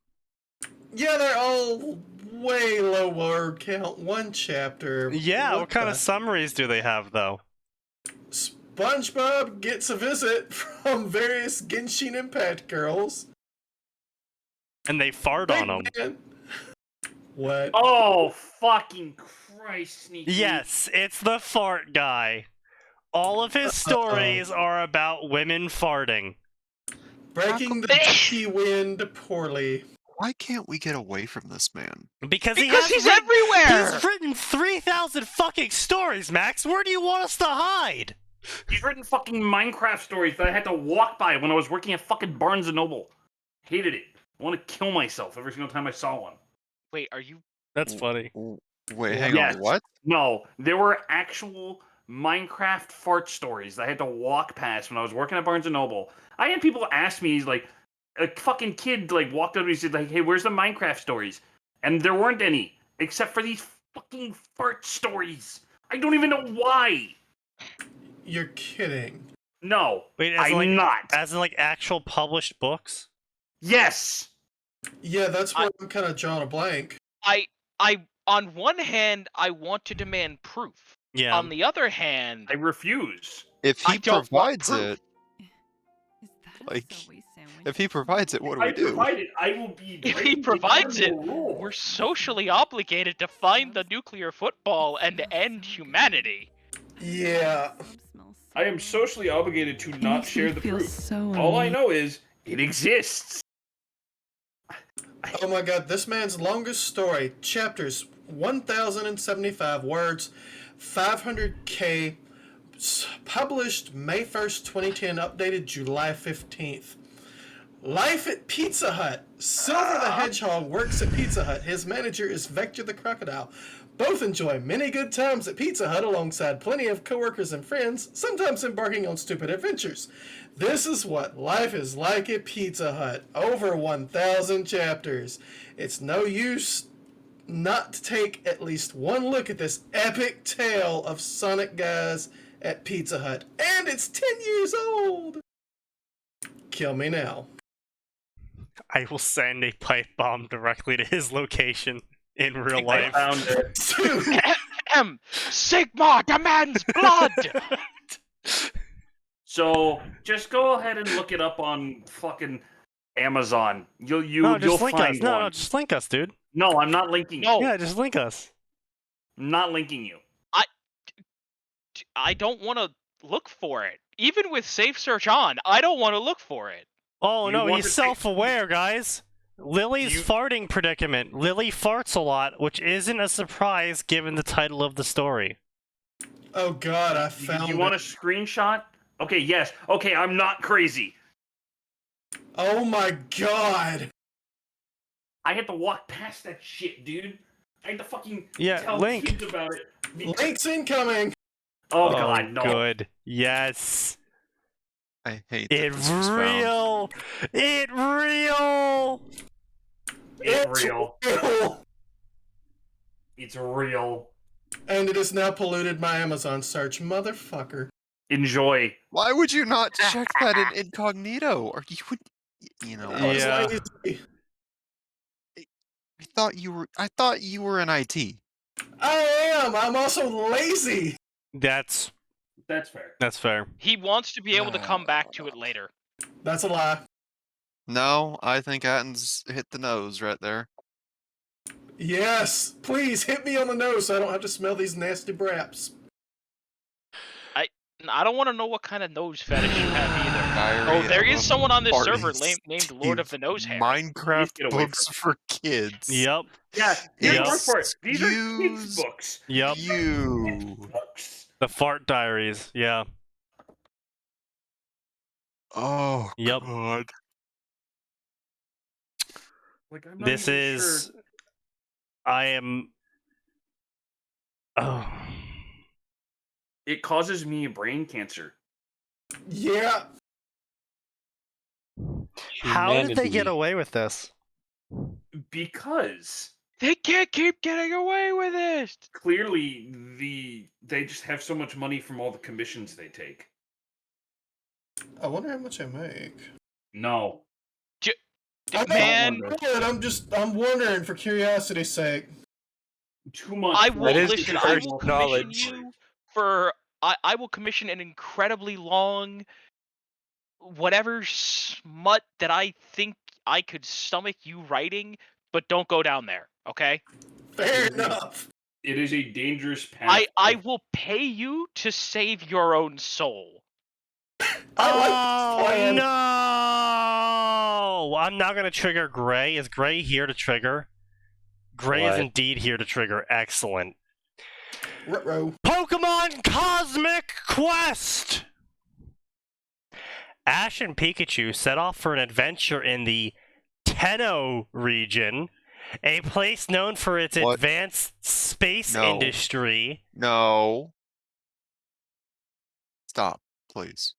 Speaker 4: Yeah, they're all way low word count. One chapter.
Speaker 1: Yeah, what kind
Speaker 4: the-
Speaker 1: of summaries do they have, though?
Speaker 4: SpongeBob gets a visit from various Genshin Impact girls.
Speaker 1: And they fart on them.
Speaker 4: Man. What?
Speaker 2: Oh, fucking Christ, Sneaky.
Speaker 1: Yes, it's the fart guy. All of his stories are about women farting.
Speaker 4: Breaking the Tiki wind poorly.
Speaker 5: Why can't we get away from this man?
Speaker 1: Because
Speaker 3: he's everywhere.
Speaker 1: He's written 3,000 fucking stories, Max. Where do you want us to hide?
Speaker 2: He's written fucking Minecraft stories that I had to walk by when I was working at fucking Barnes & Noble. Hated it. I want to kill myself every single time I saw one.
Speaker 3: Wait, are you?
Speaker 1: That's funny.
Speaker 5: Wait, hang
Speaker 2: Yes.
Speaker 5: on, what?
Speaker 2: No, there were actual Minecraft fart stories that I had to walk past when I was working at Barnes & Noble. I had people ask me, like, a fucking kid, like, walked up to me and said, like, hey, where's the Minecraft stories? And there weren't any, except for these fucking fart stories. I don't even know why.
Speaker 4: You're kidding.
Speaker 2: No,
Speaker 1: Wait,
Speaker 2: I'm not.
Speaker 1: As in, like, actual published books?
Speaker 2: Yes.
Speaker 4: Yeah, that's where I'm kind of drawing a blank.
Speaker 3: I on one hand, I want to demand proof.
Speaker 1: Yeah.
Speaker 3: On the other hand,
Speaker 2: I refuse.
Speaker 5: If
Speaker 3: I
Speaker 5: he
Speaker 3: don't want
Speaker 5: provides
Speaker 3: proof.
Speaker 5: it, like, if he provides it, what do
Speaker 2: I
Speaker 5: we do?
Speaker 2: provide it, I will be.
Speaker 3: if he
Speaker 2: breaking the
Speaker 3: provides it,
Speaker 2: cardinal rule.
Speaker 3: we're socially obligated to find the nuclear football and end humanity.
Speaker 4: Yeah.
Speaker 2: I am socially obligated to not share the proof. All I know is it exists.
Speaker 4: Oh my god, this man's longest story, chapters 1,075 words, 500k, published May 1st, 2010, updated July 15th. Life at Pizza Hut. Silver the Hedgehog works at Pizza Hut. His manager is Vector the Crocodile. Both enjoy many good times at Pizza Hut alongside plenty of coworkers and friends, sometimes embarking on stupid adventures. This is what life is like at Pizza Hut. Over 1,000 chapters. It's no use not to take at least one look at this epic tale of Sonic guys at Pizza Hut. And it's 10 years old! Kill me now.
Speaker 1: I will send a pipe bomb directly to his location in real
Speaker 2: I
Speaker 1: life.
Speaker 2: found it.
Speaker 4: Dude,
Speaker 3: Sigma demands blood.
Speaker 2: So just go ahead and look it up on fucking Amazon. You'll
Speaker 1: No,
Speaker 2: you'll
Speaker 1: just link
Speaker 2: find
Speaker 1: us. No,
Speaker 2: one.
Speaker 1: no, just link us, dude.
Speaker 2: No, I'm not linking you.
Speaker 3: No,
Speaker 1: Yeah, just link us.
Speaker 2: I'm not linking you.
Speaker 3: I don't want to look for it. Even with safe search on, I don't want to look for it.
Speaker 1: Oh
Speaker 2: You
Speaker 1: no,
Speaker 2: want
Speaker 1: he's
Speaker 2: to take-
Speaker 1: self-aware, guys. Lily's farting predicament. Lily farts a lot, which isn't a surprise given the title of the story.
Speaker 4: Oh God, I found
Speaker 2: You want a screenshot? Okay, yes. Okay, I'm not crazy.
Speaker 4: Oh my God.
Speaker 2: I had to walk past that shit, dude. I had to fucking tell
Speaker 1: Link.
Speaker 2: kids about it.
Speaker 4: Link's incoming.
Speaker 2: Oh God, no.
Speaker 1: Good. Yes.
Speaker 5: I hate
Speaker 1: It
Speaker 5: that this was found.
Speaker 1: real. It real.
Speaker 2: It's real. It's real.
Speaker 4: And it has now polluted my Amazon search, motherfucker.
Speaker 2: Enjoy.
Speaker 5: Why would you not check that in incognito? Or you would, you know.
Speaker 4: I was
Speaker 1: Yeah.
Speaker 4: lazy.
Speaker 5: I thought you were in IT.
Speaker 4: I am. I'm also lazy.
Speaker 1: That's
Speaker 2: fair.
Speaker 1: That's fair.
Speaker 3: He wants to be able to come back to it later.
Speaker 4: That's a lie.
Speaker 5: No, I think Atin's hit the nose right there.
Speaker 4: Yes, please hit me on the nose so I don't have to smell these nasty braps.
Speaker 3: I don't want to know what kind of nose fetish you have either.
Speaker 5: Diary
Speaker 3: Oh, there
Speaker 5: of
Speaker 3: is
Speaker 5: a
Speaker 3: someone on this
Speaker 5: party
Speaker 3: server named Lord of the Nose Hair.
Speaker 5: Minecraft
Speaker 2: get away
Speaker 5: books for kids.
Speaker 1: Yep.
Speaker 2: Yeah, here's the worst part.
Speaker 5: Excuse
Speaker 2: These are kids' books.
Speaker 1: Yep.
Speaker 5: You.
Speaker 2: Books.
Speaker 1: The fart diaries. Yeah.
Speaker 5: Oh,
Speaker 1: Yep.
Speaker 5: God.
Speaker 2: Like, I'm not
Speaker 1: This
Speaker 2: even
Speaker 1: is.
Speaker 2: sure.
Speaker 1: I am. Oh.
Speaker 2: It causes me brain cancer.
Speaker 4: Yeah.
Speaker 1: How did they
Speaker 6: Humanity.
Speaker 1: get away with this?
Speaker 2: Because
Speaker 3: They can't keep getting away with this.
Speaker 2: clearly they just have so much money from all the commissions they take.
Speaker 4: I wonder how much I make.
Speaker 2: No.
Speaker 3: Man,
Speaker 4: I'm wondering for curiosity's sake.
Speaker 2: Too much.
Speaker 3: I will
Speaker 6: That is
Speaker 3: listen. I
Speaker 6: cursed
Speaker 3: will commission
Speaker 6: knowledge.
Speaker 3: you for. I will commission an incredibly long, whatever smut that I think I could stomach you writing, but don't go down there, okay?
Speaker 4: Fair enough.
Speaker 2: It is a dangerous path.
Speaker 3: I will pay you to save your own soul.
Speaker 4: I like this plan.
Speaker 1: No! I'm not gonna trigger Gray. Is Gray here to trigger? Gray is
Speaker 6: What?
Speaker 1: indeed here to trigger. Excellent.
Speaker 4: Ruh-roh.
Speaker 1: Pokemon Cosmic Quest! Ash and Pikachu set off for an adventure in the Tenno region, a place known for its
Speaker 5: What?
Speaker 1: advanced space
Speaker 5: No.
Speaker 1: industry.
Speaker 5: No. Stop, please.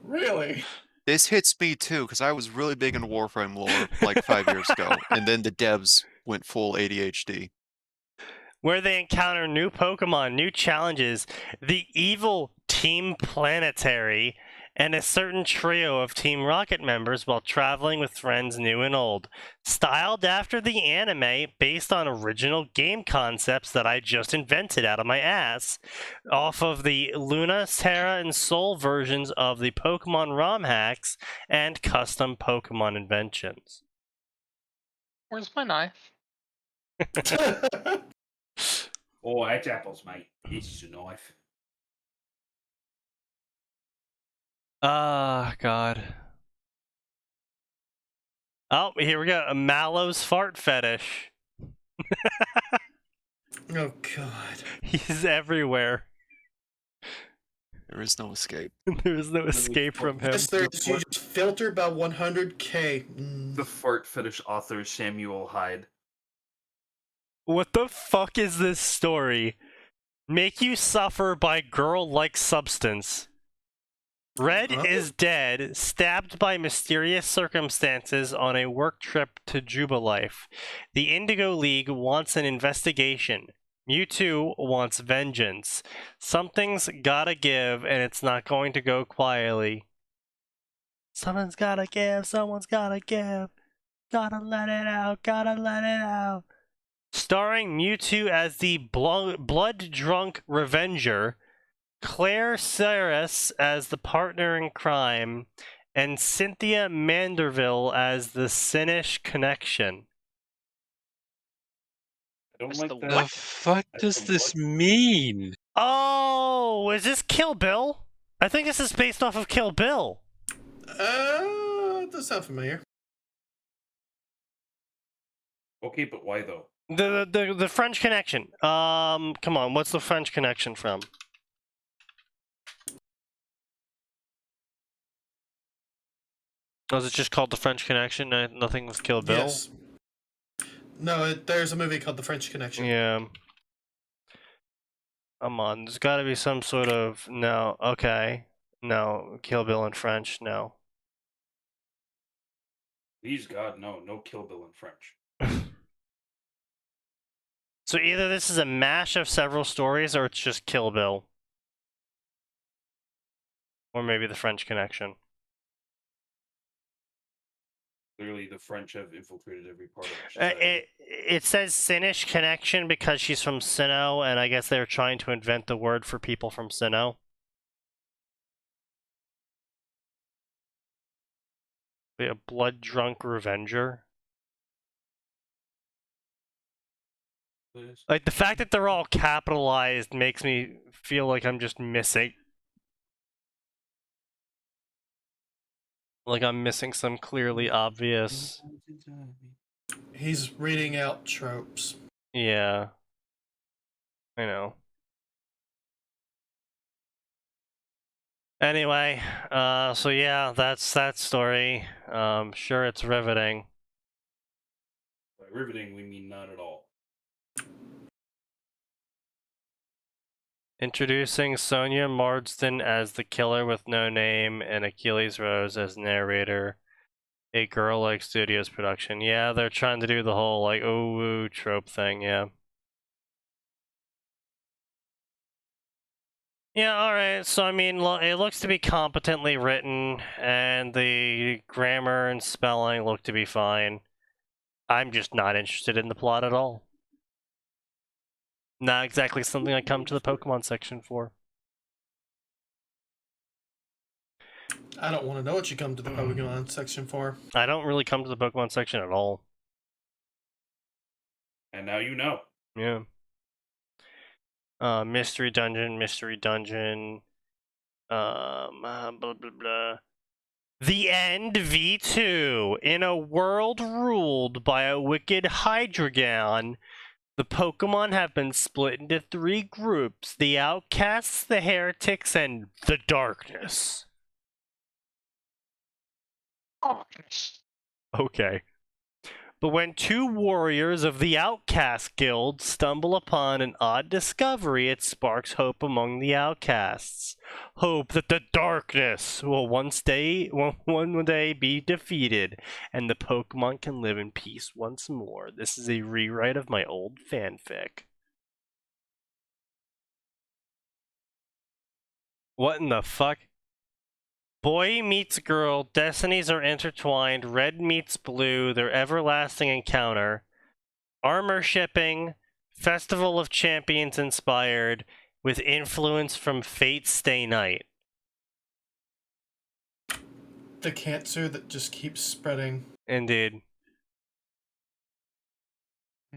Speaker 4: Really?
Speaker 5: This hits me too, because I was really big into Warframe lore like 5 years ago, and then the devs went full ADHD.
Speaker 1: Where they encounter new Pokemon, new challenges, the evil Team Planetary, and a certain trio of Team Rocket members while traveling with friends new and old. Styled after the anime, based on original game concepts that I just invented out of my ass, off of the Luna, Terra, and Soul versions of the Pokemon ROM hacks and custom Pokemon inventions.
Speaker 7: Where's my knife?
Speaker 2: Oh, that's apples, mate. It's a knife.
Speaker 1: Ah, God. Oh, here we go. A Mallow's fart fetish.
Speaker 4: Oh God.
Speaker 1: He's everywhere.
Speaker 5: There is no escape.
Speaker 1: There is no escape from him.
Speaker 4: Yes, there is. You just filtered by 100K.
Speaker 2: The fart fetish author Samuel Hyde.
Speaker 1: What the fuck is this story? Make you suffer by girl-like substance. Red
Speaker 4: Oh.
Speaker 1: is dead, stabbed by mysterious circumstances on a work trip to Jubilife. The Indigo League wants an investigation. Mewtwo wants vengeance. Something's gotta give, and it's not going to go quietly. Someone's gotta give, someone's gotta give. Gotta let it out, gotta let it out. Starring Mewtwo as the blood-drunk Revenger, Claire Saris as the partner in crime, and Cynthia Manderville as the Sinnish connection.
Speaker 2: I don't
Speaker 3: What's
Speaker 2: like
Speaker 3: the
Speaker 2: that.
Speaker 6: The fuck
Speaker 2: I
Speaker 6: does
Speaker 2: don't
Speaker 6: this
Speaker 2: like-
Speaker 6: mean?
Speaker 1: Oh, is this Kill Bill? I think this is based off of Kill Bill.
Speaker 4: Does sound familiar.
Speaker 2: Okay, but why though?
Speaker 1: The French Connection. Come on, what's the French Connection from? Was it just called the French Connection? Nothing with Kill Bill?
Speaker 4: Yes. No, there's a movie called The French Connection.
Speaker 1: Yeah. Come on, there's got to be some sort of no. Okay, no Kill Bill in French. No.
Speaker 2: Please God, no Kill Bill in French.
Speaker 1: So either this is a mash of several stories, or it's just Kill Bill, or maybe the French Connection.
Speaker 2: Clearly, the French have infiltrated every part of society.
Speaker 1: It says Sinnish Connection because she's from Sinnoh, and I guess they're trying to invent the word for people from Sinnoh. Be a blood drunk revenger. Like the fact that they're all capitalized makes me feel like I'm just missing. Like I'm missing some clearly obvious.
Speaker 4: He's reading out tropes.
Speaker 1: Yeah. I know. Anyway, so yeah, that's that story. Sure, it's riveting.
Speaker 2: By riveting, we mean not at all.
Speaker 1: Introducing Sonia Marsden as the killer with no name and Achilles Rose as narrator. A Girl Like Studios production. Yeah, they're trying to do the whole like ooh trope thing, yeah. Yeah, alright, so I mean, it looks to be competently written, and the grammar and spelling look to be fine. I'm just not interested in the plot at all. Not exactly something I come to the Pokemon section for.
Speaker 4: I don't want to know what you come to the Pokemon section for.
Speaker 1: I don't really come to the Pokemon section at all.
Speaker 2: And now you know.
Speaker 1: Yeah. Mystery Dungeon. Blah, blah, blah. The End V2. In a world ruled by a wicked Hydreigon, the Pokemon have been split into 3 groups: the Outcasts, the Heretics, and the Darkness. Okay. But when 2 warriors of the Outcast Guild stumble upon an odd discovery, it sparks hope among the outcasts. Hope that the darkness will one day be defeated, and the Pokemon can live in peace once more. This is a rewrite of my old fanfic. What in the fuck? Boy meets girl, destinies are intertwined, red meets blue, their everlasting encounter. Armor shipping, Festival of Champions inspired, with influence from Fate Stay Night.
Speaker 4: The cancer that just keeps spreading.
Speaker 1: Indeed.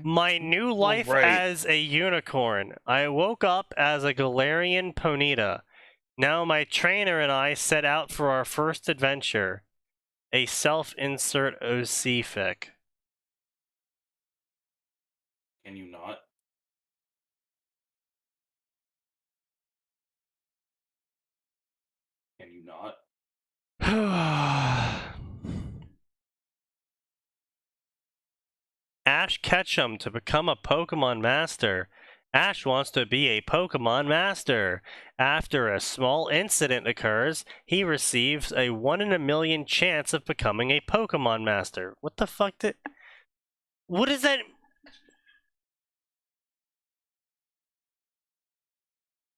Speaker 1: My new life as a unicorn. I woke up as a Galarian Ponyta. Now my trainer and I set out for our first adventure. A self-insert OC fic.
Speaker 2: Can you not? Can you not?
Speaker 1: Ash Ketchum to become a Pokemon Master. Ash wants to be a Pokemon Master. After a small incident occurs, he receives a 1 in a million chance of becoming a Pokemon Master. What the fuck did... What is that?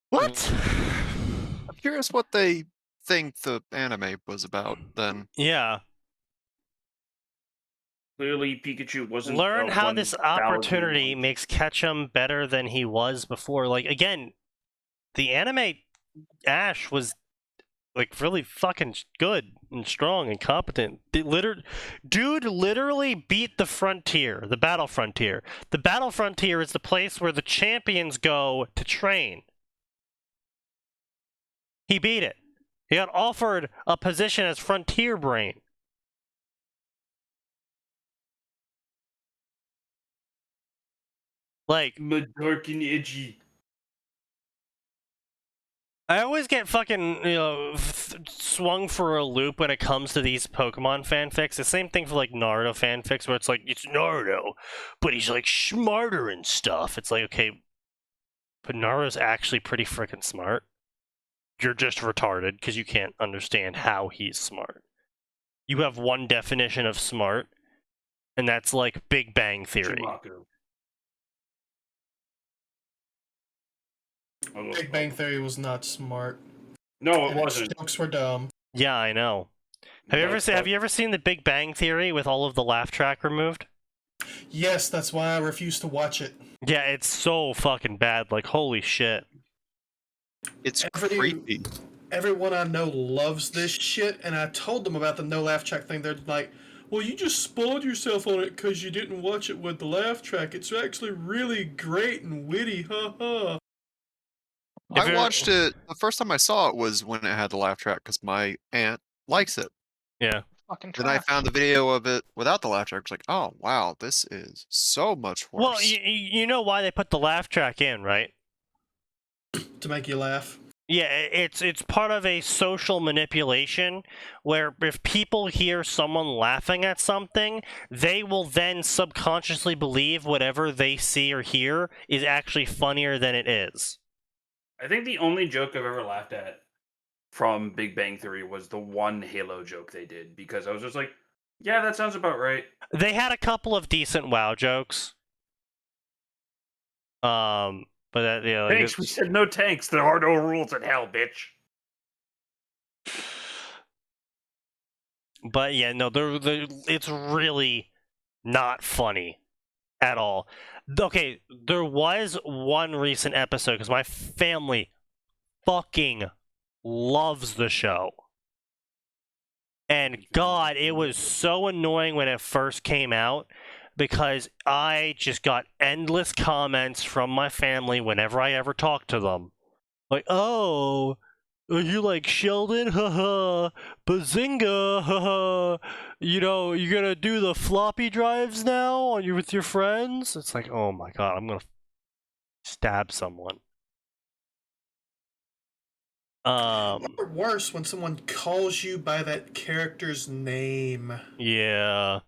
Speaker 1: What?
Speaker 5: I'm curious what they think the anime was about then.
Speaker 1: Yeah.
Speaker 2: Clearly, Pikachu wasn't.
Speaker 1: Learn how this opportunity makes Ketchum better than he was before. Like, again, the anime Ash was, like, really fucking good and strong and competent. Dude literally beat the frontier, the battle frontier. The battle frontier is the place where the champions go to train. He beat it. He got offered a position as Frontier Brain. Like,
Speaker 2: dark and edgy.
Speaker 1: I always get fucking, swung for a loop when it comes to these Pokemon fanfics. The same thing for, like, Naruto fanfics, where it's like, it's Naruto, but he's, like, smarter and stuff. It's like, okay, but Naruto's actually pretty freaking smart. You're just retarded because you can't understand how he's smart. You have one definition of smart, and that's, like, Big Bang Theory.
Speaker 2: Chewbacca.
Speaker 4: Big Bang Theory was not smart.
Speaker 2: No, it
Speaker 4: And its
Speaker 2: wasn't.
Speaker 4: jokes were dumb.
Speaker 1: Yeah, I know. Have you ever seen the Big Bang Theory with all of the laugh track removed?
Speaker 4: Yes, that's why I refuse to watch it.
Speaker 1: Yeah, it's so fucking bad. Like, holy shit.
Speaker 5: It's creepy.
Speaker 4: Everyone I know loves this shit, and I told them about the no laugh track thing. They're like, well, you just spoiled yourself on it because you didn't watch it with the laugh track. It's actually really great and witty, haha.
Speaker 5: I watched it, the first time I saw it was when it had the laugh track, because my aunt likes it.
Speaker 1: Yeah.
Speaker 3: Fucking
Speaker 5: Then I
Speaker 3: trash.
Speaker 5: found the video of it without the laugh track. I was like, oh, wow, this is so much worse.
Speaker 1: Well, you know why they put the laugh track in, right?
Speaker 4: To make you laugh.
Speaker 1: Yeah, it's part of a social manipulation where if people hear someone laughing at something, they will then subconsciously believe whatever they see or hear is actually funnier than it is.
Speaker 2: I think the only joke I've ever laughed at from Big Bang Theory was the one Halo joke they did, because I was just like, yeah, that sounds about right.
Speaker 1: They had a couple of decent WoW jokes. But that,
Speaker 2: Thanks, we said no tanks. There are no rules in hell, bitch.
Speaker 1: But yeah, no, it's really not funny at all. Okay, there was one recent episode because my family fucking loves the show. And God, it was so annoying when it first came out because I just got endless comments from my family whenever I ever talked to them. Like, oh, are you like Sheldon? Haha. Bazinga. Haha. You know, you're gonna do the floppy drives now with your friends? It's like, oh my God, I'm gonna stab someone.
Speaker 4: Or worse, when someone calls you by that character's name.
Speaker 1: Yeah.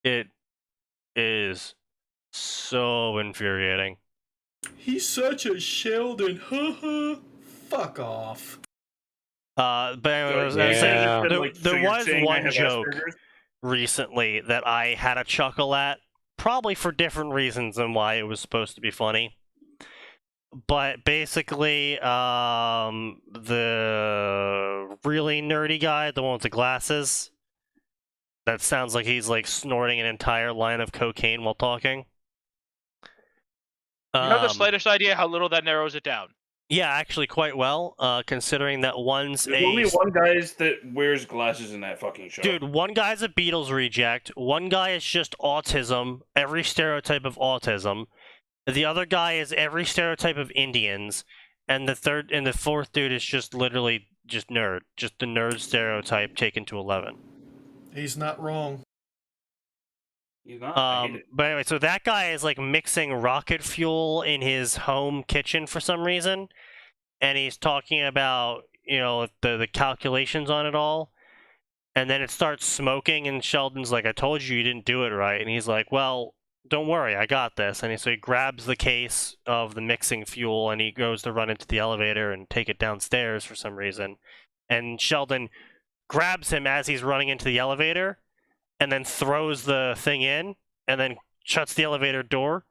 Speaker 1: It is so infuriating.
Speaker 4: He's such a Sheldon, haha. Fuck off.
Speaker 1: But anyway, I was
Speaker 6: Yeah.
Speaker 1: saying,
Speaker 2: So
Speaker 1: there
Speaker 2: you're
Speaker 1: was
Speaker 2: saying I
Speaker 1: one
Speaker 2: have
Speaker 1: joke
Speaker 2: Asperger's?
Speaker 1: recently that I had a chuckle at, probably for different reasons than why it was supposed to be funny. But basically, the really nerdy guy, the one with the glasses, that sounds like he's like snorting an entire line of cocaine while talking.
Speaker 3: You have the slightest idea how little that narrows it down.
Speaker 1: Yeah, actually quite well, considering that one's
Speaker 2: There's only one guy that wears glasses in that fucking show.
Speaker 1: Dude, one guy's a Beatles reject, one guy is just autism, every stereotype of autism, the other guy is every stereotype of Indians, and the fourth dude is just literally just nerd. Just the nerd stereotype taken to 11.
Speaker 4: He's not wrong.
Speaker 2: He's not. I hate it.
Speaker 1: But anyway, so that guy is like mixing rocket fuel in his home kitchen for some reason, and he's talking about, the calculations on it all, and then it starts smoking, and Sheldon's like, I told you didn't do it right, and he's like, well, don't worry, I got this. And so he grabs the case of the mixing fuel, and he goes to run into the elevator and take it downstairs for some reason, and Sheldon grabs him as he's running into the elevator, and then throws the thing in, and then shuts the elevator door,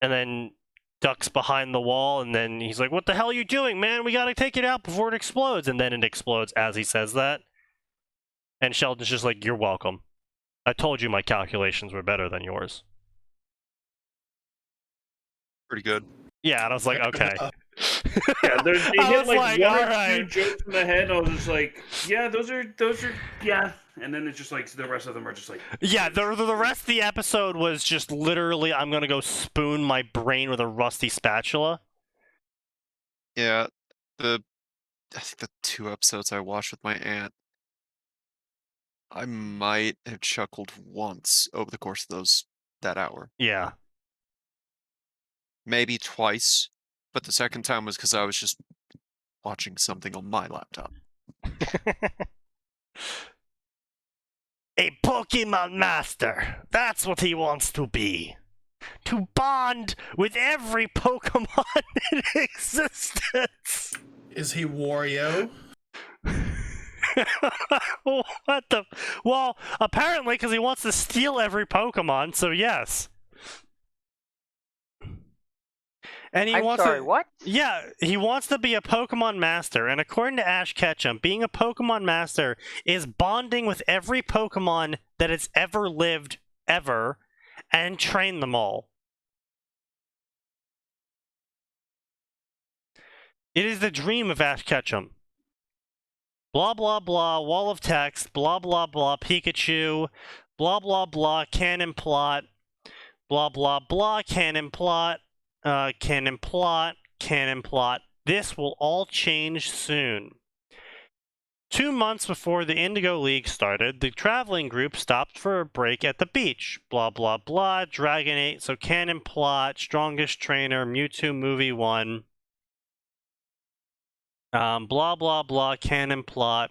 Speaker 1: and then ducks behind the wall, and then he's like, what the hell are you doing, man? We gotta take it out before it explodes. And then it explodes as he says that. And Sheldon's just like, you're welcome. I told you my calculations were better than yours.
Speaker 5: Pretty good.
Speaker 1: Yeah, and I was like, okay.
Speaker 2: Yeah, they
Speaker 1: I
Speaker 2: hit
Speaker 1: was
Speaker 2: like
Speaker 1: like,
Speaker 2: one or
Speaker 1: alright.
Speaker 2: two jokes in the head. I was just like, yeah, those are, yeah. And then it's just like the rest of them are just like,
Speaker 1: Yeah, the rest of the episode was just literally, I'm gonna go spoon my brain with a rusty spatula.
Speaker 5: Yeah, I think the 2 episodes I watched with my aunt, I might have chuckled once over the course of that hour.
Speaker 1: Yeah.
Speaker 5: maybe twice, but the second time was because I was just watching something on my laptop.
Speaker 1: A Pokemon Master. That's what he wants to be. To bond with every Pokemon in existence.
Speaker 4: Is he Wario?
Speaker 1: What the? Well, apparently because he wants to steal every Pokemon, so yes. And he
Speaker 7: I'm
Speaker 1: wants
Speaker 7: sorry,
Speaker 1: to,
Speaker 7: what?
Speaker 1: Yeah, he wants to be a Pokemon Master, and according to Ash Ketchum, being a Pokemon Master is bonding with every Pokemon that has ever lived, ever, and train them all. It is the dream of Ash Ketchum. Blah blah blah, wall of text, blah blah blah, Pikachu, blah blah blah, canon plot, blah blah blah, canon plot, canon plot, canon plot. This will all change soon. 2 months before the Indigo League started, the traveling group stopped for a break at the beach. Blah blah blah, Dragonite, so canon plot, strongest trainer, Mewtwo movie 1. Blah blah blah, canon plot,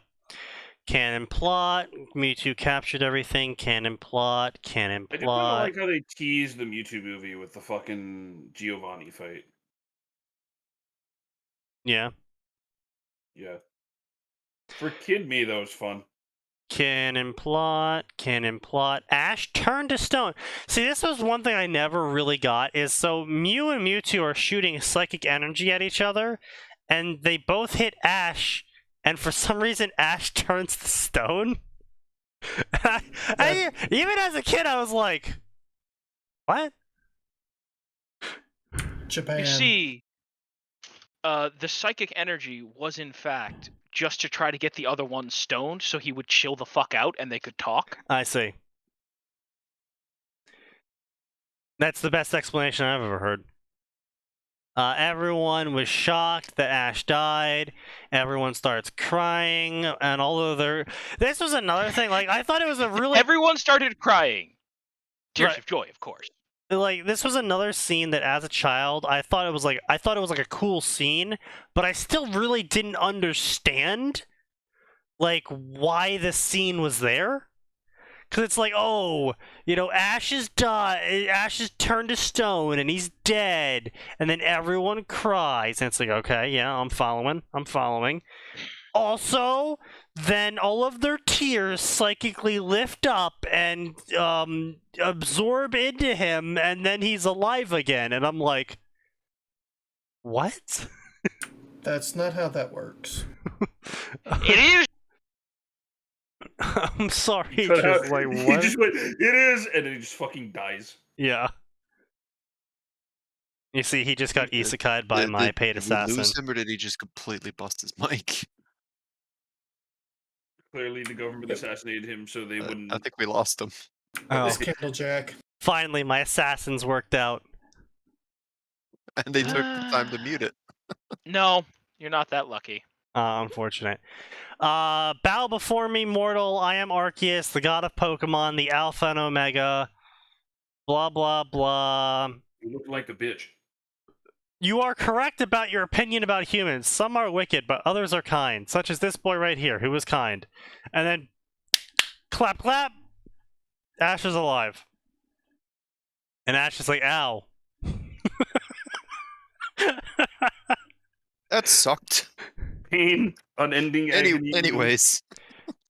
Speaker 1: Mewtwo captured everything, canon plot, canon
Speaker 2: I do kind of
Speaker 1: plot.
Speaker 2: like how they teased the Mewtwo movie with the fucking Giovanni fight.
Speaker 1: Yeah.
Speaker 2: Yeah. For kid me, that was fun.
Speaker 1: Canon plot. Ash turned to stone. See, this was one thing I never really got, is so Mew and Mewtwo are shooting psychic energy at each other, and they both hit Ash, and for some reason Ash turns to stone. Even as a kid, I was like, what?
Speaker 4: Japan.
Speaker 3: You see, the psychic energy was in fact just to try to get the other one stoned so he would chill the fuck out and they could talk.
Speaker 1: I see. That's the best explanation I've ever heard. Everyone was shocked that Ash died. Everyone starts crying, and although this was another thing. Like, I thought it was a really
Speaker 3: Everyone started crying. Tears
Speaker 1: Right.
Speaker 3: of joy, of course.
Speaker 1: Like, this was another scene that, as a child, I thought it was like a cool scene, but I still really didn't understand, like, why this scene was there. Because it's like, oh, you know, Ash is turned to stone and he's dead, and then everyone cries, and it's like, okay, yeah, I'm following. Also, then all of their tears psychically lift up and absorb into him, and then he's alive again, and I'm like, what?
Speaker 4: That's not how that works.
Speaker 3: It is.
Speaker 1: I'm sorry,
Speaker 2: Cut out.
Speaker 1: just like,
Speaker 2: He
Speaker 1: what?
Speaker 2: just went, it is, and then he just fucking dies.
Speaker 1: Yeah. You see, he just got isekai'd by my paid
Speaker 5: Did
Speaker 1: assassin.
Speaker 5: we lose him, or did he just completely bust his mic?
Speaker 2: Clearly, the government assassinated him so they wouldn't.
Speaker 5: I think we lost him.
Speaker 1: Oh.
Speaker 4: This Candlejack.
Speaker 1: Finally, my assassins worked out.
Speaker 5: And they took the time to mute it.
Speaker 3: No, you're not that lucky.
Speaker 1: Unfortunate. Bow before me, mortal. I am Arceus, the god of Pokemon, the Alpha and Omega. Blah, blah, blah.
Speaker 2: You look like a bitch.
Speaker 1: You are correct about your opinion about humans. Some are wicked, but others are kind, such as this boy right here, who was kind. And then, clap, clap. Ash is alive. And Ash is like, ow.
Speaker 5: That sucked.
Speaker 2: Pain, unending agony.
Speaker 5: Anyways.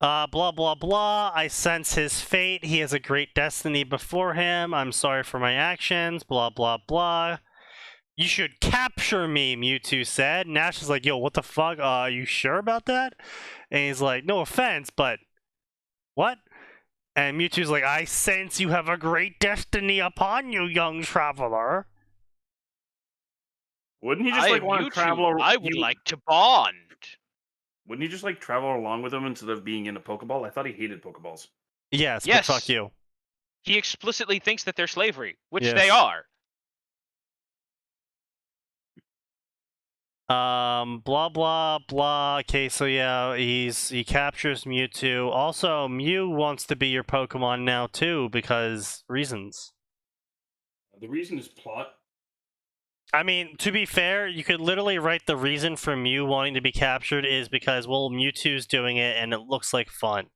Speaker 1: Blah, blah, blah. I sense his fate. He has a great destiny before him. I'm sorry for my actions. Blah, blah, blah. You should capture me, Mewtwo said. And Ash is like, yo, what the fuck? Are you sure about that? And he's like, no offense, but what? And Mewtwo's like, I sense you have a great destiny upon you, young traveler.
Speaker 2: Wouldn't he just like want to travel?
Speaker 3: I would like to bond.
Speaker 2: Wouldn't he just like travel along with him instead of being in a Pokeball? I thought he hated Pokeballs.
Speaker 1: Yes,
Speaker 3: Yes.
Speaker 1: but fuck you.
Speaker 3: He explicitly thinks that they're slavery, which
Speaker 1: Yes.
Speaker 3: they are.
Speaker 1: Blah, blah, blah. Okay, so yeah, he captures Mewtwo. Also, Mew wants to be your Pokemon now, too, because reasons.
Speaker 2: The reason is plot.
Speaker 1: I mean, to be fair, you could literally write the reason for Mew wanting to be captured is because, well, Mewtwo's doing it and it looks like fun.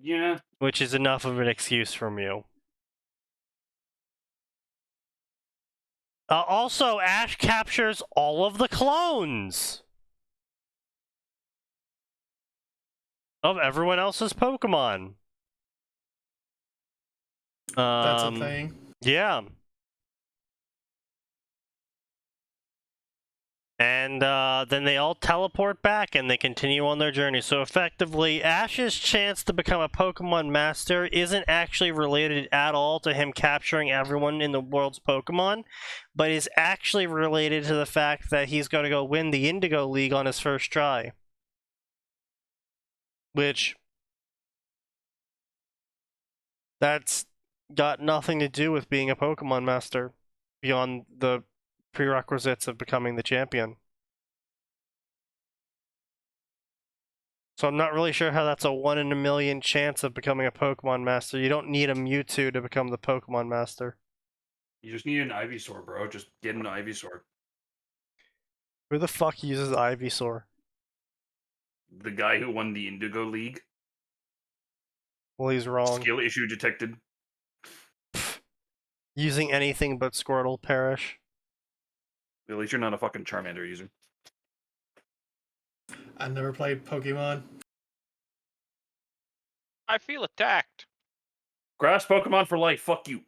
Speaker 2: Yeah.
Speaker 1: Which is enough of an excuse for Mew. Also, Ash captures all of the clones of everyone else's Pokemon.
Speaker 4: That's a thing.
Speaker 1: Yeah. And then they all teleport back and they continue on their journey. So effectively, Ash's chance to become a Pokemon Master isn't actually related at all to him capturing everyone in the world's Pokemon, but is actually related to the fact that he's going to go win the Indigo League on his first try. Which, that's got nothing to do with being a Pokemon Master beyond the prerequisites of becoming the champion. So I'm not really sure how that's a 1 in a million chance of becoming a Pokemon Master. You don't need a Mewtwo to become the Pokemon Master.
Speaker 2: You just need an Ivysaur, bro. Just get an Ivysaur.
Speaker 1: Who the fuck uses Ivysaur?
Speaker 2: The guy who won the Indigo League.
Speaker 1: Well, he's wrong.
Speaker 2: Skill issue detected.
Speaker 1: Using anything but Squirtle, Perish.
Speaker 2: At least you're not a fucking Charmander user.
Speaker 4: I never played Pokemon.
Speaker 3: I feel attacked.
Speaker 2: Grass Pokemon for life. Fuck you.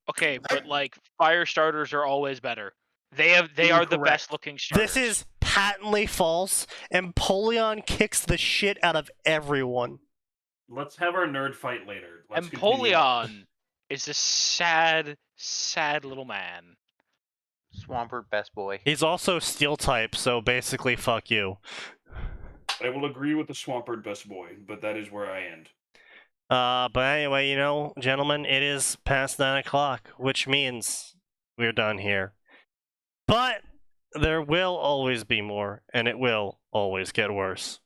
Speaker 3: Okay, but like fire starters are always better. They are the
Speaker 2: Incorrect.
Speaker 3: best looking starters.
Speaker 1: This is patently false, and Empoleon kicks the shit out of everyone.
Speaker 2: Let's have our nerd fight later. Let's continue.
Speaker 3: Empoleon is a sad, sad little man.
Speaker 7: Swampert, best boy.
Speaker 1: He's also Steel type, so basically fuck you.
Speaker 2: I will agree with the Swampert best boy, but that is where I end.
Speaker 1: But anyway, you know, gentlemen, it is past 9 o'clock, which means we're done here. But there will always be more, and it will always get worse.